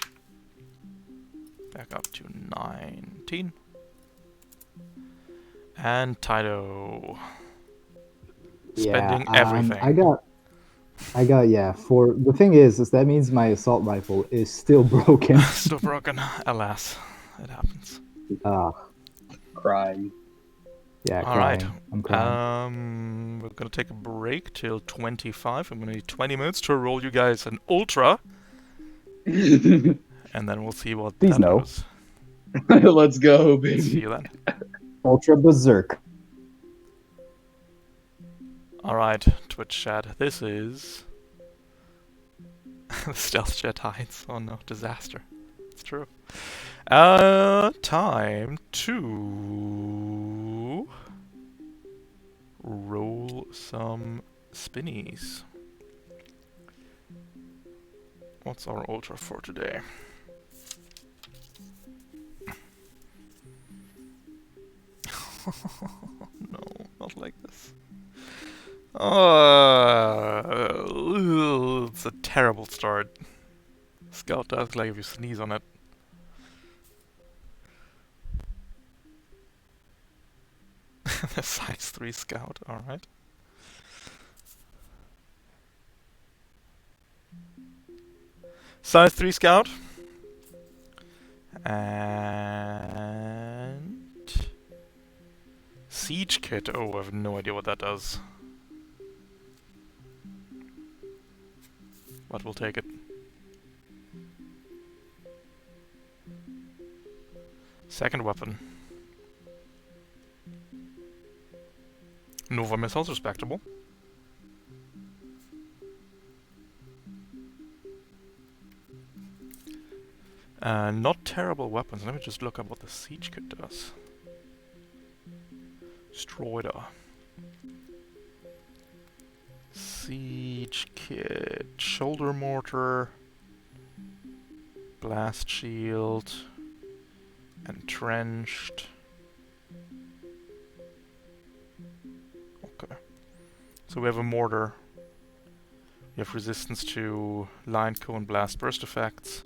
Back up to 19. And Tydo. Spending everything. I got yeah. For the thing is that means my assault rifle is still broken. Still broken. Alas, it happens. Crying. Yeah, All crying. right. I'm crying. We're gonna take a break till 25. I'm gonna need 20 minutes to roll you guys an ultra, and then we'll see what Please that no. goes. Let's go, See baby. you then. Ultra Berserk. Alright, Twitch chat, this is... the stealth jet hides. Oh no, disaster. It's true. Time to... roll some spinnies. What's our ultra for today? No, not like this. Oh, it's a terrible start. Scout does like if you sneeze on it. The size 3 scout, alright. Size 3 scout. And... Siege kit. Oh, I have no idea what that does. But we'll take it. Second weapon. Nova missiles, respectable. Not terrible weapons. Let me just look up what the siege kit does. Stroider. Siege kit. Shoulder mortar. Blast shield. Entrenched. Okay. So we have a mortar. We have resistance to line cone blast burst effects.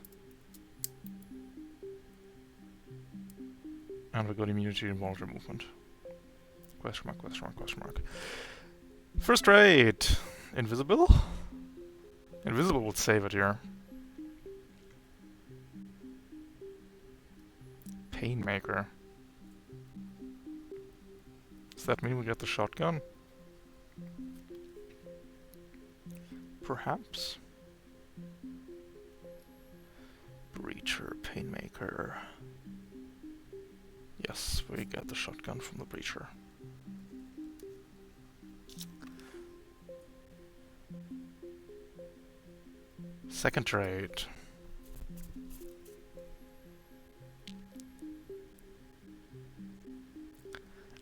And we got immunity to water movement. Question mark, question mark, question mark. First rate! Invisible? Invisible would save it here. Painmaker. Does that mean we get the shotgun? Perhaps? Breacher, Painmaker. Yes, we get the shotgun from the Breacher. Second trade.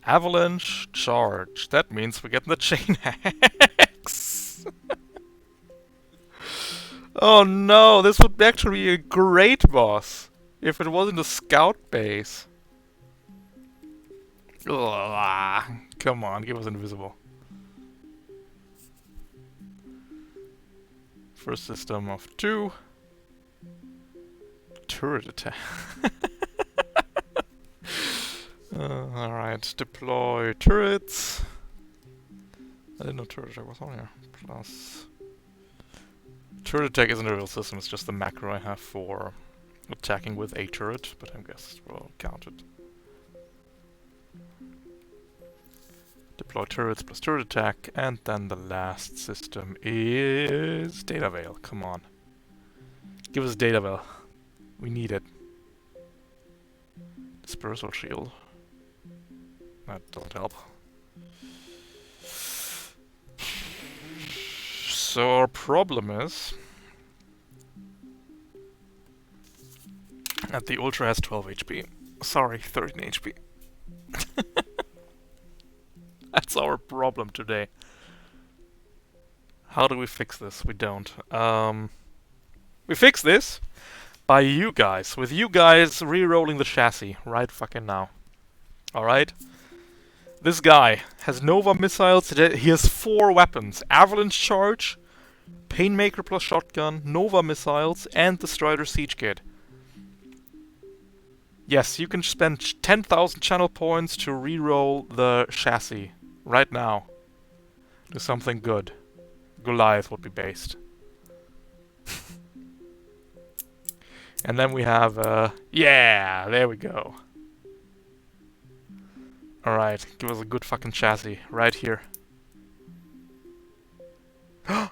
Avalanche charge. That means we get the chain axe. Oh no, this would actually be a great boss if it wasn't a scout base. Ugh, come on, give us invisible. First system of 2. Turret attack. Alright, deploy turrets. I didn't know turret attack was on here. Plus. Turret attack isn't a real system, it's just the macro I have for attacking with a turret, but I guess we'll count it. Deploy turrets plus turret attack, and then the last system is Data Veil. Come on. Give us Data Veil. We need it. Dispersal Shield. That doesn't help. So our problem is that the Ultra has 12 HP. Sorry, 13 HP. That's our problem today. How do we fix this? We don't. We fix this by you guys. With you guys re-rolling the chassis right fucking now. Alright? This guy has Nova missiles. He has 4 weapons. Avalanche Charge, Painmaker plus Shotgun, Nova missiles, and the Strider Siege Kit. Yes, you can spend 10,000 channel points to re-roll the chassis. Right now. Do something good. Goliath would be based. And then we have, yeah, there we go. Alright, give us a good fucking chassis. Right here. No,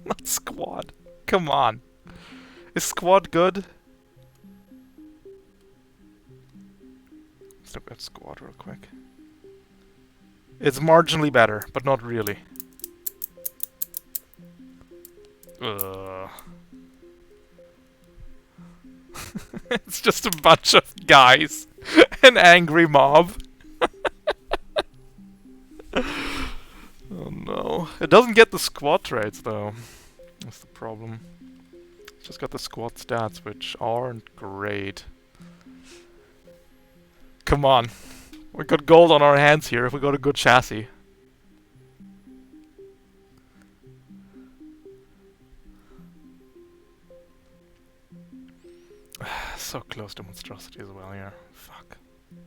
not Squad. Come on. Is Squad good? Let's look at Squad real quick. It's marginally better, but not really. Ugh. It's just a bunch of guys. An angry mob. Oh no. It doesn't get the squad traits though. That's the problem. It's just got the squad stats, which aren't great. Come on. We got gold on our hands here if we got a good chassis. So close to monstrosity as well here. Fuck.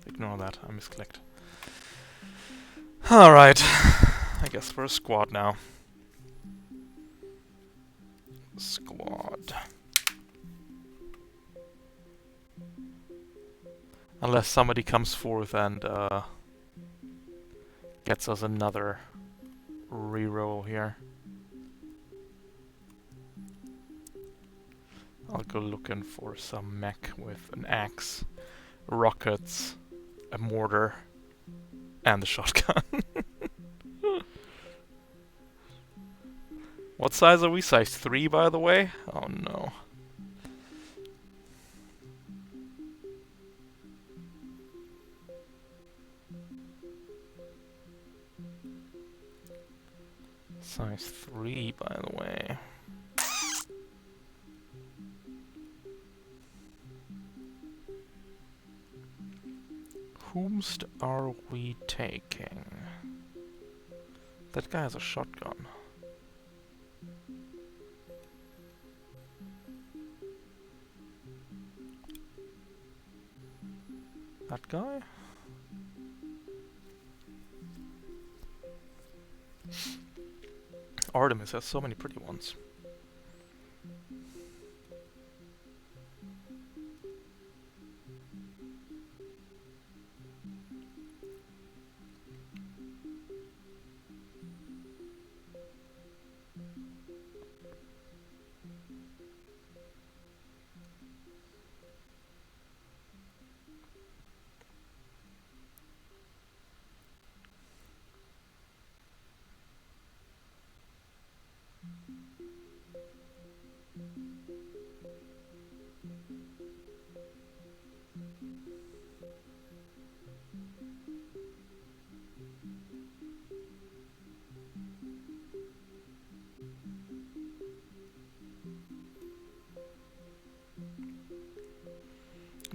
Ignore that, I misclicked. Alright. I guess we're a squad now. Squad. Unless somebody comes forth and gets us another reroll here. I'll go looking for some mech with an axe, rockets, a mortar, and a shotgun. What size are we? Size 3, by the way? Oh no. Size 3, by the way. Whomst are we taking? That guy has a shotgun. That guy? Artemis has so many pretty ones.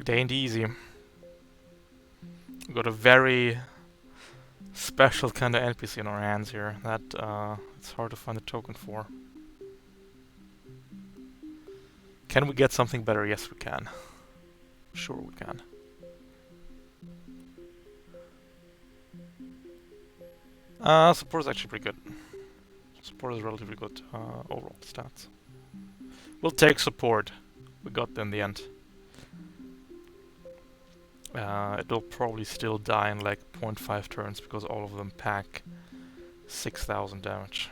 It ain't easy. We got a very special kind of NPC in our hands here that it's hard to find a token for. Can we get something better? Yes, we can. Sure, we can. Support is actually pretty good. Support is relatively good overall stats. We'll take support. We got there in the end. It'll probably still die in like 0.5 turns because all of them pack 6,000 damage.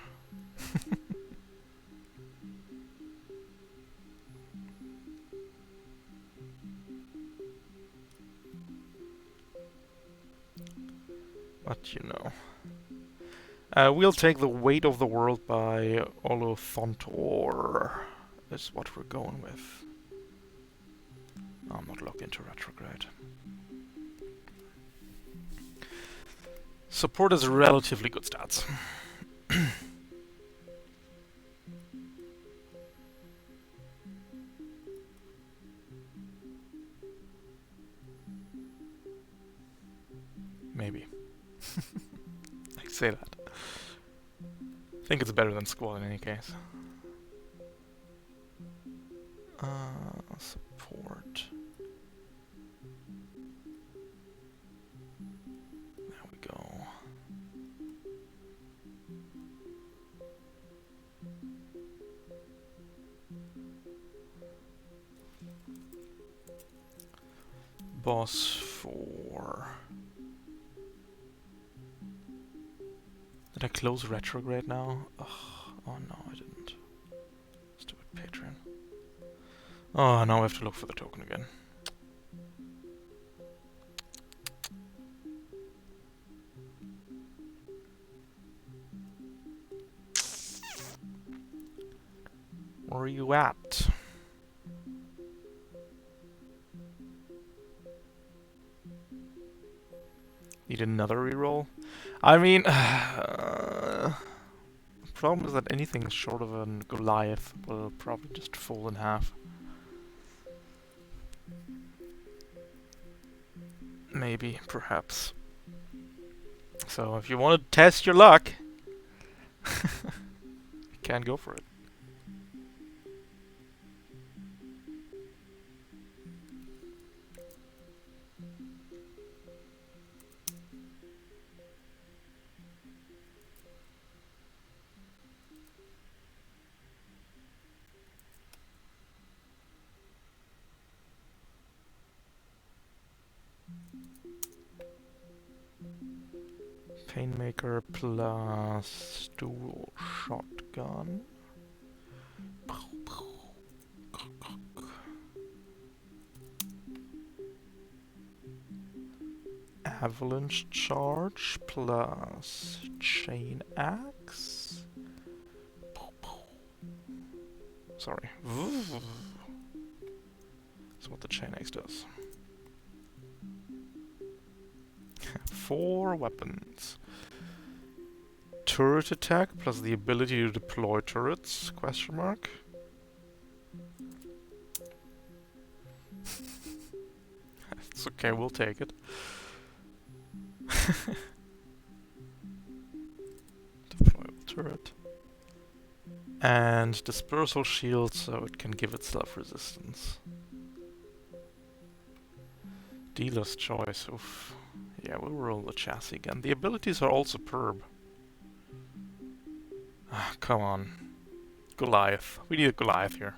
But you know. We'll take the weight of the world by Olothontor. That's what we're going with. I'm not locked into retrograde. Support is relatively good stats. Maybe. I say that. I think it's better than Squall in any case. Support. There we go. Boss 4. Did I close retrograde now? Ugh. Oh no, I didn't. Stupid Patreon. Oh, now I have to look for the token again. Where are you at? Need another reroll? I mean, the problem is that anything short of a Goliath will probably just fall in half. Maybe, perhaps. So if you want to test your luck, you can go for it. Painmaker plus dual shotgun. Avalanche charge plus chain axe. Sorry. That's what the chain axe does. 4 weapons. Turret attack plus the ability to deploy turrets? Question mark. It's okay, we'll take it. Deployable turret. And dispersal shield so it can give itself resistance. Dealer's choice. Oof. Yeah, we'll roll the chassis again. The abilities are all superb. Ah, come on. Goliath. We need a Goliath here.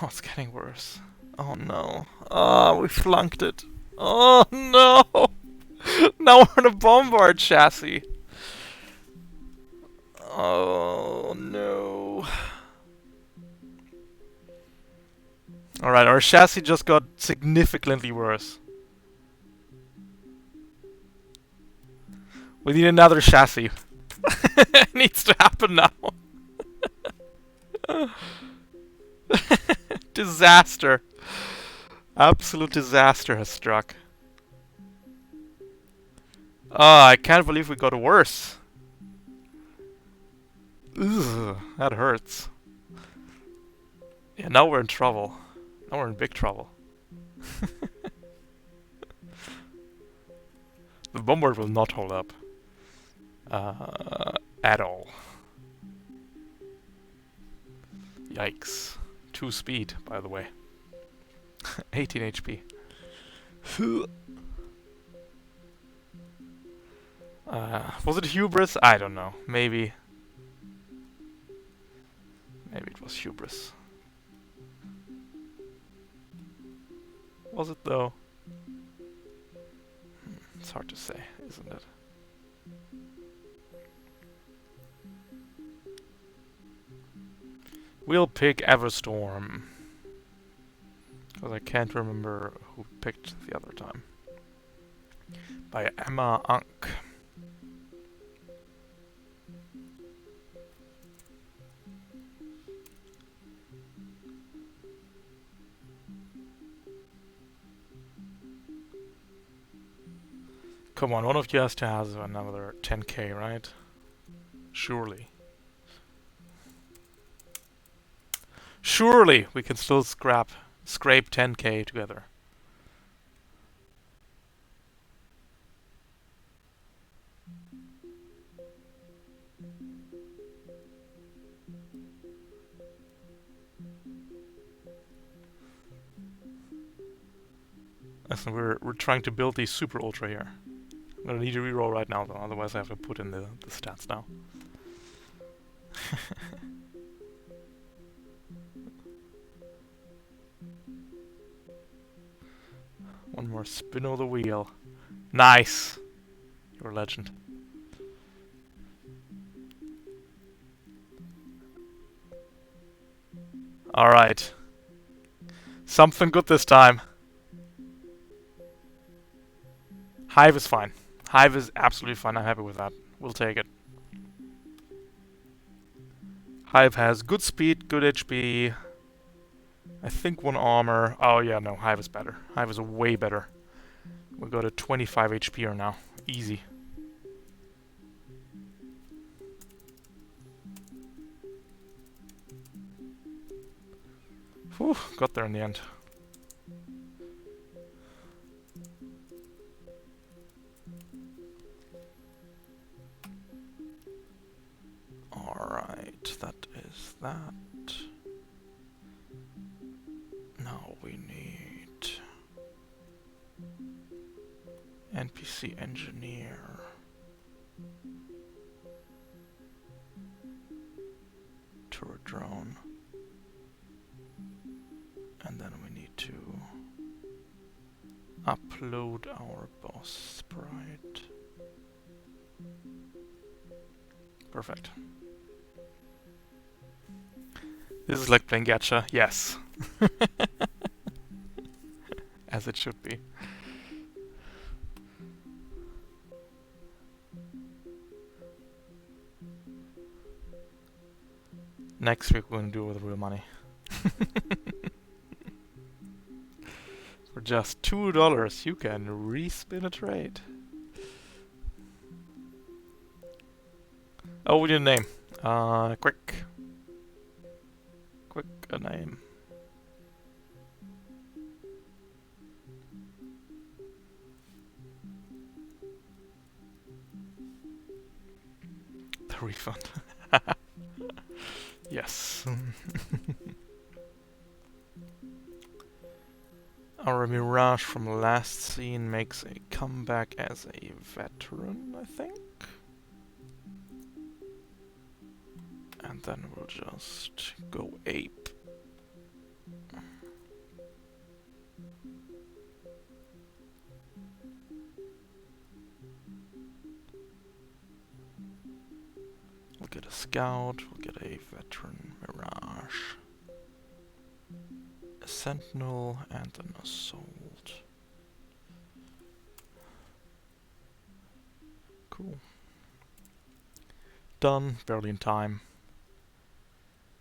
Oh, it's getting worse. Oh no. Oh, we flunked it. Oh no! Now we're in a bombard chassis. Oh no. Alright, our chassis just got significantly worse. We need another chassis. It needs to happen now. Disaster. Absolute disaster has struck. Ah, I can't believe we got worse. Ugh, that hurts. Yeah, now we're in trouble. Now we're in big trouble. The bombard will not hold up. At all. Yikes. 2 speed, by the way. 18 HP. Was it hubris? I don't know. Maybe. Maybe it was hubris. Was it though? It's hard to say, isn't it? We'll pick Everstorm. Because I can't remember who picked the other time. By Emma Unk. Come on, one of you has to have another 10k, right? Surely. Surely we can still scrape 10k together. Listen, we're trying to build the super ultra here. I'm gonna need a reroll right now though, otherwise I have to put in the stats now. One more spin of the wheel. Nice! You're a legend. Alright. Something good this time. Hive is fine. Hive is absolutely fine. I'm happy with that. We'll take it. Hive has good speed, good HP. I think 1 armor. Oh yeah, no, Hive is better. Hive is way better. We got a 25 HP here now. Easy. Whew, got there in the end. Alright, that is that. Now we need NPC engineer. Turret drone. And then we need to upload our boss sprite. Perfect. This is like playing gacha, yes. As it should be. Next week we're gonna do it with real money. For just $2 you can respin a trade. Oh, we need a name. Quick a name. The refund. Yes. Our Mirage from last scene makes a comeback as a veteran, I think. And then we'll just go ape. We'll get a scout, we'll get a veteran Mirage, a sentinel, and an assault. Cool. Done, barely in time.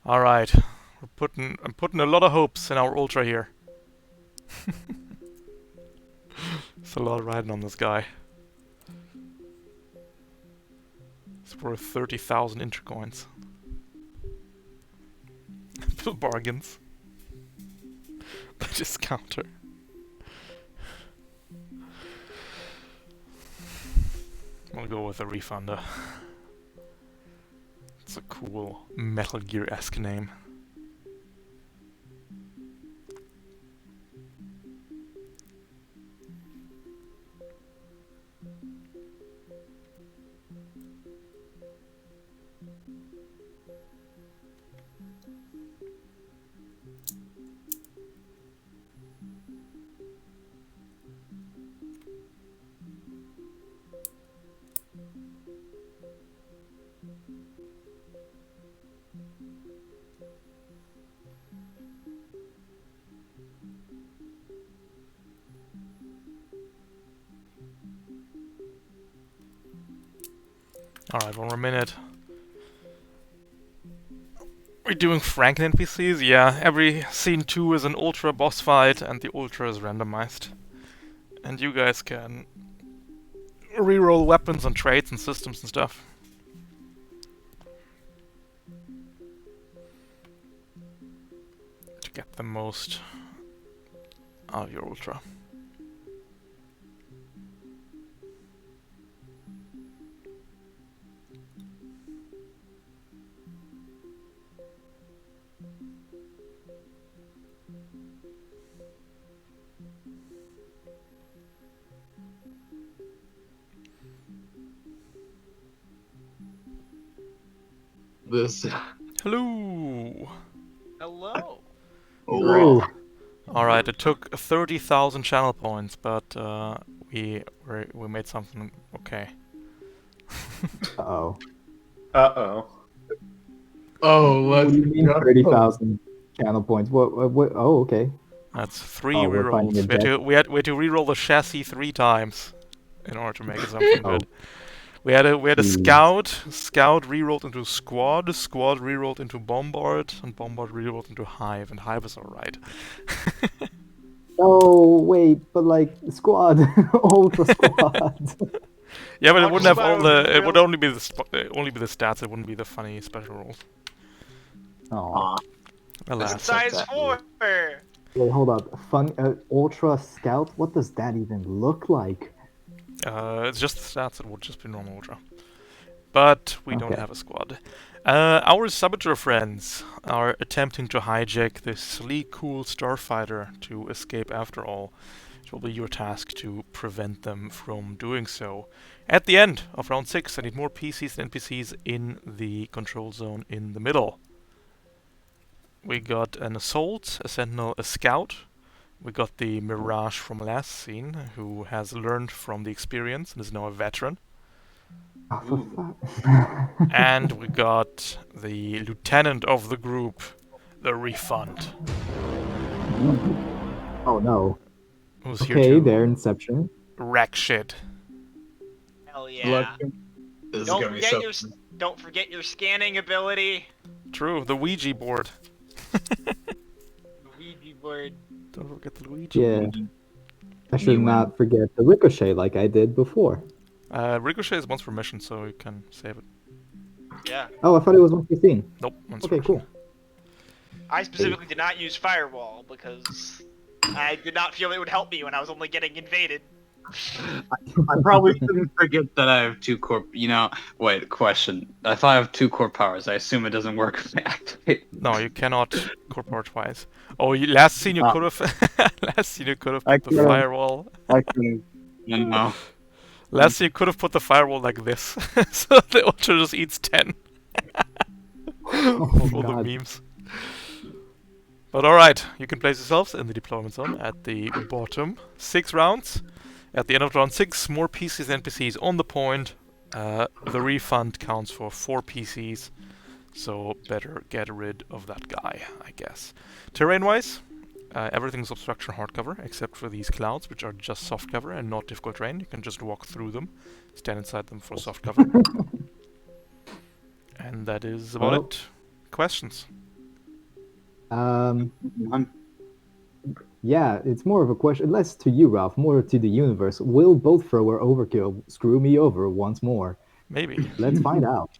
Alright, I'm putting a lot of hopes in our ultra here. It's a lot riding on this guy. It's worth 30,000 intercoins. Bargains. the discounter. I'll go with the Refunder. It's a cool Metal Gear-esque name. Alright, 1 more minute. We're doing Franken NPCs? Yeah, every scene 2 is an Ultra boss fight, and the Ultra is randomized. And you guys can reroll weapons and traits and systems and stuff. To get the most out of your Ultra. This. Hello! Hello. Ooh. Alright, it took 30,000 channel points, but we made something okay. Uh-oh. Uh-oh. Oh, What let's do you mean go. 30,000 channel points? What? Oh, okay. That's 3 Oh, we're finding rerolls. a deck. We had to reroll the chassis 3 times in order to make it something Oh. good. We had a Jeez. scout rerolled into squad rerolled into bombard, and bombard rerolled into hive, and hive is alright. Oh, wait, but like, squad. Ultra squad. Yeah, but it Ultra wouldn't have squad all would the. be It would real- only be the stats. It wouldn't be the funny special rolls. Oh. Alas. Size that 4. Wait, hold up. Ultra Scout? What does that even look like? It's just the stats. It would just be normal ultra. But we don't Okay. have a squad. Our saboteur friends are attempting to hijack this sleek, cool starfighter to escape after all. It will be your task to prevent them from doing so. At the end of round 6, I need more PCs and NPCs in the control zone in the middle. We got an assault, a sentinel, a scout. We got the Mirage from last scene, who has learned from the experience and is now a veteran. Oh, for fuck. And we got the lieutenant of the group, the Refund, Oh no. who's Okay, here there, to Inception. wreck shit. Hell yeah. This is Don't gonna be forget so. your don't forget your scanning ability. True, the Ouija board. The Ouija board. Don't forget the Ouija Yeah. board. I should not forget the ricochet like I did before. Ricochet is once per mission, so you can save it. Yeah. Oh, I thought it was 115. Nope, once Okay, per cool. mission. I specifically did not use firewall because I did not feel it would help me when I was only getting invaded. I probably shouldn't forget that I have 2 core. Wait. Question: if I have 2 core powers, I assume it doesn't work if I activate. No, you cannot core power twice. Oh, last scene you Ah. could have. Last scene you could have I put the could've. firewall. I can. No. Last scene you could have put the firewall like this, so the ultra just eats 10. Oh, For the God. memes. But alright, you can place yourselves in the deployment zone at the bottom. 6 rounds. At the end of round 6, more PCs and NPCs on the point. The refund counts for 4 PCs, so better get rid of that guy, I guess. Terrain-wise, everything's obstruction hardcover, except for these clouds, which are just soft cover and not difficult terrain. You can just walk through them, stand inside them for soft cover. And that is about Well. it. Questions? Yeah, it's more of a question, less to you, Ralph, more to the universe. Will both thrower overkill screw me over once more? Maybe, Let's find out.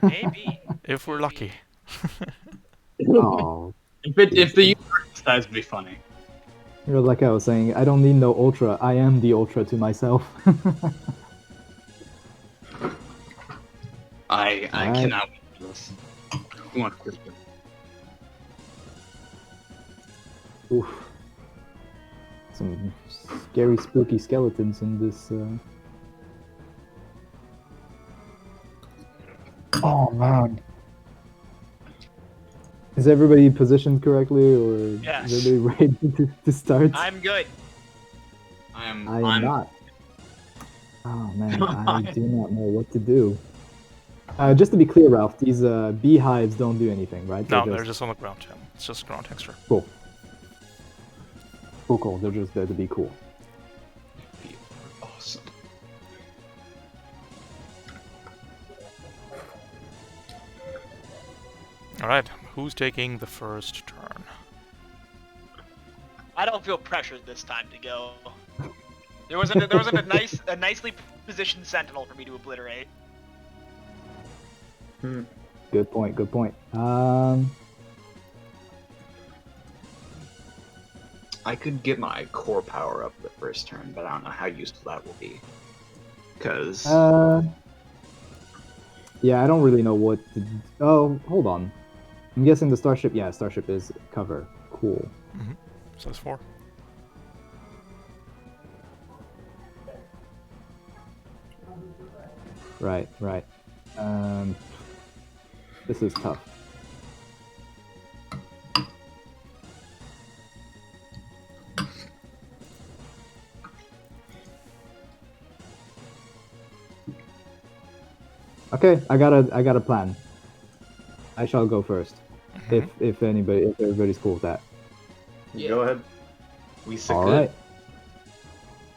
Maybe. if we're lucky. Oh, If the universe decides to be funny. Like I was saying, I don't need no ultra. I am the ultra to myself. I Alright. cannot wait for this. Who wants this? Oof. Some scary, spooky skeletons in this. Oh man. Is everybody positioned correctly, or Yes. is everybody ready to start? I'm good. I am not. Oh man, I do not know what to do. Just to be clear, Ralph, these beehives don't do anything, right? No, they're just on the ground. Yeah. It's just ground texture. Cool. Cool. They're just there to be cool. Awesome. Alright, who's taking the first turn? I don't feel pressured this time to go. There wasn't a nicely positioned sentinel for me to obliterate. Good point. I could get my core power up the first turn, but I don't know how useful that will be. Because yeah, I don't really know what to. Oh, hold on. I'm guessing the starship. Yeah, starship is cover. Cool. So that's 4. Right. This is tough. Okay, I got a plan. I shall go first. If everybody's cool with that. Yeah. Go ahead. we said All good.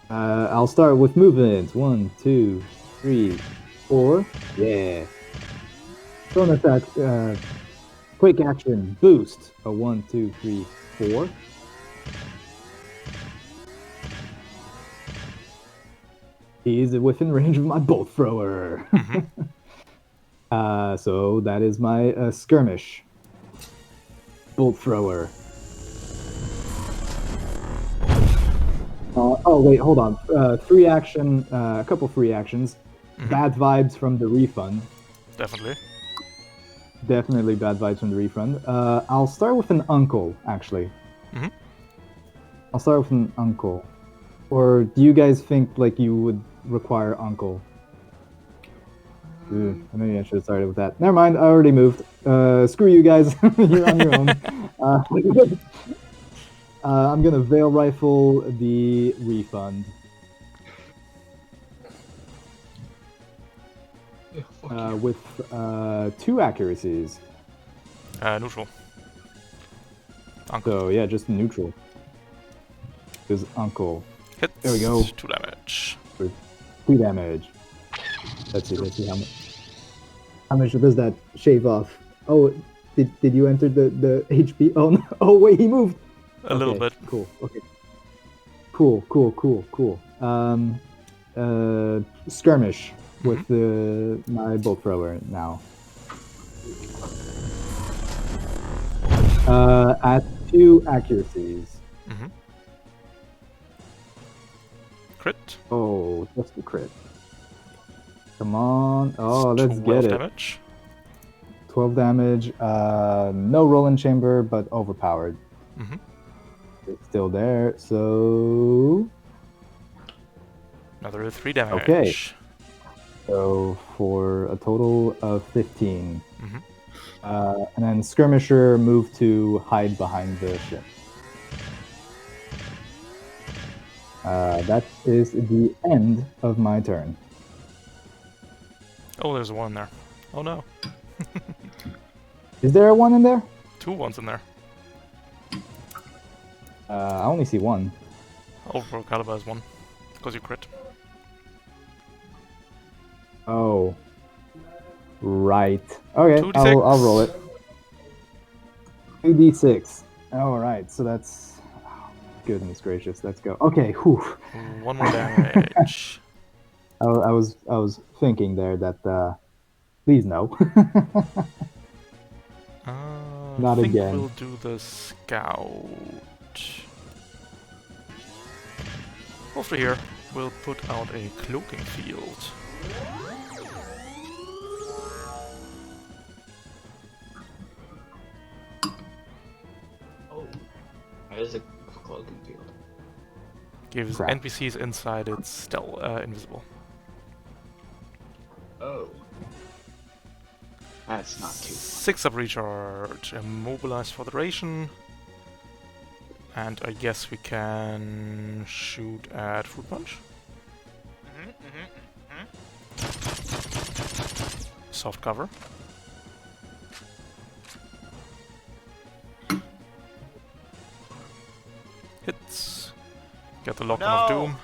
right. I'll start with movement. 1, 2, 3, 4. Yeah. Thrown attack. Quick action. Boost. 1, 2, 3, 4. He's within range of my bolt thrower. So that is my skirmish. Bolt thrower. Oh wait, hold on. Free action. A couple free actions. Bad vibes from the refund. Definitely. Definitely bad vibes from the refund. I'll start with an uncle, actually. I'll start with an uncle. Or do you guys think like you would require uncle? Maybe I should have started with that. Never mind, I already moved. Screw you guys. You're on your own. I'm gonna Veil Rifle the refund. With 2 accuracies. Neutral. Uncle. So yeah, just neutral. Because uncle. Hits. There we go. 2 damage. 2 damage. Let's see how much does that shave off? Oh, did you enter the HP? Oh no! Oh wait, he moved. A little bit. Cool. Okay. Cool. Skirmish with my bolt thrower now. At 2 accuracies. Crit. Oh, just a crit. Come on. Oh, let's get it. Damage. 12 damage. No rolling chamber, but overpowered. It's still there, so... Another 3 damage. Okay. So for a total of 15. And then Skirmisher moved to hide behind the ship. That is the end of my turn. Oh, there's a 1 there. Oh no. Is there a 1 in there? 2 1s in there. I only see 1. Oh, for Caliber is 1. Because you crit. Oh. Right. Okay, 2d6. I'll roll it. 2d6. Alright, so that's... Oh, goodness gracious, let's go. Okay, whew. 1 more damage. I was thinking there that, please no. Not I think again. we'll do the scout. After here, we'll put out a cloaking field. Oh, there's a cloaking field. Gives Crap. NPCs inside it still invisible. Oh. That's not too. 6 up recharge, immobilized for the duration. And I guess we can shoot at Fruit Punch. Soft cover. Hits. Get the Lock-on of No! Doom.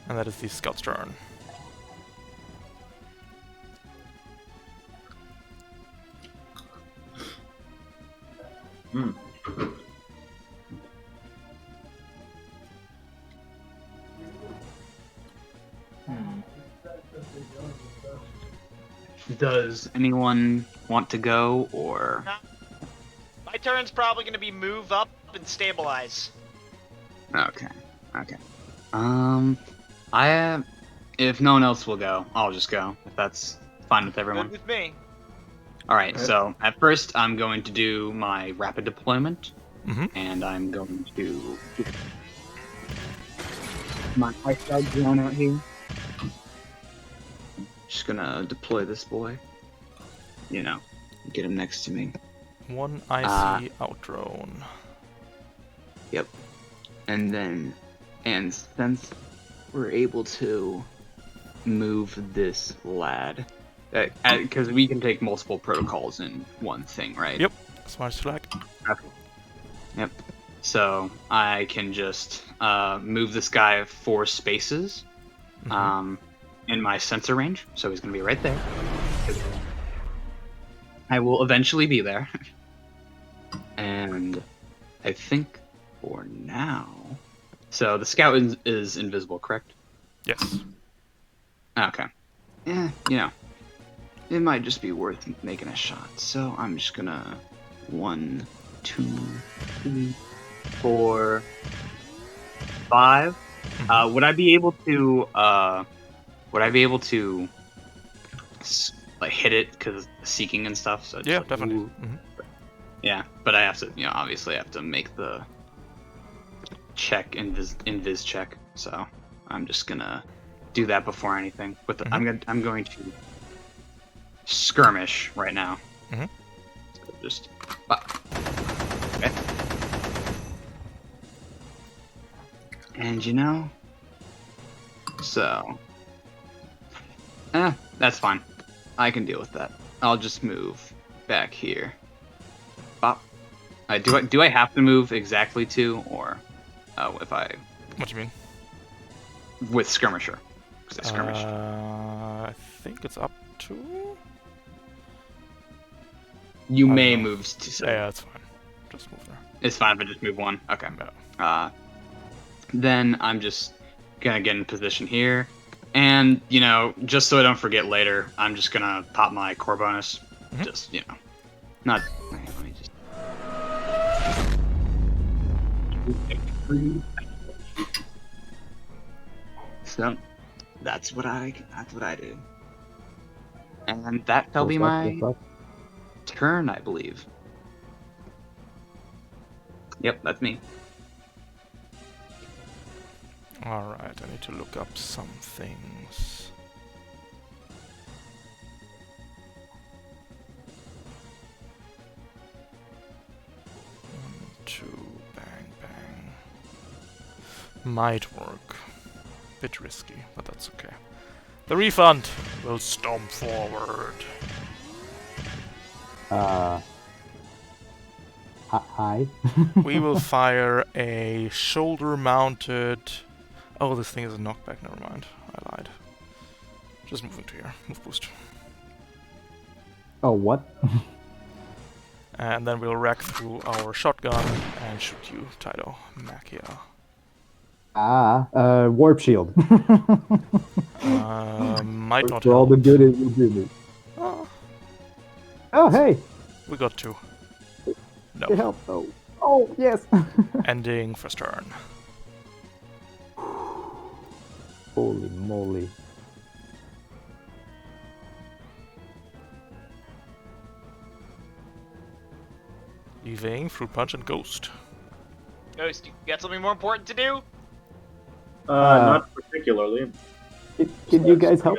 And that is the Scout's turn. Hmm. Does anyone want to go, or? My turn's probably gonna be move up and stabilize. Okay. Okay. If no one else will go, I'll just go. If that's fine with everyone. Good with me. All right. Okay. So at first, I'm going to do my rapid deployment, Mm-hmm. and I'm going to get my ice drone out here. Just gonna deploy this boy. You know, get him next to me. One icy out drone. Yep. And then, and since we're able to move this lad, because we can take multiple protocols in one thing, right? Yep. Smart select. Okay. Yep. So I can just move this guy 4 spaces in my sensor range, so he's gonna be right there. I will eventually be there. And I think for now... So the scout is invisible, correct? Yes. Okay. Yeah, you know, it might just be worth making a shot. So I'm just gonna 1, 2, 3, 4, 5. Would I be able to like hit it because of seeking and stuff? So just Yeah, like, definitely. ooh. Mm-hmm. Yeah, but I have to, obviously I have to make the check, invis check. So I'm just gonna do that before anything. I'm going to skirmish right now. Mhm. So just okay. And so that's fine. I can deal with that. I'll just move back here. Bop. Do I have to move exactly to, or if I What do you mean? with skirmisher? 'Cause I skirmish. I think it's up to... You I may don't know. move to. So Yeah, it's fine. Just move there. it's fine if I just move 1. Okay. No. Then I'm just gonna get in position here, and just so I don't forget later, I'm just gonna pop my core bonus. Mhm. Just not. Let me just. So that's what I do, and that shall be my turn, I believe. Yep, that's me. Alright, I need to look up some things. 1, 2, bang, bang. Might work. Bit risky, but that's okay. The refund will stomp forward. Hi. We will fire a shoulder-mounted... Oh, this thing is a knockback, never mind. I lied. Just moving to here. Move boost. Oh, what? And then we'll rack through our shotgun and shoot you, Tydo Makia. Warp shield. Might not For all the help. good it will do me. Oh, Oh, hey! we got 2. It No. helped. Oh, yes! Ending first turn. Holy moly. Leaving Fruit Punch and Ghost. Ghost, you got something more important to do? Not particularly. Can you guys help?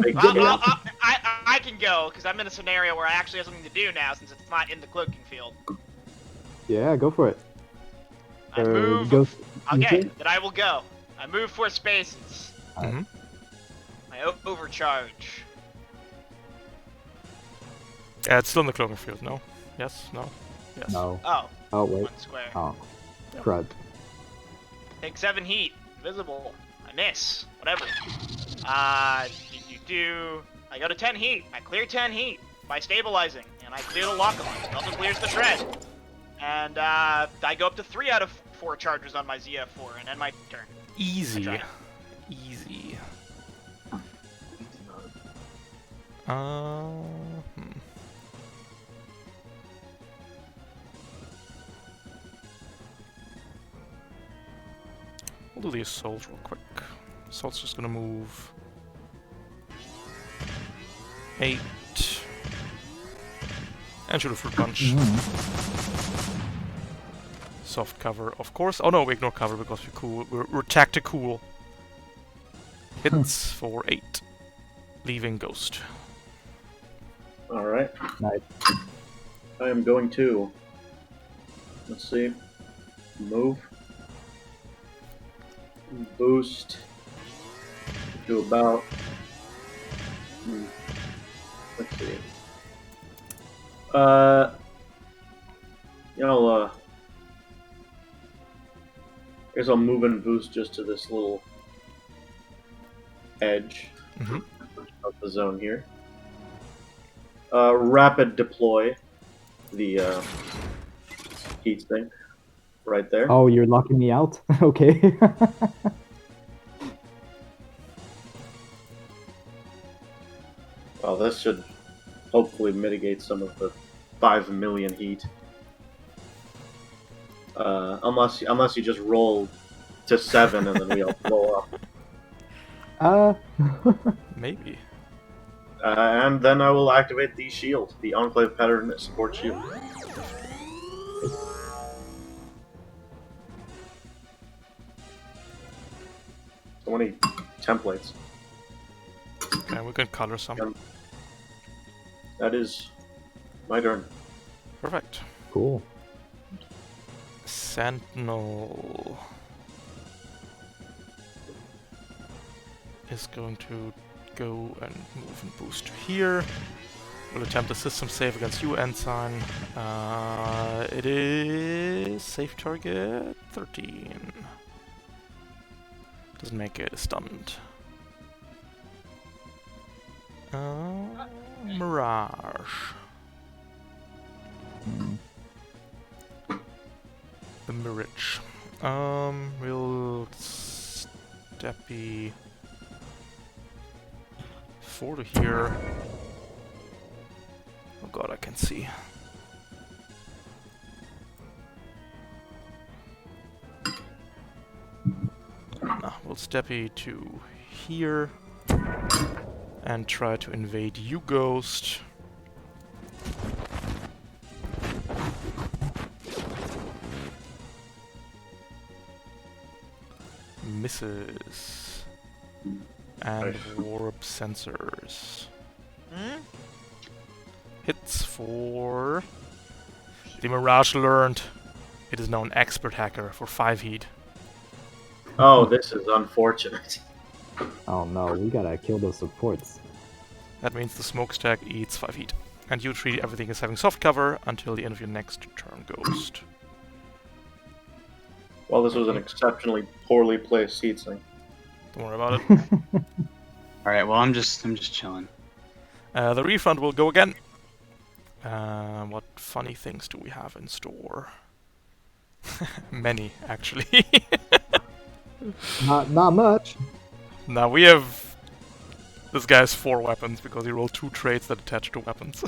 Big Well, deal. I can go, because I'm in a scenario where I actually have something to do now, since it's not in the cloaking field. Yeah, go for it. I move. Ghost. Okay, then I will go. I move 4 spaces. Mhm. I overcharge. Yeah, it's still in the cloaking field. No. Yes. No. Yes. No. Oh, Oh, wait. 1 square. Oh. Crud. Take 7 heat. Invisible. I miss. Whatever. I go to 10 heat. I clear 10 heat by stabilizing, and I clear the lock-on. It also clears the shred. And I go up to 3 out of 4 charges on my ZF4 and end my turn. Easy. I tried. Easy. We'll do the assault real quick. Assault's just gonna move 8 and shoot a fruit punch. Soft cover, of course. Oh no, we ignore cover because we're cool. We're tactical. Hits for 8, leaving Ghost. Alright. Nice. I am going to. Let's see. Move. Boost. Do about. Let's see. I guess I'll move and boost just to this little edge of the zone here. Rapid deploy the heat sink right there. Oh, you're locking me out? Okay. Well, this should hopefully mitigate some of the 5 million heat. Unless you just roll to 7 and then we all blow up. Maybe. And then I will activate the shield, the Enclave Pattern Support Shield. So many templates. Okay, we can color some. That is my turn. Perfect. Cool. Sentinel is going to go and move and boost to here. We'll attempt a system save against you, Ensign. It is safe target 13. Doesn't make it stunned. Mirage. The Mirage. We'll steppy 4 to here. Oh god, I can see. Nah, we'll steppy to here and try to invade you, Ghost. Misses. And warp sensors. Hits for... The Mirage learned. It is now an expert hacker for 5 heat. Oh, this is unfortunate. Oh no, we gotta kill those supports. That means the smokestack eats 5 heat. And you treat everything as having soft cover until the end of your next turn, Ghost. Well, this was an exceptionally poorly placed heatsink. Don't worry about it. Alright, well I'm just chilling. The refund will go again. What funny things do we have in store? Many, actually. Not much. Now we have... This guy has 4 weapons because he rolled 2 traits that attach to weapons.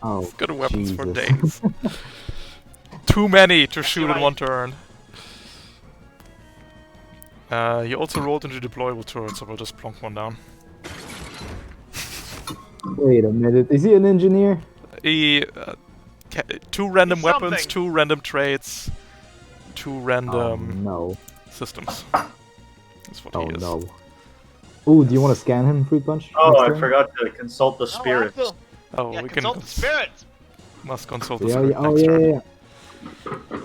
Oh, He's got weapons for Jesus. days. Too many to shoot in right. 1 turn. You also rolled into deployable turret, so we'll just plonk one down. Wait a minute. Is he an engineer? Two random He's weapons, something. 2 random traits, 2 Oh random no. systems. That's what Oh he is. no. Ooh, do you want to scan him, Fruit Punch? Oh, next I turn? forgot to consult the Oh, I have spirits. to. Oh, Yeah, we consult the spirits. must consult the Yeah, spirit yeah, oh next yeah, turn. yeah, yeah.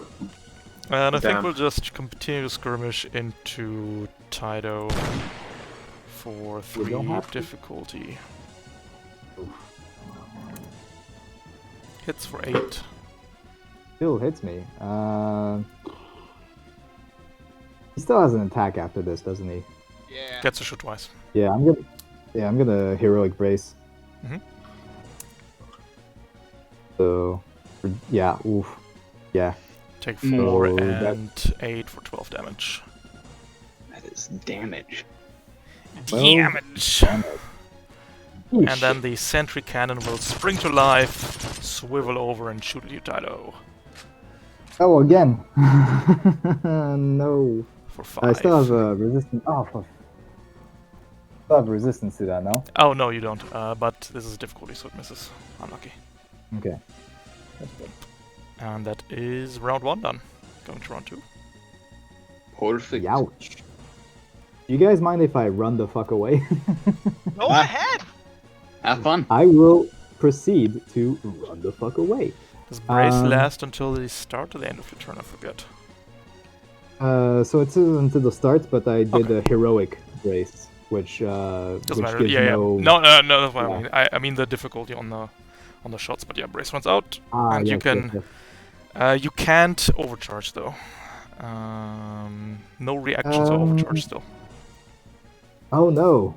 And I think Damn. we'll just continue to skirmish into Tydo for We 3 don't have to. difficulty. Hits for 8. Still hits me. He still has an attack after this, doesn't he? Yeah. Gets to shoot twice. Yeah, I'm gonna heroic brace. Mhm. So, yeah, oof, yeah. Take 4 So and 8 for 12 damage. That is damage. Well, Damage! Oof. And then the sentry cannon will spring to life, swivel over and shoot at you, Tydo. Oh, again. No. For 5. I still have resistance. Oh, fuck. Still have resistance to that, no? Oh, no, you don't. But this is difficulty, so it misses. Unlucky. Okay. And that is round 1 done. Going to round 2. Perfect. Youch. Do you guys mind if I run the fuck away? Go ahead. Have fun. I will proceed to run the fuck away. Does brace Um, last until the start or the end of your turn? I forget. So it says until the start, but I did Okay. a heroic brace, which Doesn't which matter. gives Yeah, yeah. no. No, that's what Yeah. I mean. I mean the difficulty on the shots, but yeah, brace runs out, Ah, and you yes, can. yes, yes. You can't overcharge though. No reaction to overcharge still. Oh no.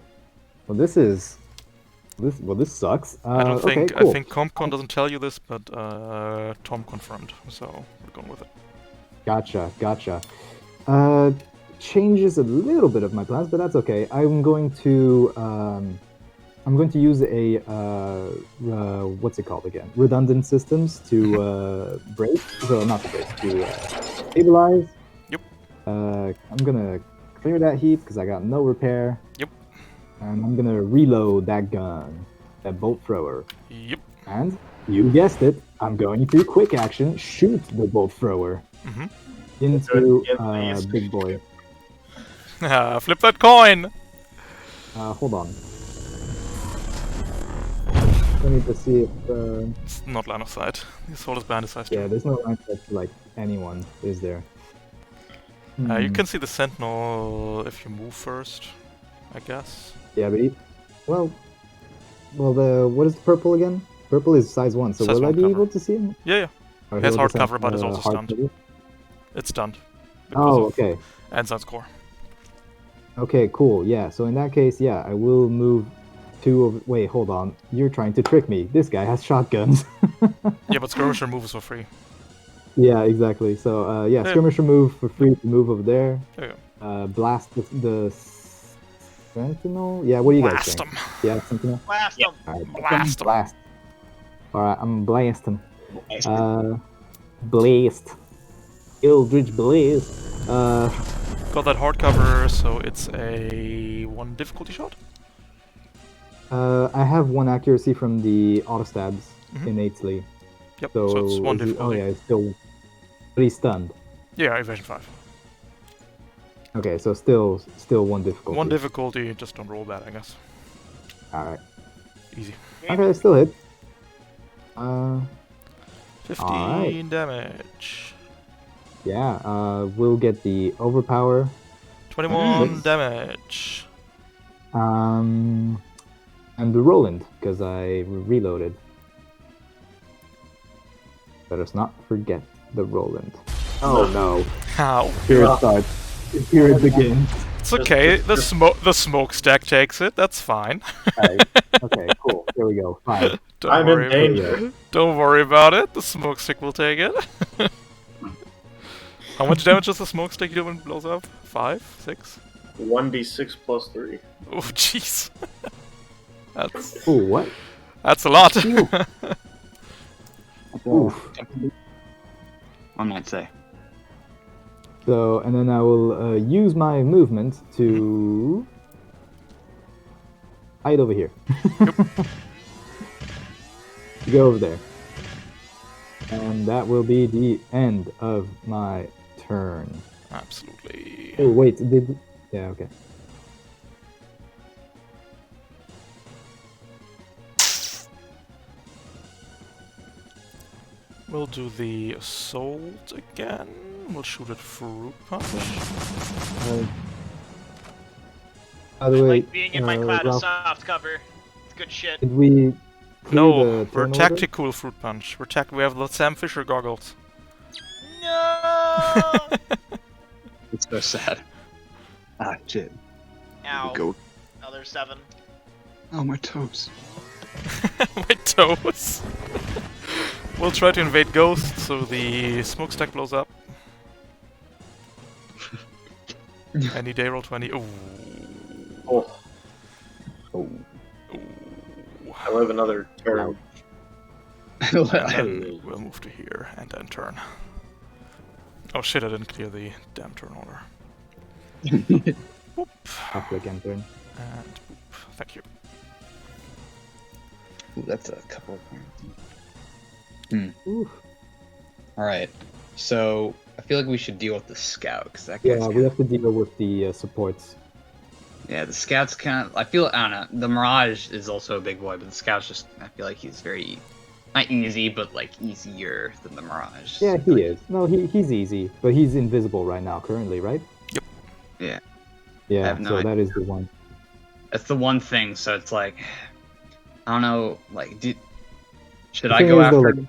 Well, this sucks. I don't okay, think cool. I think CompCon doesn't tell you this, but Tom confirmed, so we're going with it. Gotcha. Changes a little bit of my plans, but that's okay. I'm going to use a what's it called again? Redundant systems to break. So not to break, to stabilize. Yep. I'm gonna clear that heat because I got no repair. Yep. And I'm gonna reload that gun, that bolt thrower. Yep. And you guessed it, I'm going to quick action shoot the bolt thrower Mhm. into Good, please. big boy. Flip that coin. Hold on. I need to see if It's not line of sight. The assault is bandicized. yeah, there's no line set to like anyone, is there? You Hmm. can see the sentinel if you move first, I guess. Yeah, but well, the what is the purple again? Purple is size 1, so Size will I 1 be cover. able to see him? Yeah, yeah. Or He has he'll hard just cover, have, but is also hard stunned. cover? It's stunned. Because Oh, of okay. Ensign's core. Okay, cool. Yeah, so in that case, yeah, I will move 2 of... Wait, hold on. You're trying to trick me. This guy has shotguns. Yeah, but skirmisher moves for free. Yeah, exactly. So, yeah, Yeah. skirmisher move for free to move over there. There you go. Blast the sentinel? Yeah, what do you guys Blast think? him. Yeah, sentinel? Blast them. Alright, Blast 'em. blast. Alright, I'm blast him. Blast. Eldritch blast. Got that hard cover, so it's a 1 difficulty shot. I have 1 accuracy from the auto stabs Mhm. innately. Yep, So, so it's 1 is he- difficulty. oh yeah, it's still... But he's stunned. Yeah, evasion 5. Okay, so still 1 difficulty. 1 difficulty, just don't roll bad, I guess. Alright. Easy. Okay, still hit. 15 Alright. damage. Yeah, we'll get the overpower. 21 Nice. damage. And the Roland, because I reloaded. Let us not forget the Roland. Oh no. How? Here it starts. Here it begins. It's okay. The smokestack takes it. That's fine. Alright. Okay, cool. Here we go. 5. Don't I'm worry. in danger. Don't worry about it. The smokestick will take it. How much damage does the smokestick do when it blows up? 5? 6? 1d6 plus 3. Oh, jeez. That's Ooh, what? a lot. Oof. I might say. So, and then I will use my movement to hide over here. Go over there. And that will be the end of my turn. Absolutely. Oh, wait, did... Yeah, okay. We'll do the assault again. We'll shoot at Fruit Punch. By the I way, like being in my cloud of Ralph, soft cover. It's good shit. did we clear No, the we're turn order? tactical Fruit Punch. We have the Sam Fisher goggles. No! It's so sad. Ah, shit. Ow. Go. Another 7. Oh, my toes. My toes. We'll try to invade Ghost so the smokestack blows up. Any day roll 20. Ooh. Oh, Oh. I live another turn. And then we'll move to here and then turn. Oh shit, I didn't clear the damn turn order. Boop. After again turn. And boop. Thank you. Ooh, that's a couple of points. Ooh. Alright, so I feel like we should deal with the scout, because that Yeah, guy's we have to deal with the supports. Yeah, the scout's kind of. I don't know. The Mirage is also a big boy, but the scout's just. I feel like he's very. Not easy, but like easier than the Mirage. Yeah, he is. No, he's easy, but he's invisible right now, currently, right? Yep. Yeah. I Yeah, have no so idea. that is the one. That's the one thing, so it's like. I don't know, like. Should The I thing go is, though, after. like,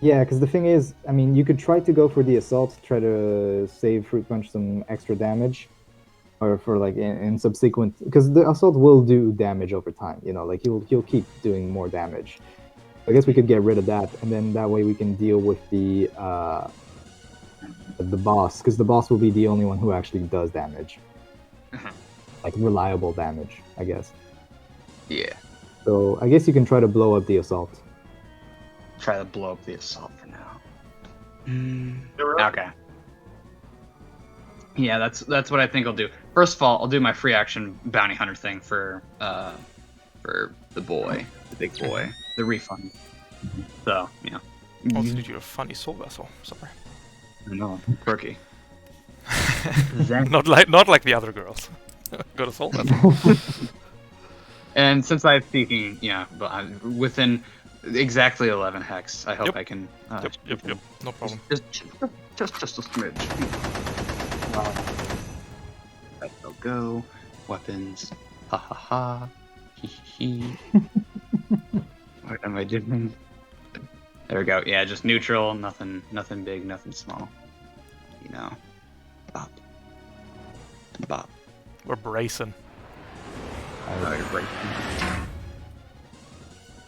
yeah, because the thing is, I mean, you could try to go for the assault, try to save Fruit Punch some extra damage, or for like in subsequent, because the assault will do damage over time. You know, like he'll keep doing more damage. I guess we could get rid of that, and then that way we can deal with the boss, because the boss will be the only one who actually does damage, like reliable damage, I guess. Yeah. So I guess you can try to blow up the assault. Try to blow up the assault for now. You're right. Okay. Yeah, that's what I think I'll do. First of all, I'll do my free action bounty hunter thing for the boy, the big boy, the refund. So, yeah. Also, did you have a funny soul vessel? Sorry. I know, quirky. not like the other girls. Got a soul vessel. And since I have speaking, yeah, but I'm within exactly 11 hex, I hope Yep. I can. Yep. No problem. Just a smidge. Let's go. Weapons. Ha ha ha. Hee hee hee. What am I doing? There we go. Yeah, just neutral. Nothing big. Nothing small. You know. Bop. Bop. We're bracing.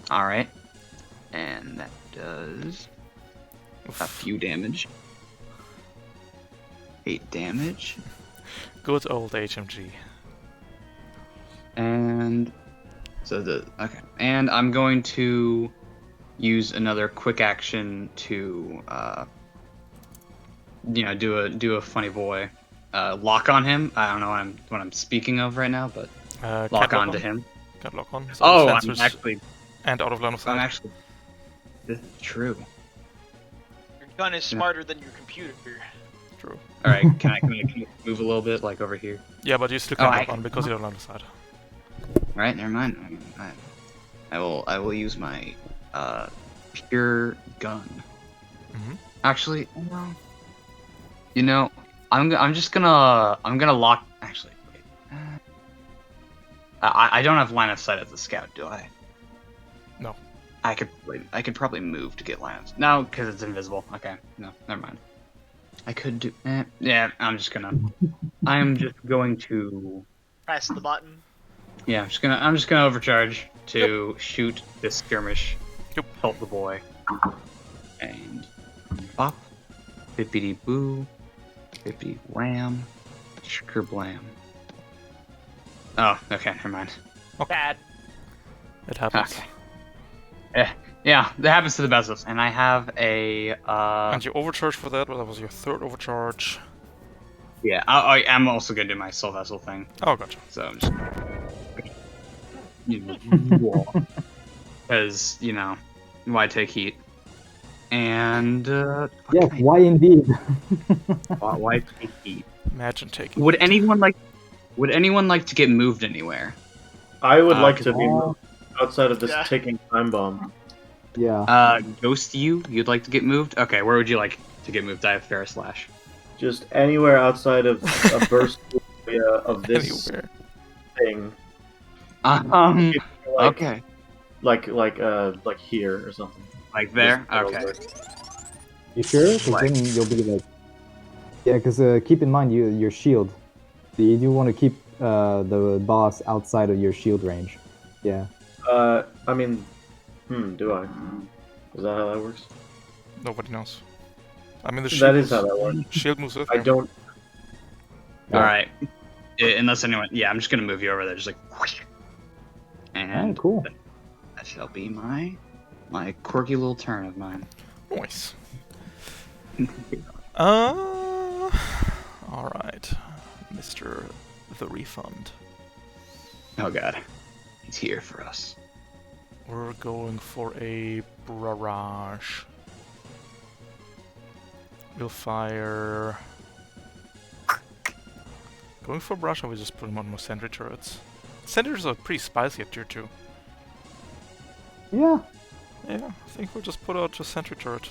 All right. And that does a few damage. 8 damage. Good old HMG. And so okay. And I'm going to use another quick action to do a funny boy. Lock on him. I don't know what I'm speaking of right now, but lock Cat onto him. Cat lock on. So Oh, the I'm sensors actually and out of line of sight. this is true. Your gun is smarter than your computer. True. All right, can I move a little bit, like over here? Yeah, but you still Oh, can't I lock on can- because you don't line of sight. Right, never mind. I will use my pure gun. Mhm. Actually, no. You know, I'm gonna lock. Actually, wait. I don't have line of sight as a scout, do I? No. I could probably move to get line of. No, because it's invisible. Okay, no, never mind. I could do. Yeah, I'm just going to. Press the button. Yeah, I'm just gonna overcharge to shoot this skirmish. Yep. Help the boy. And bop. Bippity boo. Bippity wham. Blam. Oh, okay, never mind. Bad. It happens. Okay. Yeah, that happens to the best of us. And I have a And you overcharge for that, but that was your third overcharge. Yeah, I'm also gonna do my soul vessel thing. Oh, gotcha. So I'm just, because why take heat? And Yes, why indeed? why take heat? Imagine taking. Would anyone like to get moved anywhere? I would like 'Cause- to be moved outside of this Yeah. ticking time bomb. Yeah. Ghost, you'd like to get moved? Okay, where would you like to get moved? I have Ferris Slash. Just anywhere outside of a burst area of this Anywhere. thing. Okay, Like here or something. like there. Just Okay. over. You sure? Because then you'll be like, yeah. Because keep in mind your shield. You do want to keep the boss outside of your shield range. Yeah. I mean, do I? Is that how that works? Nobody knows. I mean, the shield. That is how that works. Shield moves with I you. don't. All right. Unless anyone, yeah, I'm just gonna move you over there, just like, and Oh, cool. that shall be my quirky little turn of mine. Nice. All right, Mr. The Refund. Oh god, he's here for us. We're going for a barrage. We'll fire. Going for barrage, or we just put him on more sentry turrets? Sentries are pretty spicy at tier 2. Yeah. Yeah, I think we'll just put out just sentry turret.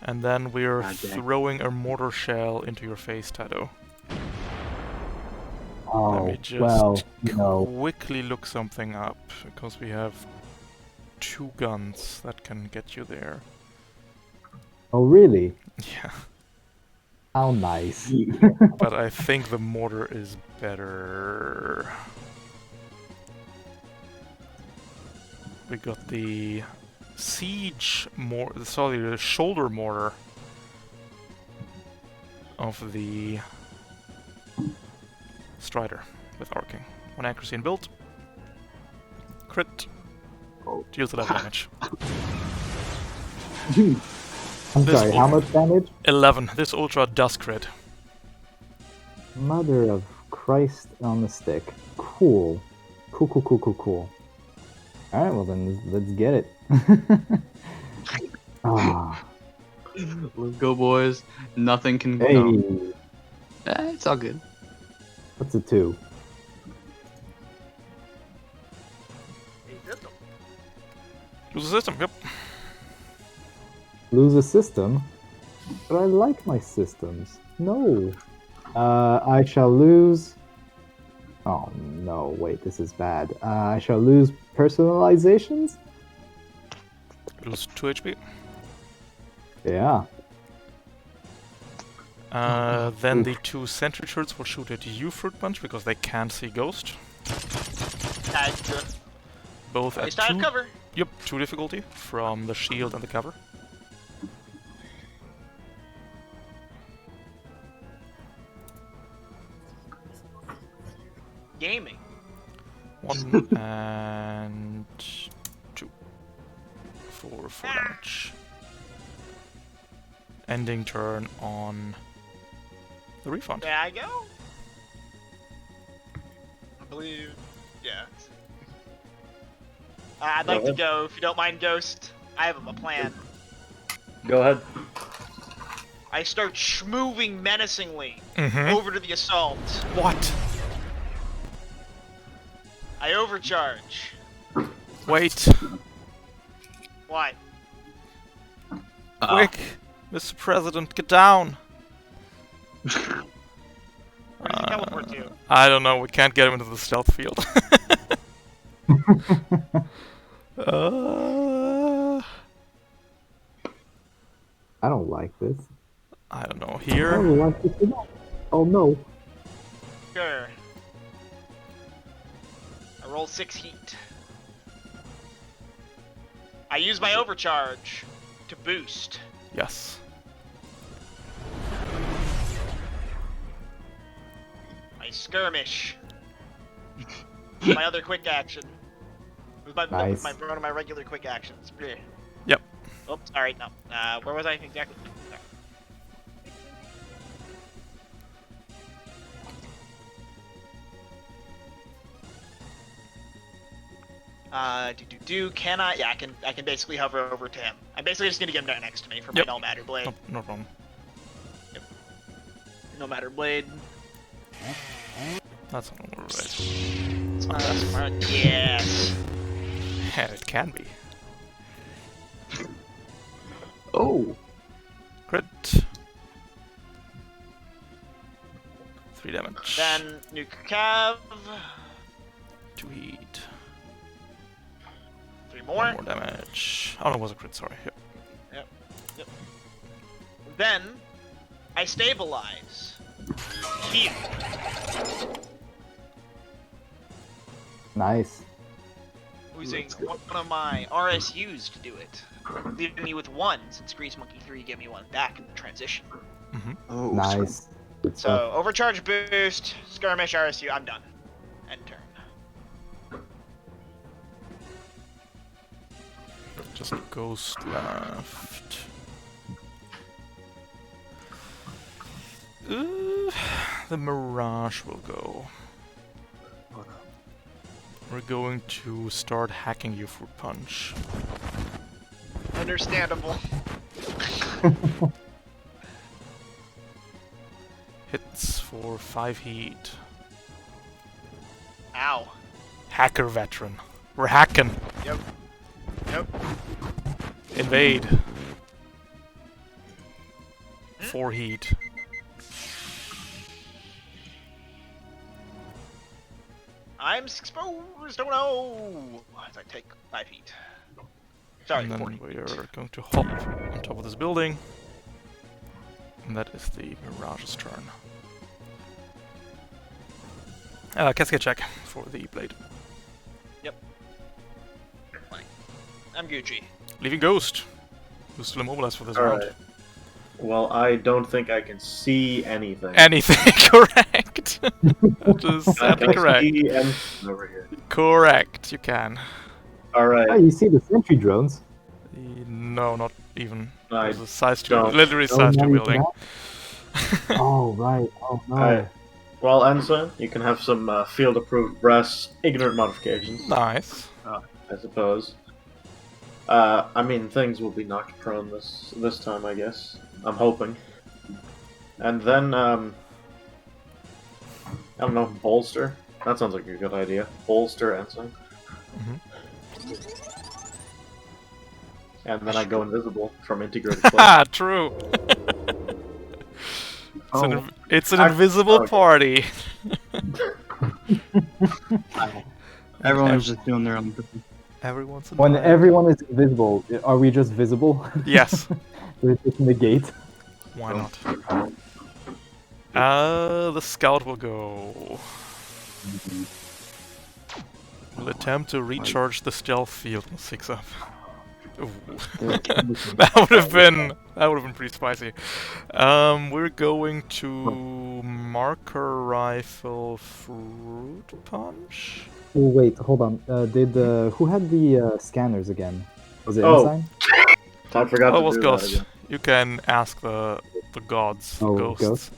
And then we're God dang. throwing a mortar shell into your face, Tado. Let Oh, me just well, no. quickly look something up, because we have 2 guns that can get you there. Oh, really? Yeah, How nice. but I think the mortar is better. We got the siege the shoulder mortar of the Strider with arcing. 1 accuracy and build. Crit. Deals 11 damage. I'm This sorry, will- how much damage? 11. This ultra does crit. Mother of Christ on the stick. Cool. Cool. Alright, well then, let's get it. Ah, Let's go, boys. Nothing can. hey, No. It's all good. what's a 2? Lose the system, yep. Lose a system? But I like my systems. No. I shall lose... Oh no, wait, this is bad. I shall lose personalizations? Lose 2 HP. Yeah. Then the 2 sentry turrets will shoot at you, Fruit Punch, because they can't see Ghost. That's good. Both At at least I have 2. cover. Yep, 2 difficulty from the shield and the cover. Gaming. 1 and 2 for 4 damage. Ending turn on the Refund. There I go. I believe. Yeah. I'd like to go, if you don't mind, Ghost. I have a plan. Go ahead. I start schmoving menacingly Mm-hmm. over to the assault. What? I overcharge. Wait, What? quick! Mr. President, get down! Where does he teleport to? I don't know, we can't get him into the stealth field. I don't like this. I don't know, I here? don't like this at all. Oh no. Sure. I roll 6 heat. I use my overcharge to boost. Yes. I skirmish. My other quick action. With my, Nice. one of my regular quick actions. Bleh. Yep. Oops, sorry, no. Where was I exactly? Can I? Yeah, I can basically hover over to him. I'm basically just gonna get him down next to me for my Yep. No Matter Blade. No problem. No Matter Blade. That's not right. It's my best part. Yes. Yeah, it can be. Oh. Crit. 3 damage. Then Nuke Cav. 2 heat. 3 1 more. more damage. Oh no, it was a crit, sorry. Yep. Then I stabilize. Heal. Nice. Using one of my RSUs to do it. Leaving me with 1 since Grease Monkey 3 gave me 1 back in the transition. Oh. Nice. Good So, stuff. overcharge boost, skirmish RSU, I'm done. End turn. Just ghost left. The Mirage will go. We're going to start hacking you, Fruit Punch. Understandable. Hits for 5 heat. Ow. Hacker veteran. We're hacking. Yep. Invade. 4 heat. I'm exposed. Oh no! As I take 5 feet. Sorry, And then 40. we are going to hop on top of this building. And that is the Mirage's turn. Cascade check for the blade. I'm Gucci. Leaving Ghost. Who's still immobilized for this All round. right. Well, I don't think I can see anything. Anything correct. That is I sadly can correct. see anything over here. Correct, you can. All Oh, right. you see the sentry drones. No, not even. I There's a size 2, don't. literally Oh, size 2 not even building. that? Oh, right. Oh, no. Alright. Well, Enza, you can have some field-approved brass ignorant modifications, Nice. I suppose. I mean, things will be knocked prone this time, I guess. I'm hoping. And then, I don't know, bolster? That sounds like a good idea. Bolster Ensign. And then I go invisible from integrated cloak. Ah, true. Oh. It's an I- invisible okay. party. Everyone's just doing their own thing. Everyone's When invited. everyone is invisible, are we just visible? Yes. We just negate. Why not? The scout will go. Will attempt to recharge the stealth field on 6 up. Ooh. that would have been pretty spicy. We're going to marker rifle fruit punch. Oh, wait, hold on. Who had the scanners again? Was it Oh, Ensign? I forgot Oh, it to was do ghost. that again. You can ask the gods, Oh, ghosts. ghost?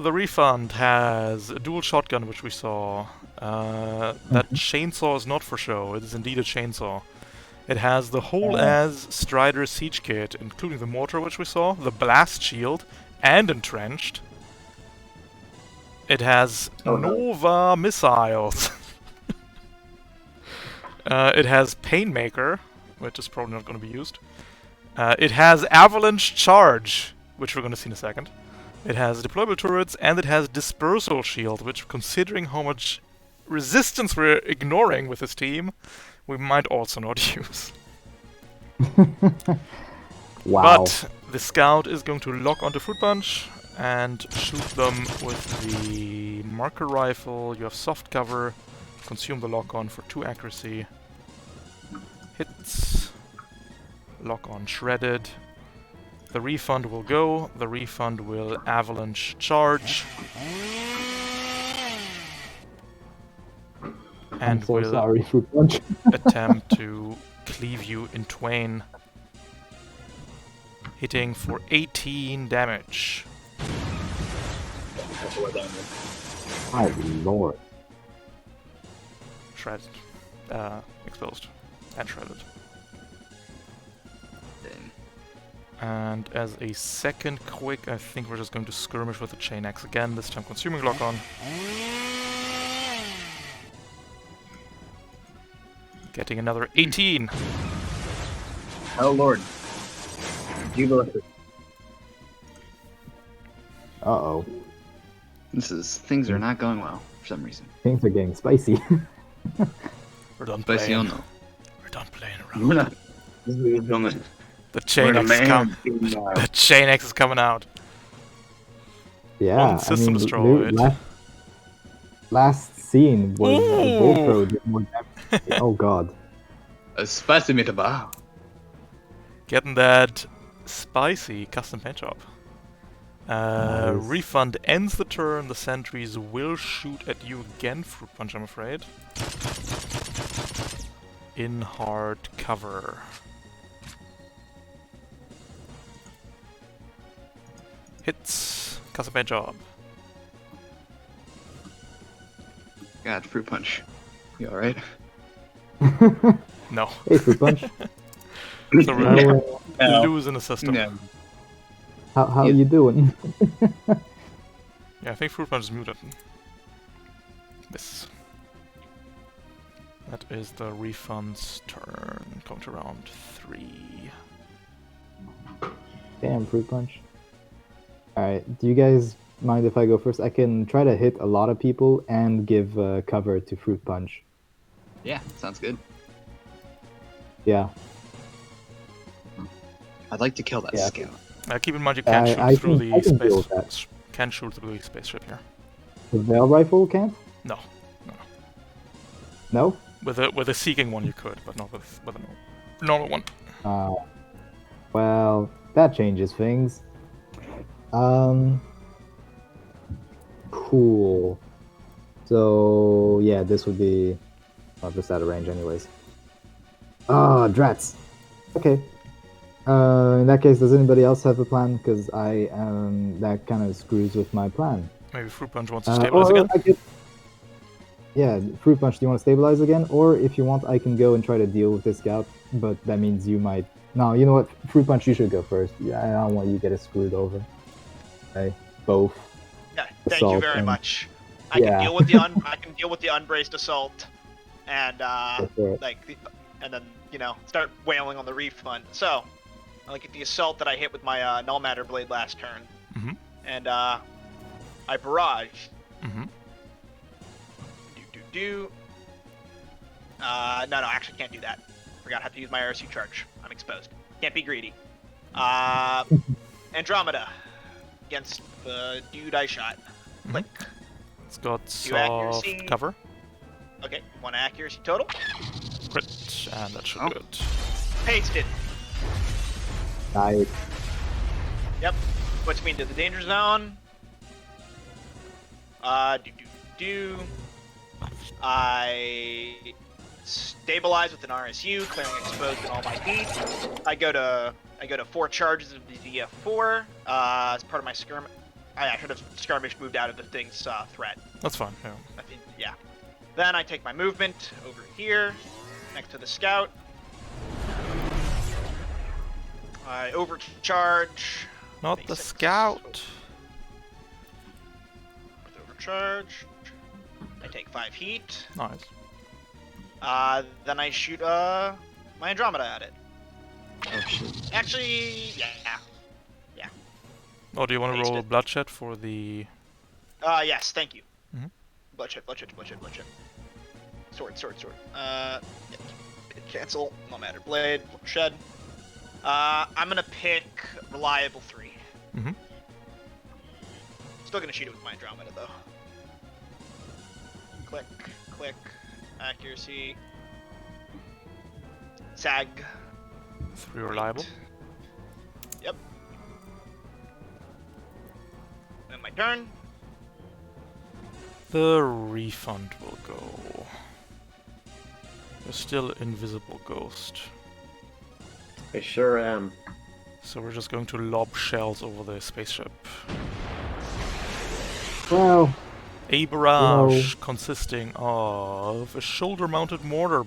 The refund has a dual shotgun, which we saw. That chainsaw is not for show. It is indeed a chainsaw. It has the whole as Strider siege kit, including the mortar, which we saw, the blast shield, and entrenched. It has Oh, no. Nova missiles. It has Painmaker, which is probably not going to be used. It has Avalanche Charge, which we're going to see in a second. It has deployable turrets, and it has Dispersal Shield, which, considering how much resistance we're ignoring with this team, we might also not use. Wow. But the scout is going to lock onto Fruit Punch and shoot them with the marker rifle. You have soft cover. Consume the lock on for 2 accuracy. Hits. Lock on shredded. The refund will go. The refund will avalanche charge. I'm And so will sorry, Fruit Punch. attempt to cleave you in twain. Hitting for 18 damage. My lord. shredded, exposed, and shredded. Dang. And as a second quick, I think we're just going to skirmish with the chain axe again, this time consuming lock on. Getting another 18. Oh lord. Jubilee. Uh-oh. Things are not going well for some reason. Things are getting spicy. We're done Spicy playing. no. We're done playing We're around. not. The chain axe is coming. The chain axe is coming out. Yeah, One system I mean, destroyed. last scene was Ooh. GoPro did more damage. Oh god. A spicy meatball. Getting that spicy custom paint job. Nice. Refund ends the turn. The sentries will shoot at you again. Fruit punch, I'm afraid. In hard cover. Hits. Custom paint job. God, fruit punch. You alright? No. Hey, fruit punch. So we're How, losing the system. Yeah. how you doing? Yeah, I think fruit punch is muted. Miss. That is the refund's turn. Come to round 3. Damn, fruit punch. Alright, do you guys mind if I go first? I can try to hit a lot of people and give cover to fruit punch. Yeah, sounds good. Yeah. I'd like to kill that Yeah. scout. Keep in mind you can't I shoot through can deal with the that. space. Can't shoot through the spaceship here. The Veil Rifle can't? No. No? With a seeking one you could, but not with a normal one. Well, that changes things. Cool. So, yeah, this would be... Well, just out of range anyways. Ah, drats! Okay. In that case, does anybody else have a plan? Because that kind of screws with my plan. Maybe Fruit Punch wants to stabilize Or again? I could... Yeah, Fruit Punch, do you want to stabilize again? Or if you want, I can go and try to deal with this scout, but that means you might... No, you know what? Fruit Punch, you should go first. Yeah, I don't want you to get screwed over. Okay, both. Yeah, thank you Assault very and- much. I Yeah. can deal with the I can deal with the unbraced assault, and Go for it. and then start wailing on the refund. So, I look at the assault that I hit with my null matter blade last turn, Mhm. and I barrage. Mm-hmm. No, I actually can't do that. Forgot I have to use my RSU charge. I'm exposed. Can't be greedy. Andromeda against the dude I shot. Click. It's got 2 soft accuracy. cover. Okay, 1 accuracy total. Crit, and that should Oh. do it. Pasted. Nice. Yep. Puts me into the danger zone. I stabilize with an RSU, clearing exposed and all my heat. I go to 4 charges of the DF4 as part of my skirmish. I should have skirmish moved out of the thing's threat. That's fine. Yeah. I think, yeah. Then I take my movement over here, next to the scout. I overcharge. Not Makes the sense. scout. With overcharge, I take 5 heat. Nice. Then I shoot my Andromeda at it. Oh shit. Actually, yeah. Oh, do you want to roll Pasted. bloodshed for the? Yes, thank you. Mhm. Bloodshed. Sword. Yeah. Cancel. No matter. Blade. Bloodshed. I'm gonna pick reliable 3. Mhm. Still gonna shoot it with my Andromeda though. Click. Accuracy. Sag. 3 reliable. Yep. Then my turn. The refund will go. There's still invisible ghost. I sure am. So we're just going to lob shells over the spaceship. Well, A barrage consisting of a shoulder-mounted mortar,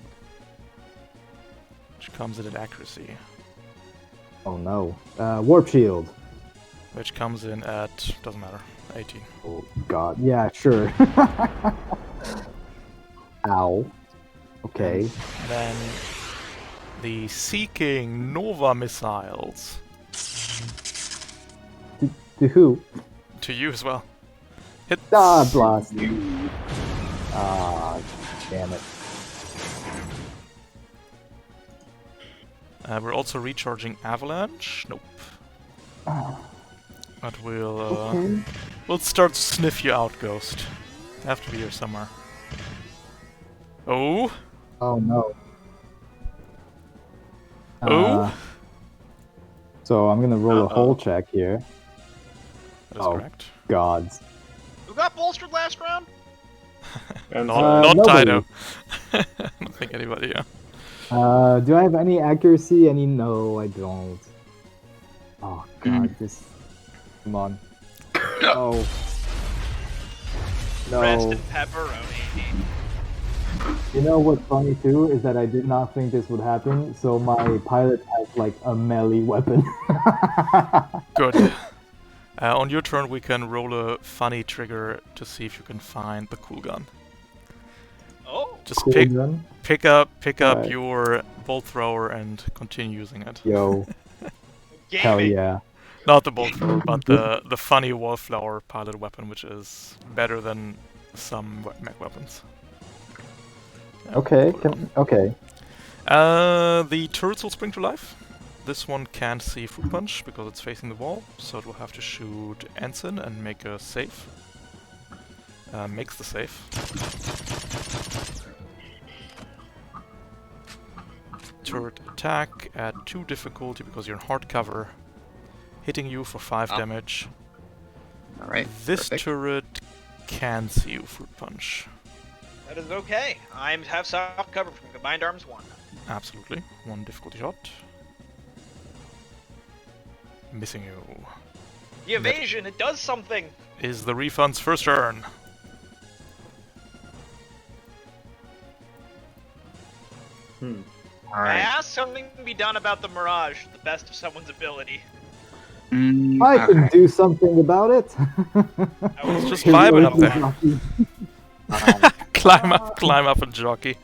which comes in at accuracy, Oh no. Warp shield. which comes in at, doesn't matter, 18. Oh god. Yeah, sure. Ow. Okay. Then the Seeking Nova missiles To who? to you as well. Hit. Ah, blast. Ah, damn it. We're also recharging Avalanche. Nope. But Okay. we'll start to sniff you out, Ghost. Have to be here somewhere. Oh. Oh no. Oh. So I'm gonna roll a Uh-oh. hole check here. That is Oh. correct. Gods. Who got bolstered last round? And Not nobody. Tydo. I don't think anybody. Yeah. Do I have any accuracy? No, I don't. Oh god, this. Come on. No. Rest No. in pepperoni. You know what's funny too is that I did not think this would happen. So my pilot has like a melee weapon. Good. On your turn, we can roll a funny trigger to see if you can find the cool gun. Oh, Just Cool gun. pick up Alright. your bolt thrower and continue using it. Yo, gaming. hell yeah. Not the bolt thrower, but the funny wallflower pilot weapon, which is better than some mech weapons. Yeah, Okay, cool gun. okay. The turrets will spring to life. This one can't see Fruit Punch because it's facing the wall, so it will have to shoot Ensign and make a save. Makes the save. Turret attack at 2 difficulty because you're in hard cover. Hitting you for 5 Oh. damage. Alright. This perfect. turret can see you, Fruit Punch. That is okay. I have soft cover from Combined Arms 1. Absolutely. 1 difficulty shot. Missing you. The evasion, it does something. Is the refund's first turn. I Alright. asked something to be done about the Mirage, to the best of someone's ability. I can do something about it. I was Just really- vibing up there. there. Climb up and jockey.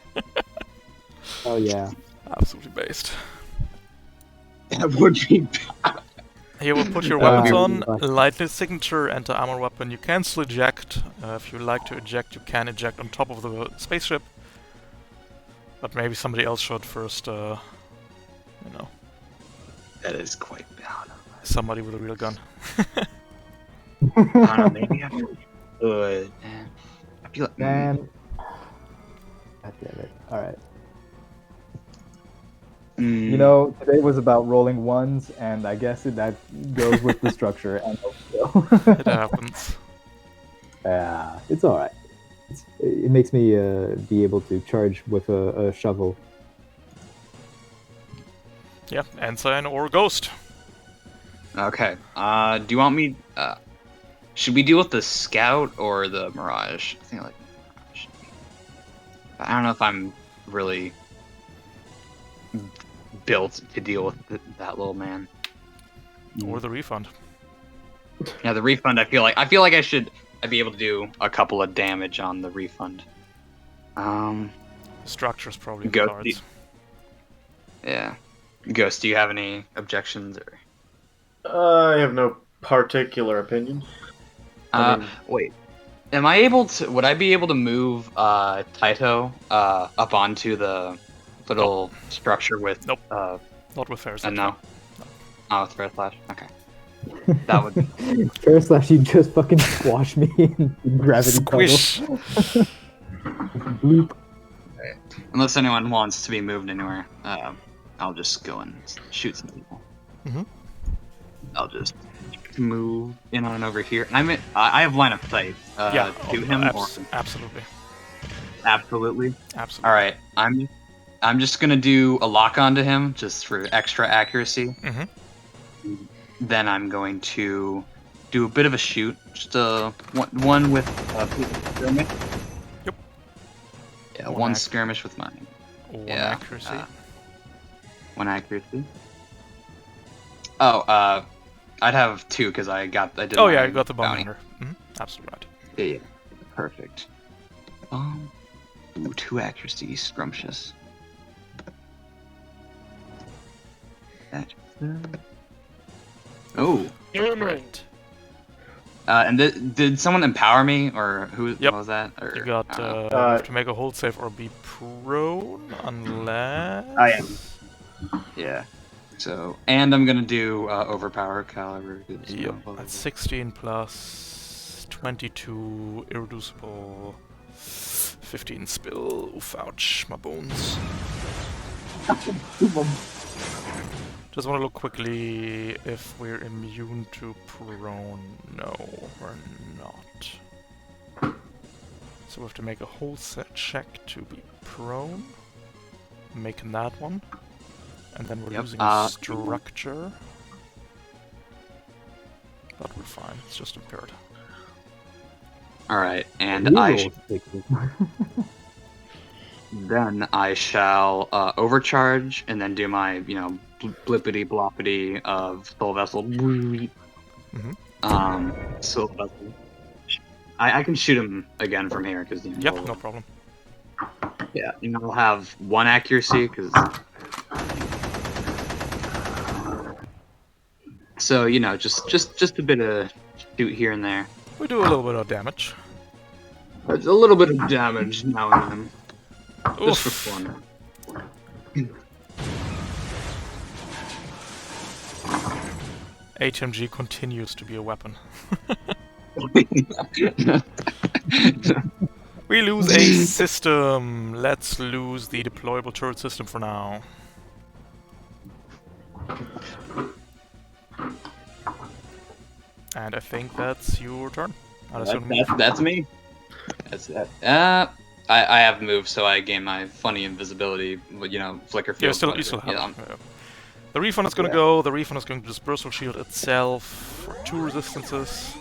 Oh yeah. Absolutely based. That would be Here we'll put your That would weapons be on. fun. Lightning signature, enter armor weapon. You can still eject. If you like to eject, you can eject on top of the spaceship. But maybe somebody else should first, you know, That is quite bad. somebody with a real gun. I don't know, maybe I could. I feel like. Man. God damn it. Alright. You know, today was about rolling ones, and I guess that goes with the structure. And It happens. yeah, it's all right. It makes me be able to charge with a shovel. Yeah, Ensign or Ghost. Okay. Do you want me? Should we deal with the Scout or the Mirage? I think I like the Mirage. I don't know if I'm really built to deal with that little man. Or the refund. Yeah, the refund. I feel like I'd be able to do a couple of damage on the refund. Structure's probably in Go- the cards. Yeah. Ghost, do you have any objections or? I have no particular opinion. I mean- Wait. Am I able to? Would I be able to move Taito up onto the little structure with? Nope. Not with Ferris. No. Oh, it's Fair Flash. Okay. That would. Fair slash, you just fucking squash me in gravity Squish. puddle. Bloop. Unless anyone wants to be moved anywhere, I'll just go and shoot some people. Mhm. I'll just move in on over here. And I have line of sight. Yeah, to him. Or... absolutely. Absolutely. Absolutely. All right. I'm just gonna do a lock onto him just for extra accuracy. Mhm. Then I'm going to do a bit of a shoot. Just one with skirmish. Yep. Yeah, One one ac- skirmish with mine. One Yeah, accuracy. One accuracy. Oh, I'd have 2 because I did. Oh my yeah, you got the bounty bounty. hunter. Absolutely right. Yeah, perfect. Ooh, 2 accuracy, scrumptious. Oh, Right. and did someone empower me, or who Yep. was that? Or, You got I don't know. you have to make a hold save or be prone unless. I am. Yeah. So, and I'm gonna do overpower caliber. 'cause, you Yep. know, That's 16 plus 22 irreducible. 15 spill. Oof, ouch, my bones. Just want to look quickly if we're immune to prone. No, we're not. So we have to make a whole set check to be prone. Making that one. And then we're Yep, losing structure. But we're fine, it's just impaired. All right, and You I rolled 60. then I shall overcharge and then do my blippity bloppity of soul vessel. Soul vessel. I can shoot him again from here because Yep, no problem. Yeah, and I'll have 1 accuracy because. So just a bit of shoot here and there. We do a little bit of damage. There's a little bit of damage now and then, just for Oof. fun. HMG continues to be a weapon. We lose a system. Let's lose the deployable turret system for now. And I think that's your turn. I'll assume That's me. That's that. I have moved, so I gain my funny invisibility. Flicker field. you whatever. still have Yeah, it. Yeah. The refund is going to go. The refund is going to dispersal shield itself for 2 resistances.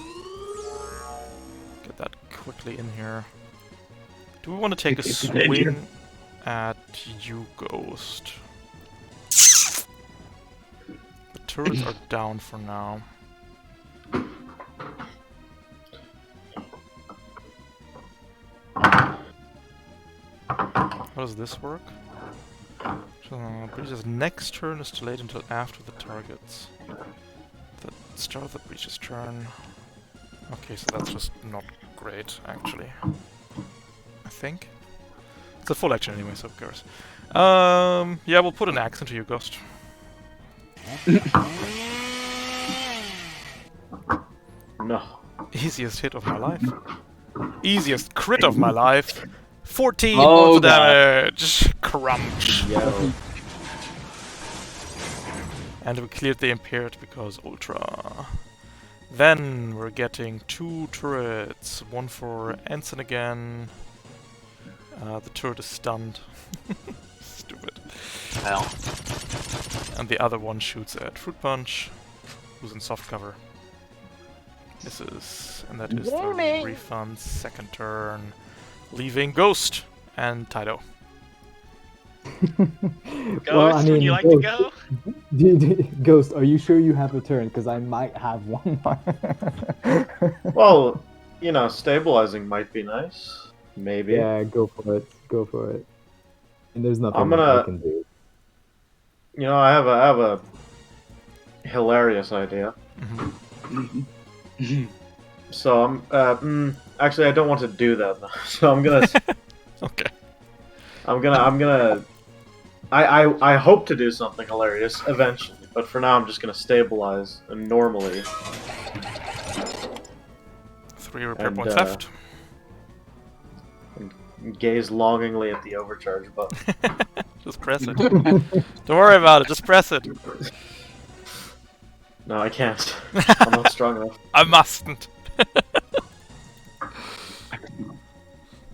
Get that quickly in here. Do we want to take a swing at you, Ghost? The turrets are down for now. How does this work? Breach's next turn is delayed until after the target's. The start of the Breach's turn. Okay, so that's just not great, actually. I think. It's a full action anyway, so who cares? Yeah, we'll put an axe into you, Ghost. No. Easiest hit of my life. Easiest crit of my life. 14 Oh, points of God. damage! Crunch! Yo. And we cleared the impaired because Ultra. Then we're getting 2 turrets. One for Ensign again. The turret is stunned. Stupid. Hell. And the other one shoots at Fruit Punch, who's in soft cover. Misses. And that is the refund second turn. Leaving Ghost and Tydo. Ghost, would you like to go? Ghost, are you sure you have a turn? Because I might have one. Well, stabilizing might be nice. Maybe. Yeah, go for it. Go for it. And there's nothing I'm gonna- I can do. I have a hilarious idea. So I'm actually I don't want to do that though. So I'm gonna Okay. I hope to do something hilarious eventually, but for now I'm just gonna stabilize and normally. 3 repair And, points left. and gaze longingly at the overcharge button. Just press it. Don't worry about it, just press it. No, I can't. I'm not strong enough. I mustn't.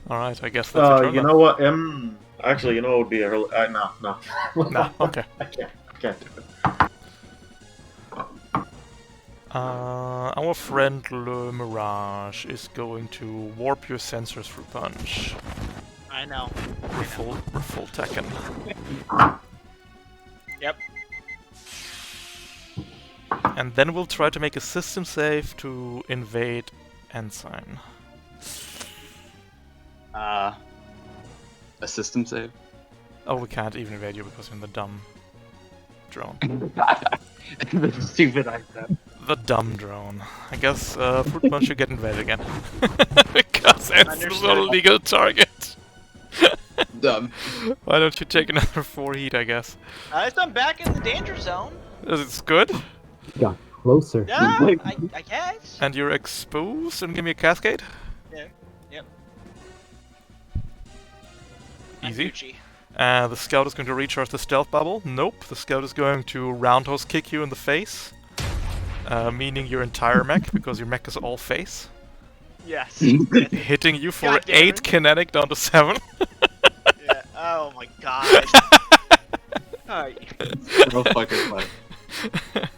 Alright, I guess that's your turn. You then. know what? Actually, you know what would be a no. No, okay. I can't do it. Our friend Le Mirage is going to warp your sensors through punch. I know. We're full Tekken. Yep. And then we'll try to make a system save to invade Ensign. A system save. Oh, we can't even invade you because you're in the dumb drone. The stupid idea. The dumb drone. I guess Fruit Punch should get invaded again. Because it's a legal target. Dumb. Why don't you take another 4 heat, I guess? I'm back in the danger zone. It's good. Got closer. Yeah, I guess. And you're exposed and give me a cascade? Yeah. Yep. Easy. Gucci. The scout is going to recharge the stealth bubble. Nope, the scout is going to roundhouse kick you in the face. Meaning your entire mech, because your mech is all face. Yes. Hitting you for God damn 8 it. kinetic down to 7. Yeah. Oh my god. Alright. No fucking fun.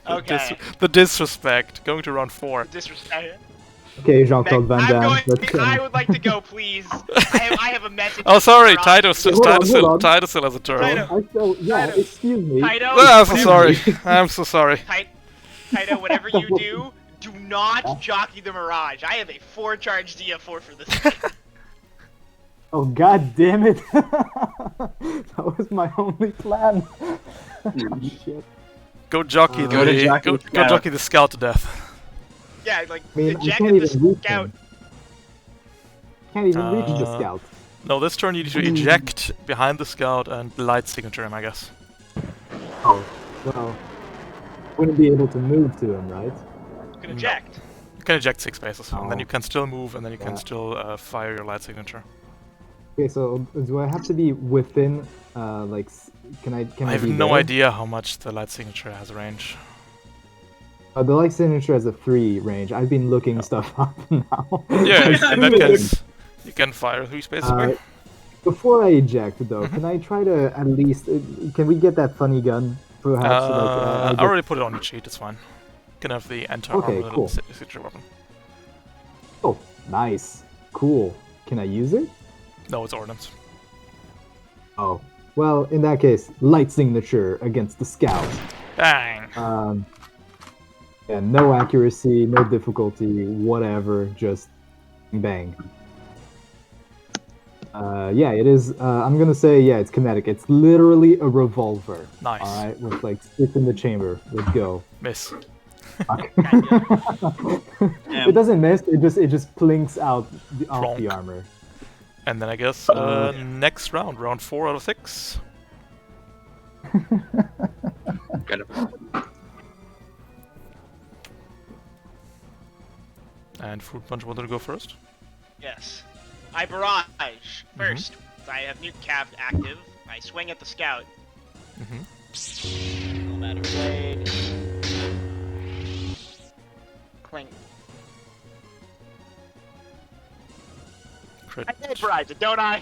Okay. The disrespect. Going to round 4. Disrespect. Okay, Jean-Claude Van I'm Damme. going. I would like to go, please. I have a message. Oh, sorry, for Taito Hold on. still has a turn. Taito. Yeah, Taito. excuse me. Taito. I'm so sorry. I'm so sorry. Taito, whatever you do not jockey the Mirage. I have a 4-charge DF4 for this. Oh, god damn it. That was my only plan. Shit. Go jockey Go to the jockey go the scout. jockey the scout to death. Yeah, like I mean, I eject can't the even reach scout. him. Can't even reach the scout. No, this turn you need to eject behind the scout and light signature him, I guess. Oh, well. Wouldn't be able to move to him, right? You can eject. You can eject 6 spaces, and then Oh. you can still move, and then you can Yeah. still fire your light signature. Okay, so do I have to be within, like, can I I have be no there? idea how much the light signature has range. The light signature has a 3 range. I've been looking stuff up now. Yeah, in that case, you can fire 3 spaces away. Before I eject, though, Mm-hmm. can I try to at least... can we get that funny gun, perhaps? I get- already put it on your sheet, it's fine. You can have the entire Okay, armor cool. signature weapon. Oh, nice. Cool. Can I use it? No, it's ordnance. Oh. Well, in that case, light signature against the scout. Bang! Yeah, no accuracy, no difficulty, whatever, just bang. Yeah, it is. I'm gonna say, yeah, it's kinetic. It's literally a revolver. Nice. All right, with like stick in the chamber. Let's go. Miss. Fuck. It doesn't miss. It just plinks out off the Plonk. armor. And then I guess next round, round 4 out of 6. Got it. And Fruit Punch wanted to go first. Yes. I barrage first. I have nuke cav active. I swing at the scout. No matter blade. Clink. Crit. I did barrage it, don't I?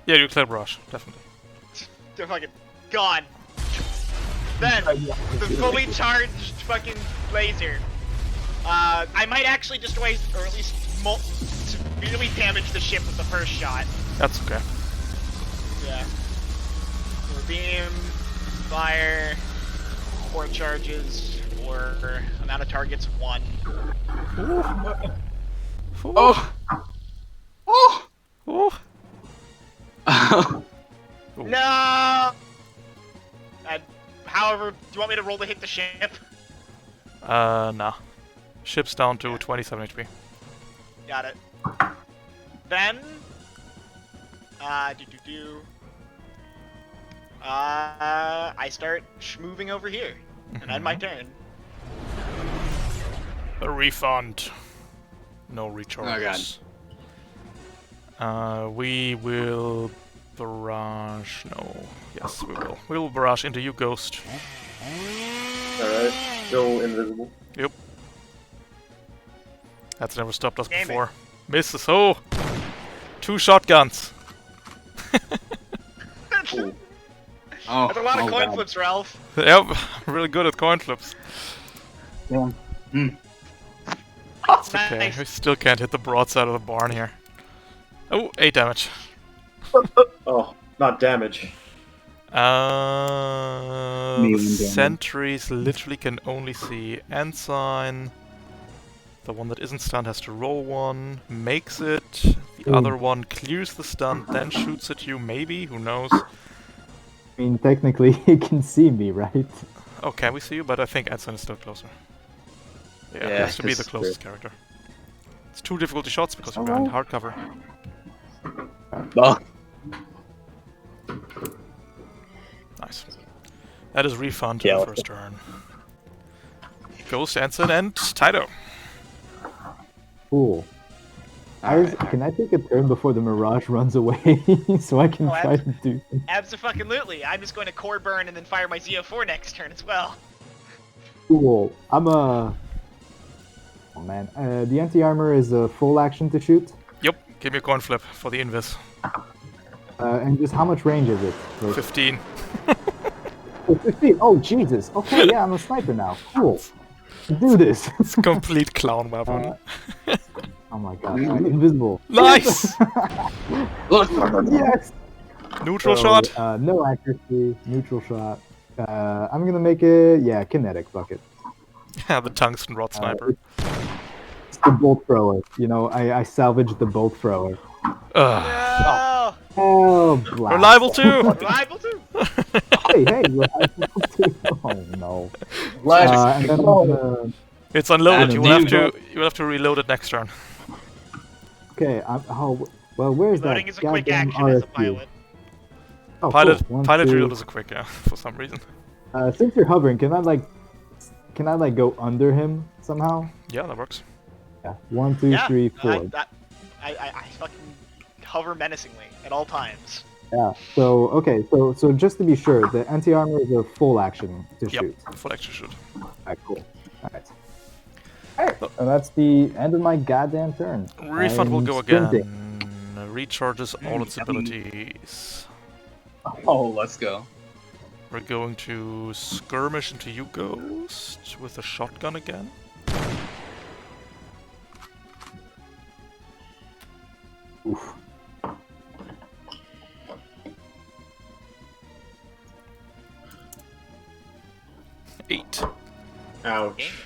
Yeah, you clear brush, definitely. They're fucking gone. Then the fully charged fucking laser. I might actually destroy, or at least severely damage the ship with the first shot. That's okay. Yeah. So beam, fire, 4 charges, or amount of targets 1. Oh! Oh! Ooh. Ooh. No! However, do you want me to roll to hit the ship? Nah. Ship's down to 27 HP. Got it. Then, I start moving over here, and end my turn. A refund. No recharges. We will barrage. No. Yes, we will. We will barrage into you, Ghost. Alright, still invisible. Yep. That's never stopped us Damn it. before. Misses. Oh! 2 shotguns. Cool. Oh, That's a lot of oh, coin God. flips, Ralph. Yep, I'm really good at coin flips. Yeah. It's okay, Nice. we still can't hit the broadside of the barn here. Oh, 8 damage. Oh, not damage. Me The one damage. sentries literally can only see Ensign. The one that isn't stunned has to roll one, makes it. The other one clears the stun, then shoots at you, maybe, who knows. I mean, technically, he can see me, right? Oh, can we see you? But I think Ensign is still closer. Yeah, Yeah, has to be this the is closest character. It's 2 difficulty shots because you're Alright. behind hardcover. Oh, Nice. That is refund Yeah, to the let's first turn. Ghost, Ensign, and Taito. Cool. Can I take a turn before the Mirage runs away so I can Oh, try to do? Abso-fucking-lutely. I'm just going to core burn and then fire my ZO4 next turn as well. Cool. I'm a. Oh man, the anti-armor is a full action to shoot. Yep, give me a coin flip for the invis. And just how much range is it? Like, 15. oh, 15. Oh Jesus. Okay, yeah, I'm a sniper now. Cool. Do this. It's a complete clown weapon. Oh my god. Invisible. Nice! look! Yes. Neutral So, shot. No accuracy. Neutral shot. I'm gonna make it. Yeah, kinetic bucket. Yeah, the tungsten rod sniper. It's the bolt thrower. You know, I salvaged the bolt thrower. Ugh. No! Oh, blast. Reliable too! Reliable too! Hey, reliable too. Oh no. Flash. And then I'm gonna. It's unloaded. And You will have Devo- to. You will have to reload it next turn. Okay. Well, where's Loading that is a quick goddamn action as a RFQ? pilot. Oh, Pilot. cool. One, Pilot two. reload is a quick, yeah, for some reason. Since you're hovering, can I like go under him somehow? Yeah, that works. Yeah. 1, 2, Yeah, 3, 4. I fucking hover menacingly at all times. Yeah. So okay. So just to be sure, the anti-armor is a full action to Yep, shoot. full action shoot. Alright, cool. Alright. And that's the end of my goddamn turn. Refund will I'm go sprinting. again. Recharges all its abilities. Oh, let's go. We're going to skirmish into you, Ghost, with a shotgun again. Oof. Eight. Ouch.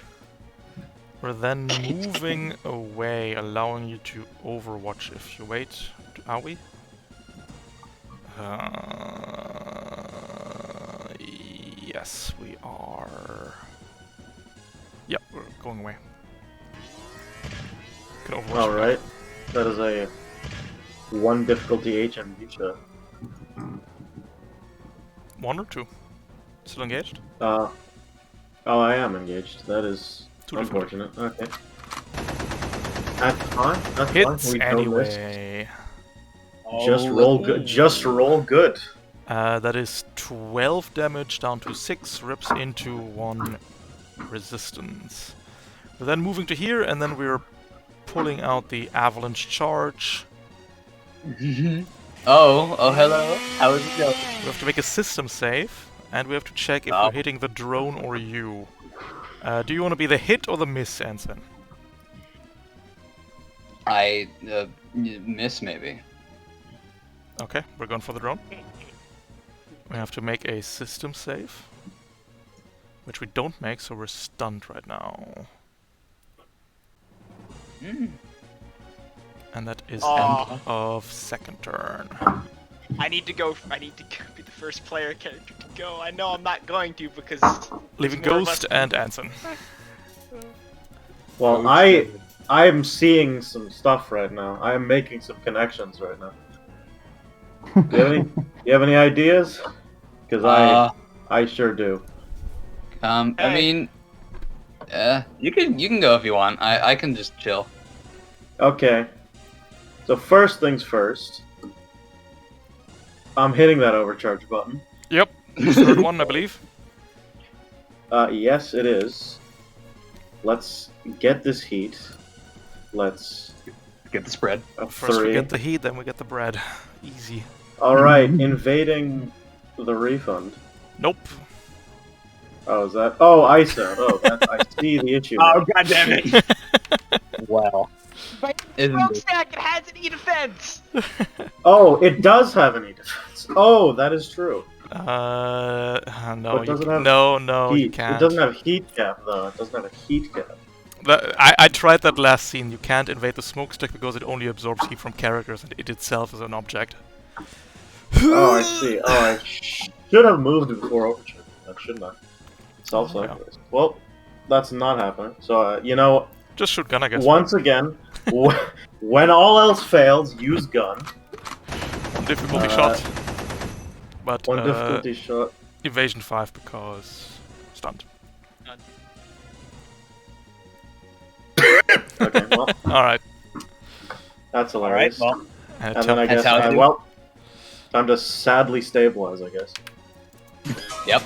We're then moving away, allowing you to overwatch if you wait. Are we? Yes, we are. Yep, we're going away. Can overwatch. All right. That is a 1 difficulty HMG shot. 1 or 2? Still engaged? Oh, I am engaged. That is 2 difficulty. unfortunate. Okay. That's fine. That's Hits fine. We know this. anyway. Just roll good. Just roll good. That is 12 damage down to 6, rips into 1 resistance. We're then moving to here, and then we're pulling out the avalanche charge. Oh, hello. How is it going? We have to make a system save, and we have to check if Oh. we're hitting the drone or you. Do you want to be the hit or the miss, Anson? I miss maybe. Okay, we're going for the drone. We have to make a system save, which we don't make, so we're stunned right now. And that is Aw. end of second turn. I need to go. I need to be the first player character to go. I know I'm not going to because Leaving more of Ghost us- and Anson. Well, I am seeing some stuff right now. I am making some connections right now. Do you have any ideas? Because I sure do. I Hey. mean, you can go if you want. I can just chill. Okay. So first things first. I'm hitting that overcharge button. Yep, third one, I believe. Yes, it is. Let's get this heat. Let's Get the spread. a First 3. we get the heat, then we get the bread. Easy. All right, invading the refund. Nope. Oh, is that? Oh, ISO. Oh, that, I see the issue. Oh now. god damn it! Well. Isn't Rogue it? stack, it has an E defense! Oh, it does have an E defense. Oh, that is true. No, But doesn't have no, you Heat. can't. It doesn't have heat cap though. It doesn't have a heat cap. I tried that last scene. You can't invade the smokestack because it only absorbs heat from characters, and it itself is an object. Oh, I see. Oh, I should have moved before overture. That shouldn't have. Self-sacrifice. Well, that's not happening. So, you know, Just shoot gun, I guess. once again, when all else fails, use gun. One difficulty shot. But One difficulty shot. evasion 5 because stunned. Okay, well, Alright. that's Alright, hilarious. well. And then I guess, how it is. well, time to sadly stabilize, I guess. Yep.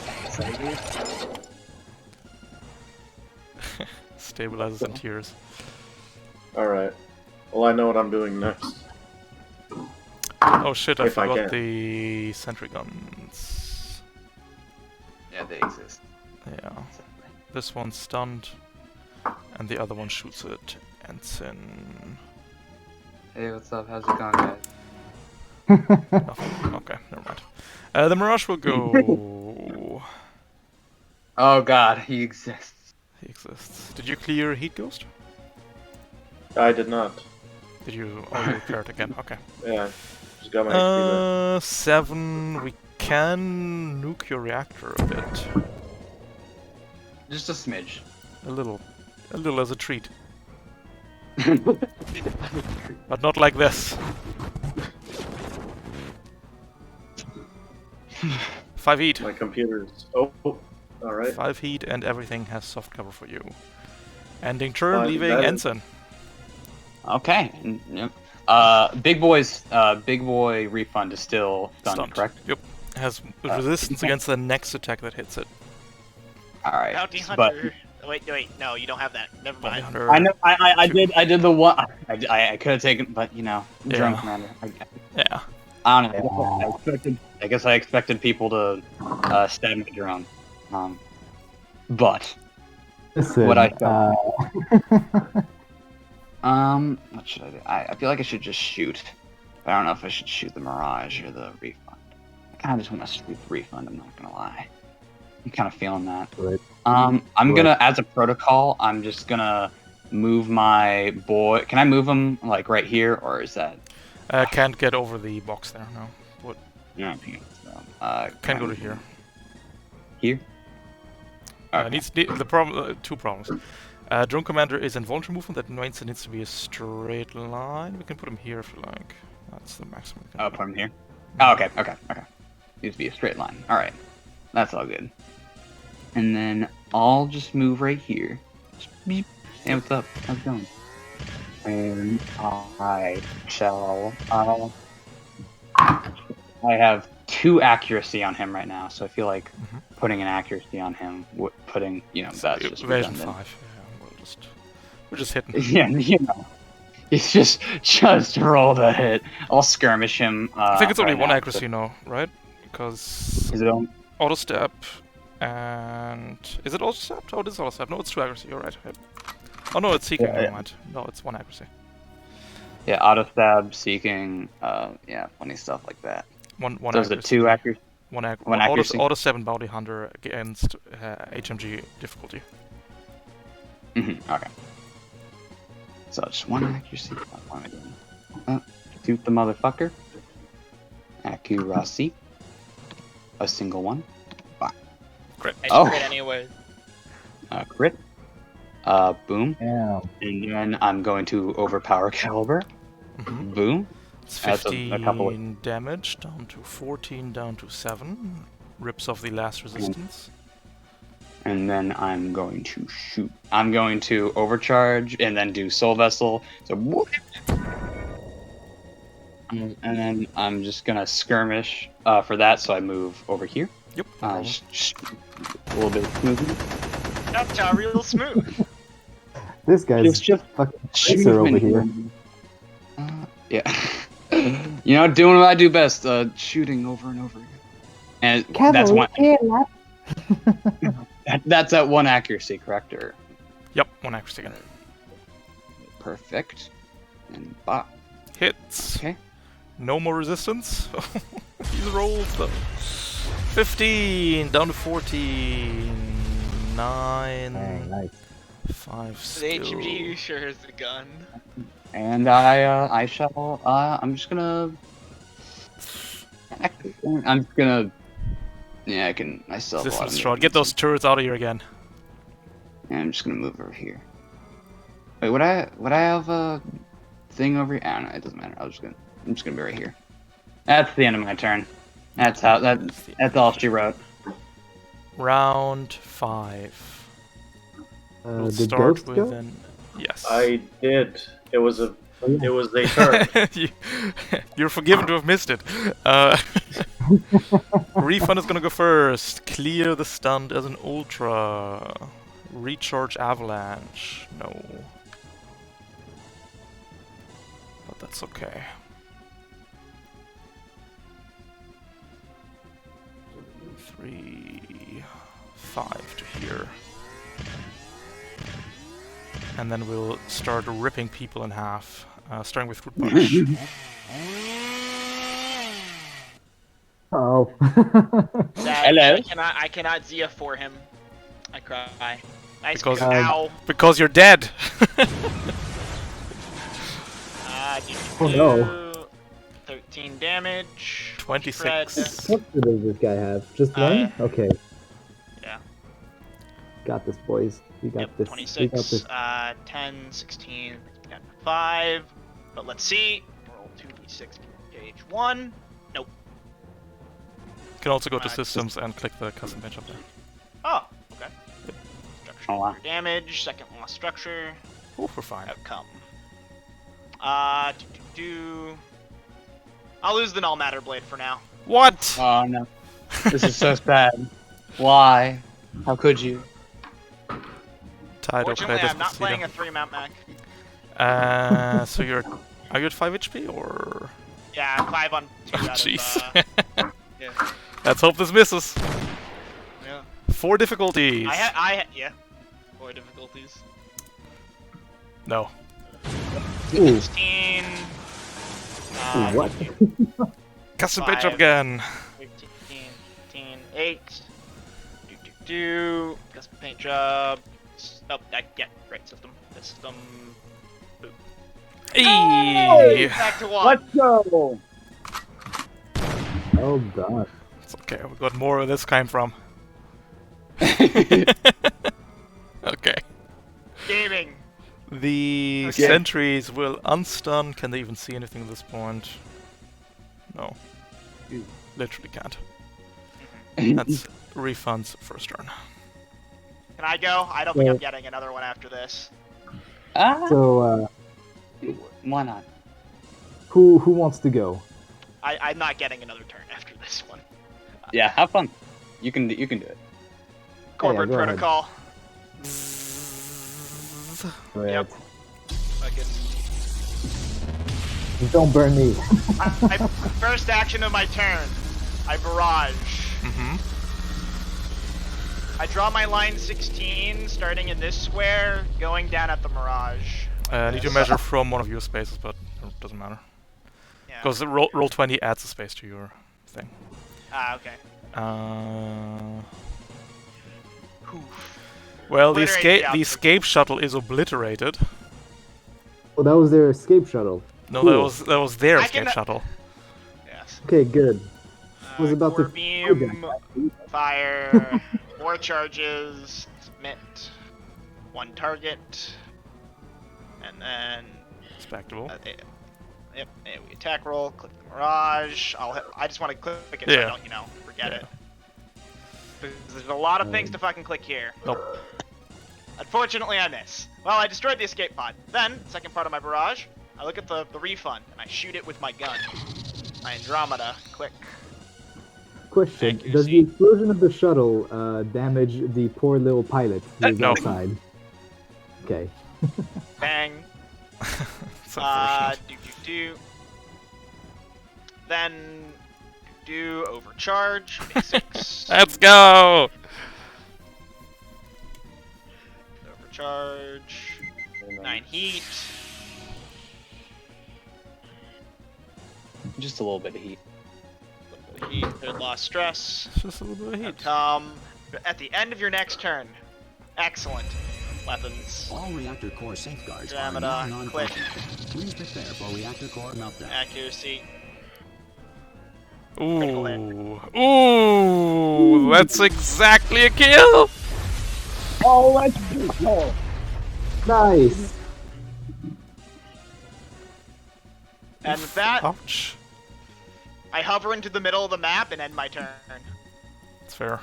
Stabilizes in tears. Alright. Well, I know what I'm doing next. Oh shit, I If I forgot can. the sentry guns. Yeah, they exist. Yeah. This one's stunned, and the other one shoots at Ensign. Hey, what's up? How's it going, guys? Nothing. Okay, never mind. The Mirage will go... Oh god, he exists. He exists. Did you clear Heat Ghost? I did not. Did you... Oh, you repaired again. Okay. Yeah, just got my HP back. 7... We can nuke your reactor a bit. Just a smidge. A little. A little as a treat. But not like this. 5 heat. My computer's... Oh, alright. 5 heat and everything has soft cover for you. Ending turn, Five leaving better. Ensign. Okay. Yep. Big boy refund is still stunned, correct? Yep. Has resistance against the next attack that hits it. Alright. Bounty But Hunter. Wait, no, you don't have that. Never Bounty mind. Hunter. I know I did the one I could have taken, but you know, drone Yeah. commander. Yeah. I don't know. I guess I expected people to stab my drone. But Listen, What I what should I do? I feel like I should just shoot. But I don't know if I should shoot the Mirage or the refund. I kind of just want to shoot the refund. I'm not gonna lie. I'm kind of feeling that. Right. I'm Right. gonna, as a protocol, I'm just gonna move my boy. Can I move him like right here, or is that? Can't get over the box there, no. What? No, I think so. Can I go to move here. him Here. Okay. The problem, two problems. Drone Commander is involuntary movement, that means it needs to be a straight line. We can put him here if you like. That's the maximum. we can Oh, do. put him here. Oh, okay. Needs to be a straight line. All right, that's all good. And then I'll just move right here. Just beep. Hey, what's up? How's it going? And I shall. I have 2 accuracy on him right now, so I feel like Mhm. putting an accuracy on him, putting So that's just evasion redundant. 5. Yeah, we're just hitting. Yeah, you know, it's just roll the hit. I'll skirmish him. I think it's only right one now, accuracy now, right? Because Is it on? auto step and is it auto step? Oh, it is auto step. No, it's 2 accuracy. You're right. Yep. Oh no, it's seeking. Yeah, Never yeah. mind. No, it's 1 accuracy. Yeah, auto stab, seeking, yeah, funny stuff like that. One So is it accuracy. 2 accuracy? One one accuracy? Auto 7 bounty hunter against HMG difficulty. Okay. So just 1 accuracy. What am I doing? Shoot the motherfucker. Accuracy. A single one. Crit. I Oh. crit anyway. Crit. Boom. Damn. And then I'm going to overpower caliber. Mhm. Boom. It's That's a 15 couple damage, down to 14, down to 7. Rips off the last resistance. And then I'm going to shoot. I'm going to overcharge and then do soul vessel. So whoop. And then I'm just gonna skirmish for that. So I move over here. Yep. no problem. Just a little bit smoothly. That's real smooth. This guy's It's just fucking racer over here. Yeah. You know, doing what I do best. Shooting over and over again. And that's Cavalry one. here. That's at 1 accuracy, correct? Or Yep, 1 accuracy again. perfect. And bop. Hits. Okay. No more resistance. These rolls though. 15 down to 14. 9. Dang, nice. 5 The still. HMG sure has the gun. And I shall. I'm just gonna. I'm gonna. Yeah, I can. I still have a lot of Resistance shot. movement, Get those so- turrets out of here again. And I'm just gonna move over here. Wait, would I have a thing over here? I don't know. It doesn't matter. I'm just gonna be right here. That's the end of my turn. That's all she wrote. Round 5. We'll Did start Ghost with go? an. Yes. I did. It was a turn. You're forgiven to have missed it. Refund is gonna go first. Clear the stunt as an ultra. Recharge avalanche. No. But that's okay. Three, 5 to here. And then we'll start ripping people in half, starting with Fruit Punch. Oh. Sad. Hello. I cannot Zia for him. I cry. Nice. Because- Ow. Because you're dead! Oh, no. 13 damage. 26. What does this guy have? Just one? Okay. Yeah. Got this, boys. We got Yep, this. We got 26. this. 10, 16, brings me down to 5. But let's see. Roll 2d6 page 1. Nope. You can also go to Just- systems and click the custom bench up there. Oh, okay. Structure Oh, wow. damage, second lost structure, Oh, we're fine. outcome. I'll lose the Null Matter Blade for now. What? Oh no. This is so sad. Why? How could you? Tidal Fortunately, Clay I'm not playing a 3-mount mech. So you're... Are you at 5 HP or... Yeah, I'm 5 on 2 Oh, out jeez. yeah. Let's hope this misses. Yeah. 4 difficulties. Yeah. 4 difficulties. No. Ooh. 16. Ooh, what? Custom bench up 5. again. 15, 8. Custom paint job. Oh, yeah, right system. System. Eee! Back to 1. Let's go. Oh, gosh. It's okay, we got more where this came from. Okay. Gaming. The Okay. sentries will unstun. Can they even see anything at this point? No. Literally can't. That's Refund's first turn. Can I go? I don't think I'm getting another one after this. So, Why not? who wants to go? I'm not getting another turn after this one. Yeah, have fun. You can do it. Corporate go ahead. protocol. Right. Yep. Fucking. Don't burn me. First action of my turn. I barrage. Mm-hmm. I draw my line 16, starting in this square, going down at the mirage. Need to measure from one of your spaces, but it doesn't matter. Yeah. Because roll 20 adds a space to your thing. Ah, okay. Well, the Obliterate the escape shuttle is obliterated. Oh, that was their escape shuttle. No, Cool. that was their I escape can- shuttle. Yes. Okay, good. Was about core to- beam, fire, 4 charges, submit, 1 target, and then Respectable. yep, we attack roll, click the mirage. I just want to click it so I Yeah. don't, forget it. Because there's a lot of things to fucking click here. Nope. Unfortunately, I miss. Well, I destroyed the escape pod. Then, second part of my barrage, I look at the refund and I shoot it with my gun. My Andromeda, click. Question: Accuracy. does the explosion of the shuttle damage the poor little pilot who's No. outside? Okay. Bang. It's unfortunate. Do. Then do overcharge, basics. Let's go! Overcharge, 9 heat. Just a little bit of heat. A little bit of heat, third loss stress. Just a little bit of heat. Come at the end of your next turn. Excellent. Weapons. All reactor core safeguards are Diameter, now non-functional. click. Please prepare for reactor core meltdown. Accuracy. Ooh. Ooh! That's exactly a kill! Oh, let's go! Nice. And with that, Ouch. I hover into the middle of the map and end my turn. That's fair.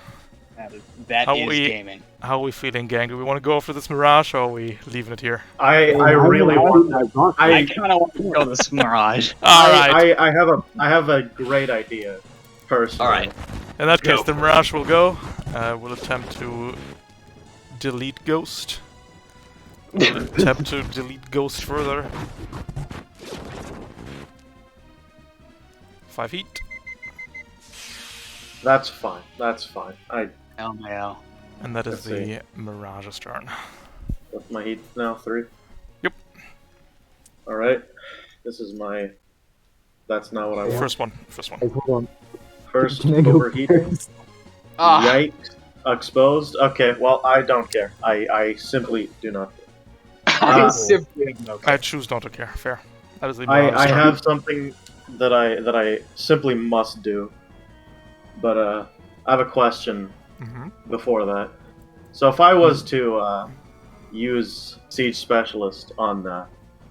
That How is we- gaming. How are we feeling, gang? Do we want to go for this Mirage, or are we leaving it here? I really want. I kind of want to go this Mirage. Alright. I have a great idea, personally. Alright. In that case, Go. the Mirage will go. We'll attempt to delete Ghost. We'll attempt to delete Ghost further. 5 heat. That's fine. That's fine. LMAO. And that is Let's the see. Mirage's turn. What's my heat now? 3. Yep. All right. This is my. That's not what I want. First one. First one. Hey, hold on. First Can I go overheating. first? Ah, Yikes. Exposed. Okay. Well, I don't care. I simply do not. I simply okay. I choose not to care. Fair. That is the I Mirage's turn. have something that I simply must do. But I have a question Mhm. before that. So if I was to use Siege Specialist on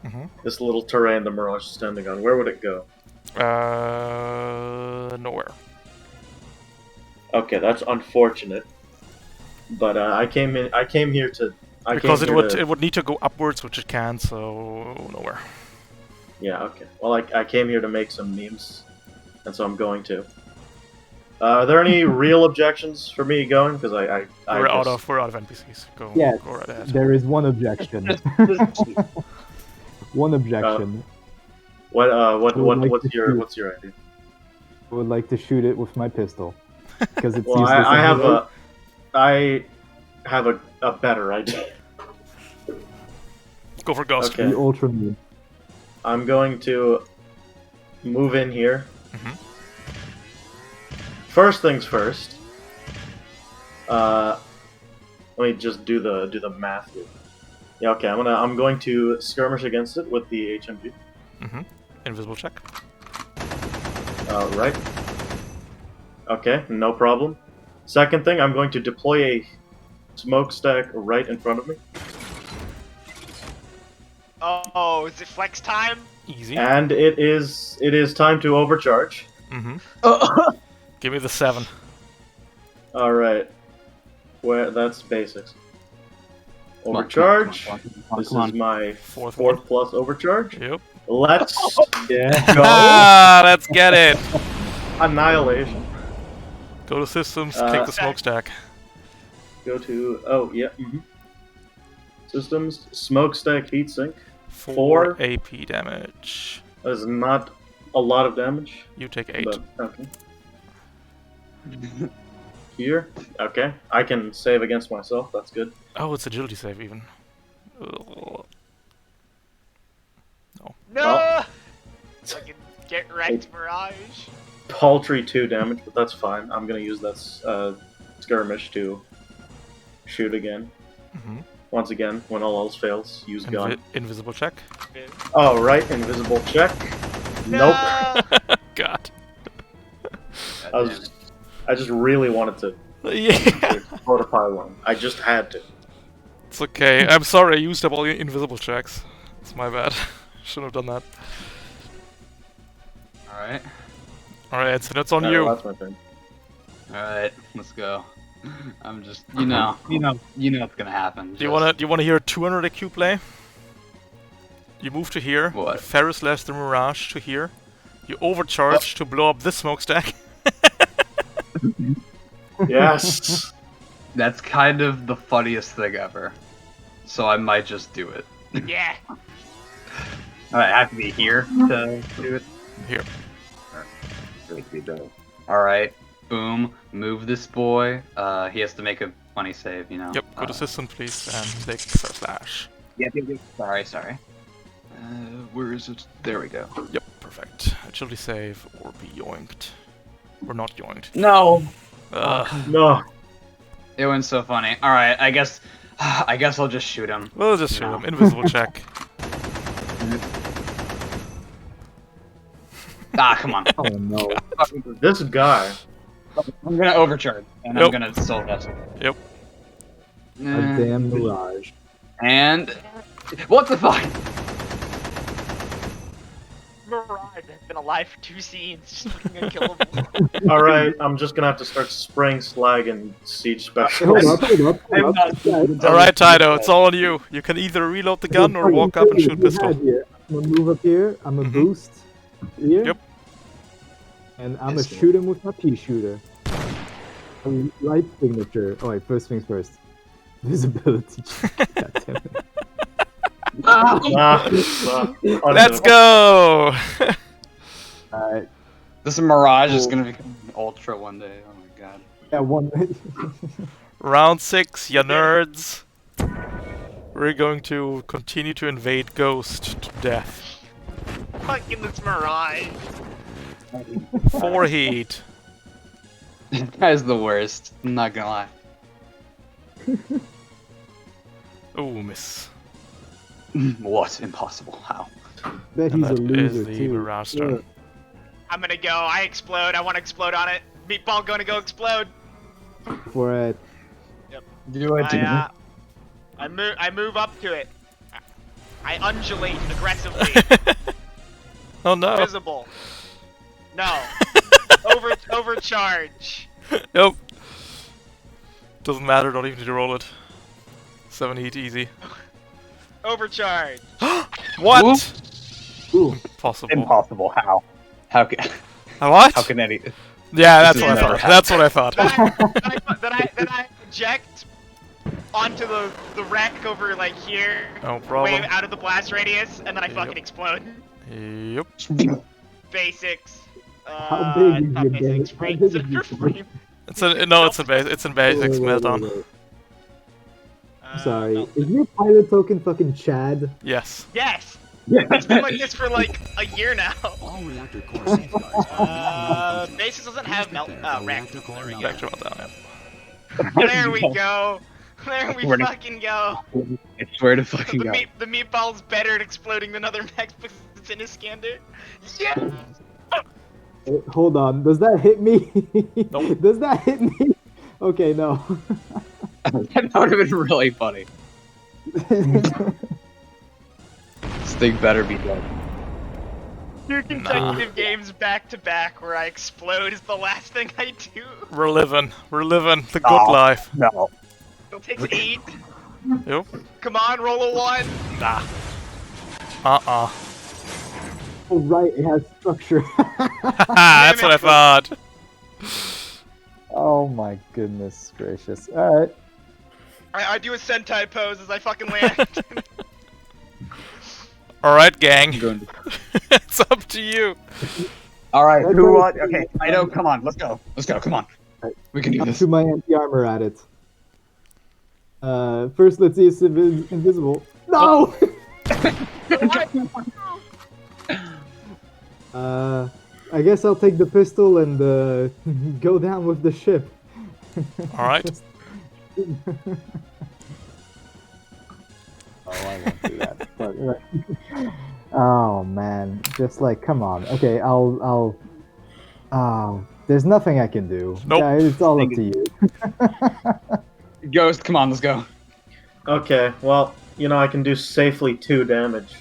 Mhm. this little terrain the Mirage is standing on, where would it go? Nowhere. Okay, that's unfortunate. But I came here to. Because it would need to go upwards, which it can, so nowhere. Yeah. Okay. Well, I came here to make some memes, and so I'm going to. Are there any real objections for me going? Because I We're out just- of NPCs. Go Yes, go right ahead. there is one objection. One objection. What would like what's to your shoot. what's your idea? I would like to shoot it with my pistol because it's Well, useless. I have a better idea. Go for Ghost. Okay. The ultra mode. I'm going to move in here. Mhm. First things first. Let me just do the math here. Yeah, okay. I'm going to skirmish against it with the HMG. Mhm. Invisible check. Right. Okay, no problem. Second thing, I'm going to deploy a smokestack right in front of me, Oh, is it flex time? Easy. and it is time to overcharge. Mhm. Give me the 7. All right. Where that's basics. Come on, Overcharge. come on. This is my Fourth fourth plus overcharge. Yep. Let's Yeah. go. Ah, let's get it. Annihilation. Go to systems. Click the smokestack. Go to systems smokestack heatsink. 4 AP damage. That is not a lot of damage, You take 8. but okay. Here, okay. I can save against myself. That's good. Oh, it's agility save even. Ugh. No! Well. Fucking get wrecked, Mirage. Paltry 2 damage, but that's fine. I'm gonna use that skirmish to shoot again. Mhm. Once again, when all else fails, use gun. Invisible check. Oh, right, invisible check. Nope. No! God. I just really wanted to Yeah. go to pylon. I just had to. It's okay. I'm sorry. I used up all your invisible checks. It's my bad. Shouldn't have done that. Alright. All right, so that's on No, you. That's my turn. Alright, let's go. I'm just, you know what's gonna happen. Do you wanna hear a 200 IQ play? You move to here. What? Ferris slash the Mirage to here. You overcharge to blow up this smokestack. Yes. That's kind of the funniest thing ever. So I might just do it. Yeah. I have to be here to do it. Here. Alright. Boom. Move this boy. He has to make a money save, you know. Yep, go to system, please, and click slash. Yep. Sorry. Where is it? There we go. Yep, perfect. Agility save or be yoinked. Or not yoinked. No! No. It went so funny. Alright, I guess I'll just shoot him. We'll just shoot him. Invisible check. Ah, come on. Oh no. This guy. I'm gonna overcharge, and I'm Nope. gonna soul test. Yep. A damn mirage. And... What the fuck? Mirage has been alive for 2 scenes, just fucking unkillable. Alright, I'm just gonna have to start spraying slag and siege Hold specialists. up, hold up, I'm hold not up. stupid. Alright, Taito, it's all on you. You can either reload the gun or walk up and shoot pistol. Here. I'm gonna move up here. I'm gonna boost here. Yep. And I'm gonna Pistol. shoot him with my pea shooter. A light signature. Oh wait, first things first. Visibility. God damn it. Let's go! Alright. This Mirage is gonna become an Ultra one day. Oh my god. Yeah, one. Round 6, ya nerds. We're going to continue to invade Ghost to death. Fucking this Mirage. 4 heat. That guy's the worst. I'm not gonna lie. Ooh, miss. What? Impossible. How? Bet And he's a that loser is the too. Mirage stone. I'm gonna go. I explode. I want to explode on it. Meatball gonna go explode. For it. Do it. I move up to it. I undulate aggressively. Oh no. Visible. No. Overcharge. Nope. Doesn't matter, don't even need to roll it. 7 heat easy. Overcharge. What? Ooh. Impossible. Impossible. How? How can? What? How can any? Yeah, that's This what I has never thought. That's what I thought. Then I eject onto the wreck over like here. No Way problem. out of the blast radius, and then I fucking Yep. explode. Yep. Basics. How big is not your basics, game? frame, How big is your frame. It's in no, it's in basics. Wait. Meltdown. Sorry. No. Is your pilot token fucking Chad? Yes. Yes. It's been like this for like a year now. All reactor core safeguards are Basics doesn't have reactor core reactor. Back meltdown. to Meltdown. Yeah. There we go. There we Where to- fucking go. I swear to fucking The, God. the meatball's better at exploding than other mechs because it's in a scander. Yeah. Hold on. Does that hit me? Nope. Does that hit me? Okay, no. That would have been really funny. This thing better be dead. 2 consecutive games back to back where I explode is the last thing I do. We're living the good Aw. life. No. It takes 8. Yep. Come on, roll a 1. Nah. Oh, right, it has structure. That's what I thought. Oh my goodness gracious. Alright. I do a Sentai pose as I fucking land. Alright, gang. I'm going to... It's up to you. All right. That's Who all- what? Okay. I know. Come on. Let's go. Let's go. Come on. We can do I'll this. shoot my anti-armor at it. First, let's see if it's invisible. No! I guess I'll take the pistol and go down with the ship. Alright. Oh, I won't do that. But, oh man, just like, come on. Okay, I'll. There's nothing I can do. Nope. Yeah, it's all up to you. Ghost. Come on. Let's go. Okay, well, you know, I can do safely 2 damage.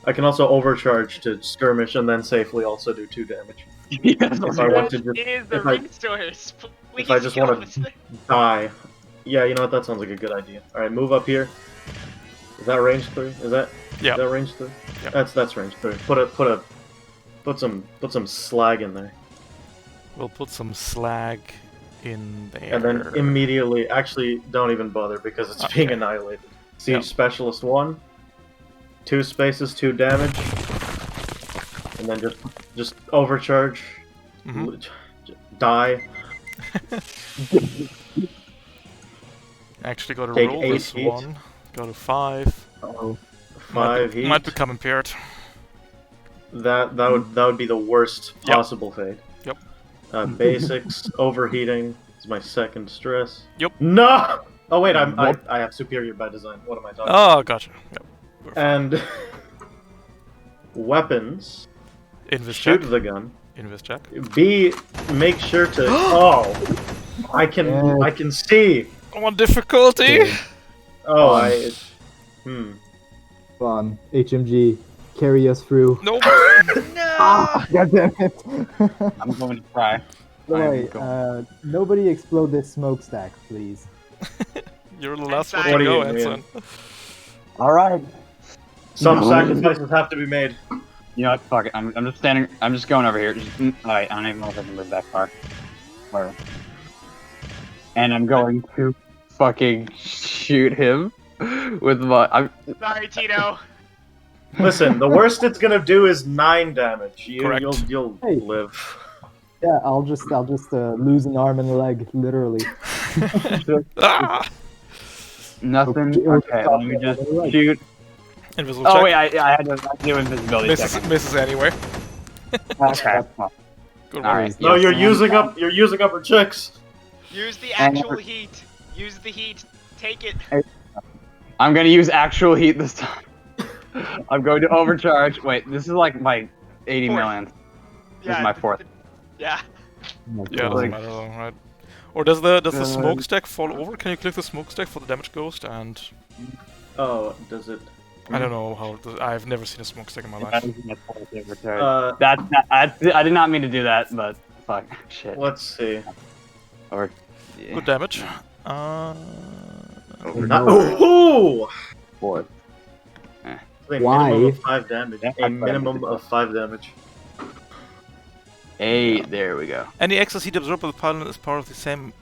I can also overcharge to skirmish and then safely also do 2 damage. If I want to just is the if I- resource. Please I just get wanna- on this thing. die. Yeah, you know what? That sounds like a good idea. All right, move up here. Is that range 3? Is that Yeah. Is that range 3? Yep. That's range 3. Put some slag in there, We'll put some slag in there. and then immediately. Actually, don't even bother because it's being Okay. annihilated. Siege Yep. specialist 1. 2 spaces, 2 damage, and then just overcharge. Mhm. die. Actually, gotta Take roll 8 this heat. one. Go to 5. Oh, 5 heat. Might become impaired. That would be the worst Yep. possible fate. Yep. Basics, overheating is my second stress. Yep. No. Oh wait, I have superior by design. What am I talking? Oh, gotcha. Yep. We're fine. And weapons. Invis Shoot check. the gun. Invis check. B. Make sure to. Oh, I can see. On difficulty. okay. Oh, Come on, HMG, carry us through. Nope. No! God damn it! I'm going to try. Boy, nobody explode this smokestack, please. You're the last one What to do go, you mean? Ensign. All right. Some sacrifices have to be made. You know what? Fuck it. I'm just standing. I'm just going over here. Alright, I don't even know if I can move that far. Where? And I'm going to fucking shoot him with my. Sorry, Tito. Listen, the worst it's gonna do is 9 damage. Correct. You'll Hey. live. Yeah, I'll just lose an arm and a leg, literally. Ah! Nothing. Okay, Okay, let me just shoot. Invisible Oh check. wait, I had to do invisibility Misses, check. misses anyway. Okay. Good All work. right. No, yes, you're and using up her chicks. Use the actual heat. Use the heat. Take it. I'm gonna use actual heat this time. I'm going to overcharge. Wait, this is like my 80 Fourth. millionth. This is my fourth. Yeah. Yeah, doesn't Like- matter though, right? Or does the smokestack fall over? Can you click the smokestack for the damage ghost? And Oh, does it? I don't know how. I've never seen a smokestack in my That life. is my fourth overcharge. Uh, I did not mean to do that, but fuck, shit. let's see. Or, yeah. Good damage. Ooh! Fourth. A Why? minimum of 5 damage. Yeah, A minimum of 5 damage. 8. There we go. Any excess heat absorbed by the pilot is part of the same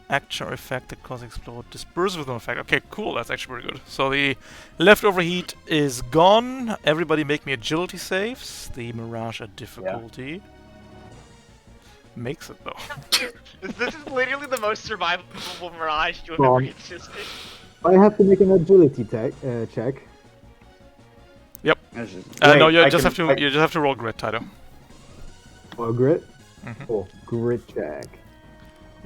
action or effect that causes explode. Disperse with no effect. Okay, cool. That's actually pretty good. So the leftover heat is gone. Everybody make me agility saves. The Mirage at difficulty. Makes it though. This is literally the most survivable Mirage you have Go ever on. existed. I have to make an agility check. That's just- No, Wait, you I just can- have to. You just have to roll grit, Taito. Oh, grit? Mhm. Cool. Grit check.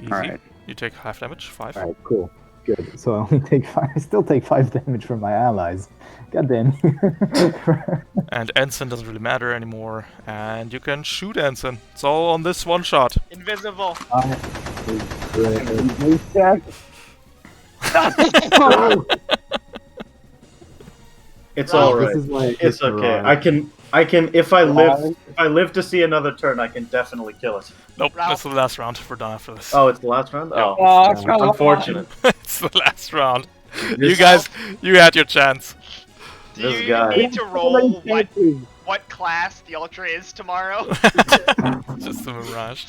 Easy. Alright. You take half damage. 5. Alright, cool. Good. So I only take 5. I still take 5 damage from my allies. God damn. And Ensign doesn't really matter anymore. And you can shoot Ensign. It's all on this one shot. Invisible. It's Ralph, alright. This is my It's okay. I can if I live to see another turn, I can definitely kill it. Nope, Ralph. that's the last round. We're done after this. Oh, it's the last round? Oh. Oh, come on. Unfortunate. It's the last round. You This- guys, you had your chance. Do This you guy. need to roll what class the Ultra is tomorrow? Just a mirage.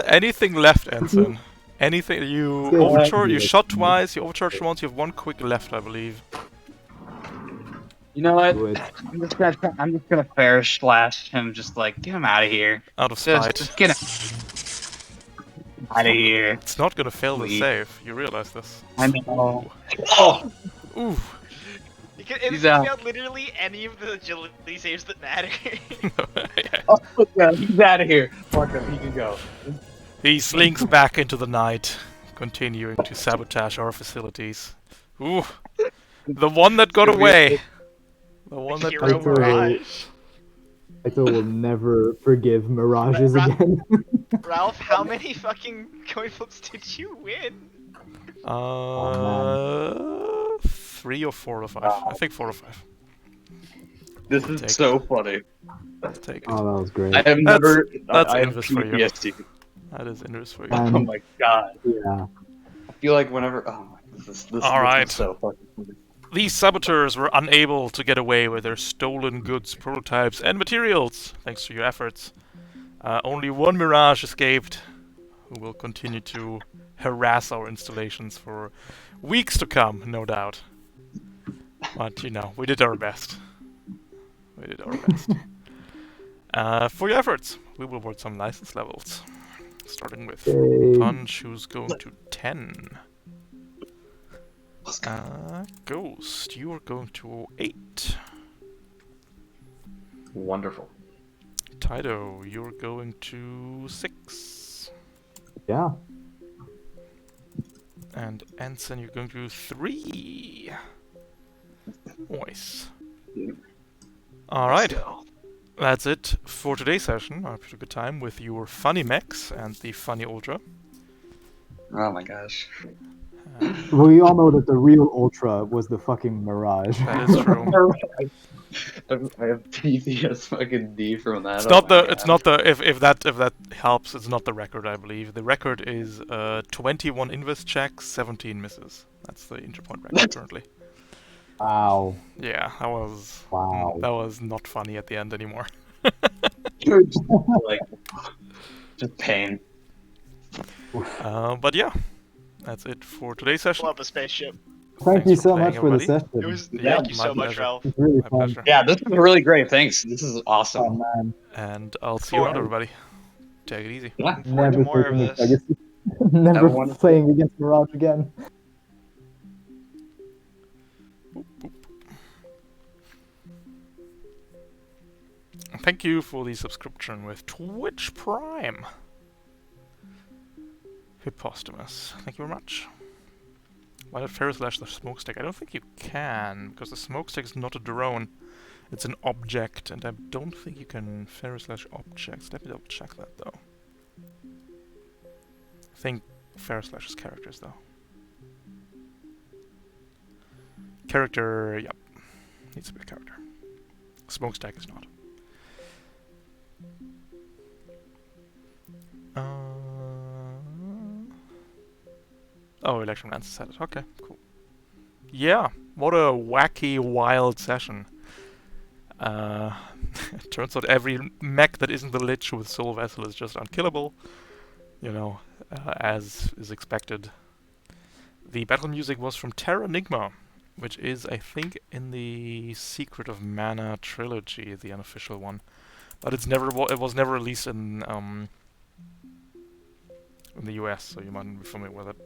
Anything left, Ensign? Anything? You Yeah. overcharge. You shot twice. You overcharged once. You have one quick left, I believe. You know what? Do it. I'm just gonna fair slash him. Just like get him out of here. Out of sight. Just get him out of here. It's not gonna fail the Please. save. You realize this? I know. Ooh. You can, He's it out. failed literally any of the agility saves that matter. Oh yeah, he's out of here. Fuck him. He can go. He slinks back into the night, continuing to sabotage our facilities. Ooh. The one that got away. The one that Hero got away. Mirage. Kaito will never forgive mirages Ra- again. Ralph, how many fucking coin flips did you win? 3 or 4 or 5. I think 4 or 5. This is Take so funny. Take it. Oh, that was great. I have never. that's I have Invis for you. PTSD. That is interest for you. Oh my god. Yeah. I feel like whenever. Oh my. This All right. is so fucking funny. These saboteurs were unable to get away with their stolen goods, prototypes, and materials, thanks to your efforts. Only one Mirage escaped, who will continue to harass our installations for weeks to come, no doubt. But, you know, we did our best. We did our best. For your efforts, we will award some license levels. Starting with Yay. Punch, who's going to 10. Ghost, you are going to 8. Wonderful. Tido, you're going to 6. Yeah. And Ensign, you're going to 3. Nice. Alright, that's it for today's session. I hope you had a good time with your funny mechs and the funny Ultra. Oh my gosh. We all know that the real Ultra was the fucking Mirage. That is true. I have PTS fucking D from that. It's Oh not my the. It's God. not the. If that helps, it's not the record. I believe the record is 21 invest checks, 17 misses. That's the Interpoint record currently. Wow. Yeah, Wow. that was not funny at the end anymore. Like, just pain. But yeah, that's it for today's session. Love a spaceship. Thank Thanks you for so playing, much for the everybody. session. It was. Yeah, Thank you my so much, pleasure. Ralph. It's really My fun. pleasure. Yeah, this was really great. Thanks. This is awesome. Oh man. And I'll see you around, everybody. Take it easy. Yeah. Looking forward to Never more of taking this. Pegasus. Never Have a wonderful- playing against Mirage again. Thank you for the subscription with Twitch Prime. Hippostomus. Thank you very much. Why not Ferris slash the smokestack? I don't think you can, because the smokestack is not a drone. It's an object, and I don't think you can Ferris slash objects. Let me double check that though. I think Ferris slash is characters though. Character, yep. Needs to be a character. Smokestack is not. Oh, Election Lancer said it. Okay, cool. Yeah, what a wacky, wild session. It turns out every mech that isn't the Lich with Soul Vessel is just unkillable. You know, as is expected. The battle music was from Terra Nigma, which is, I think, in the Secret of Mana trilogy, the unofficial one. But it was never released in the US, so you might not be familiar with it.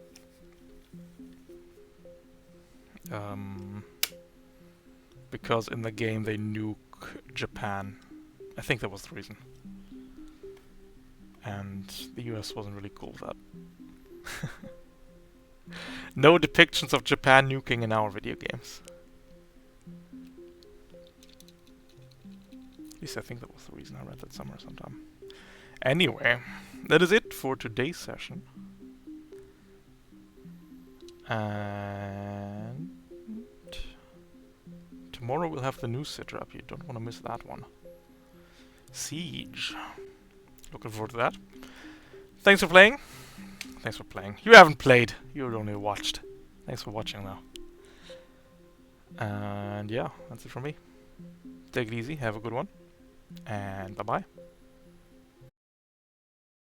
Because in the game they nuke Japan. I think that was the reason. And the US wasn't really cool with that. No depictions of Japan nuking in our video games. At least I think that was the reason. I read that somewhere sometime. Anyway, that is it for today's session. And tomorrow we'll have the new Citra up. You don't want to miss that one. Siege. Looking forward to that. Thanks for playing. Thanks for playing. You haven't played. You only watched. Thanks for watching though. And yeah, that's it from me. Take it easy. Have a good one. And bye-bye.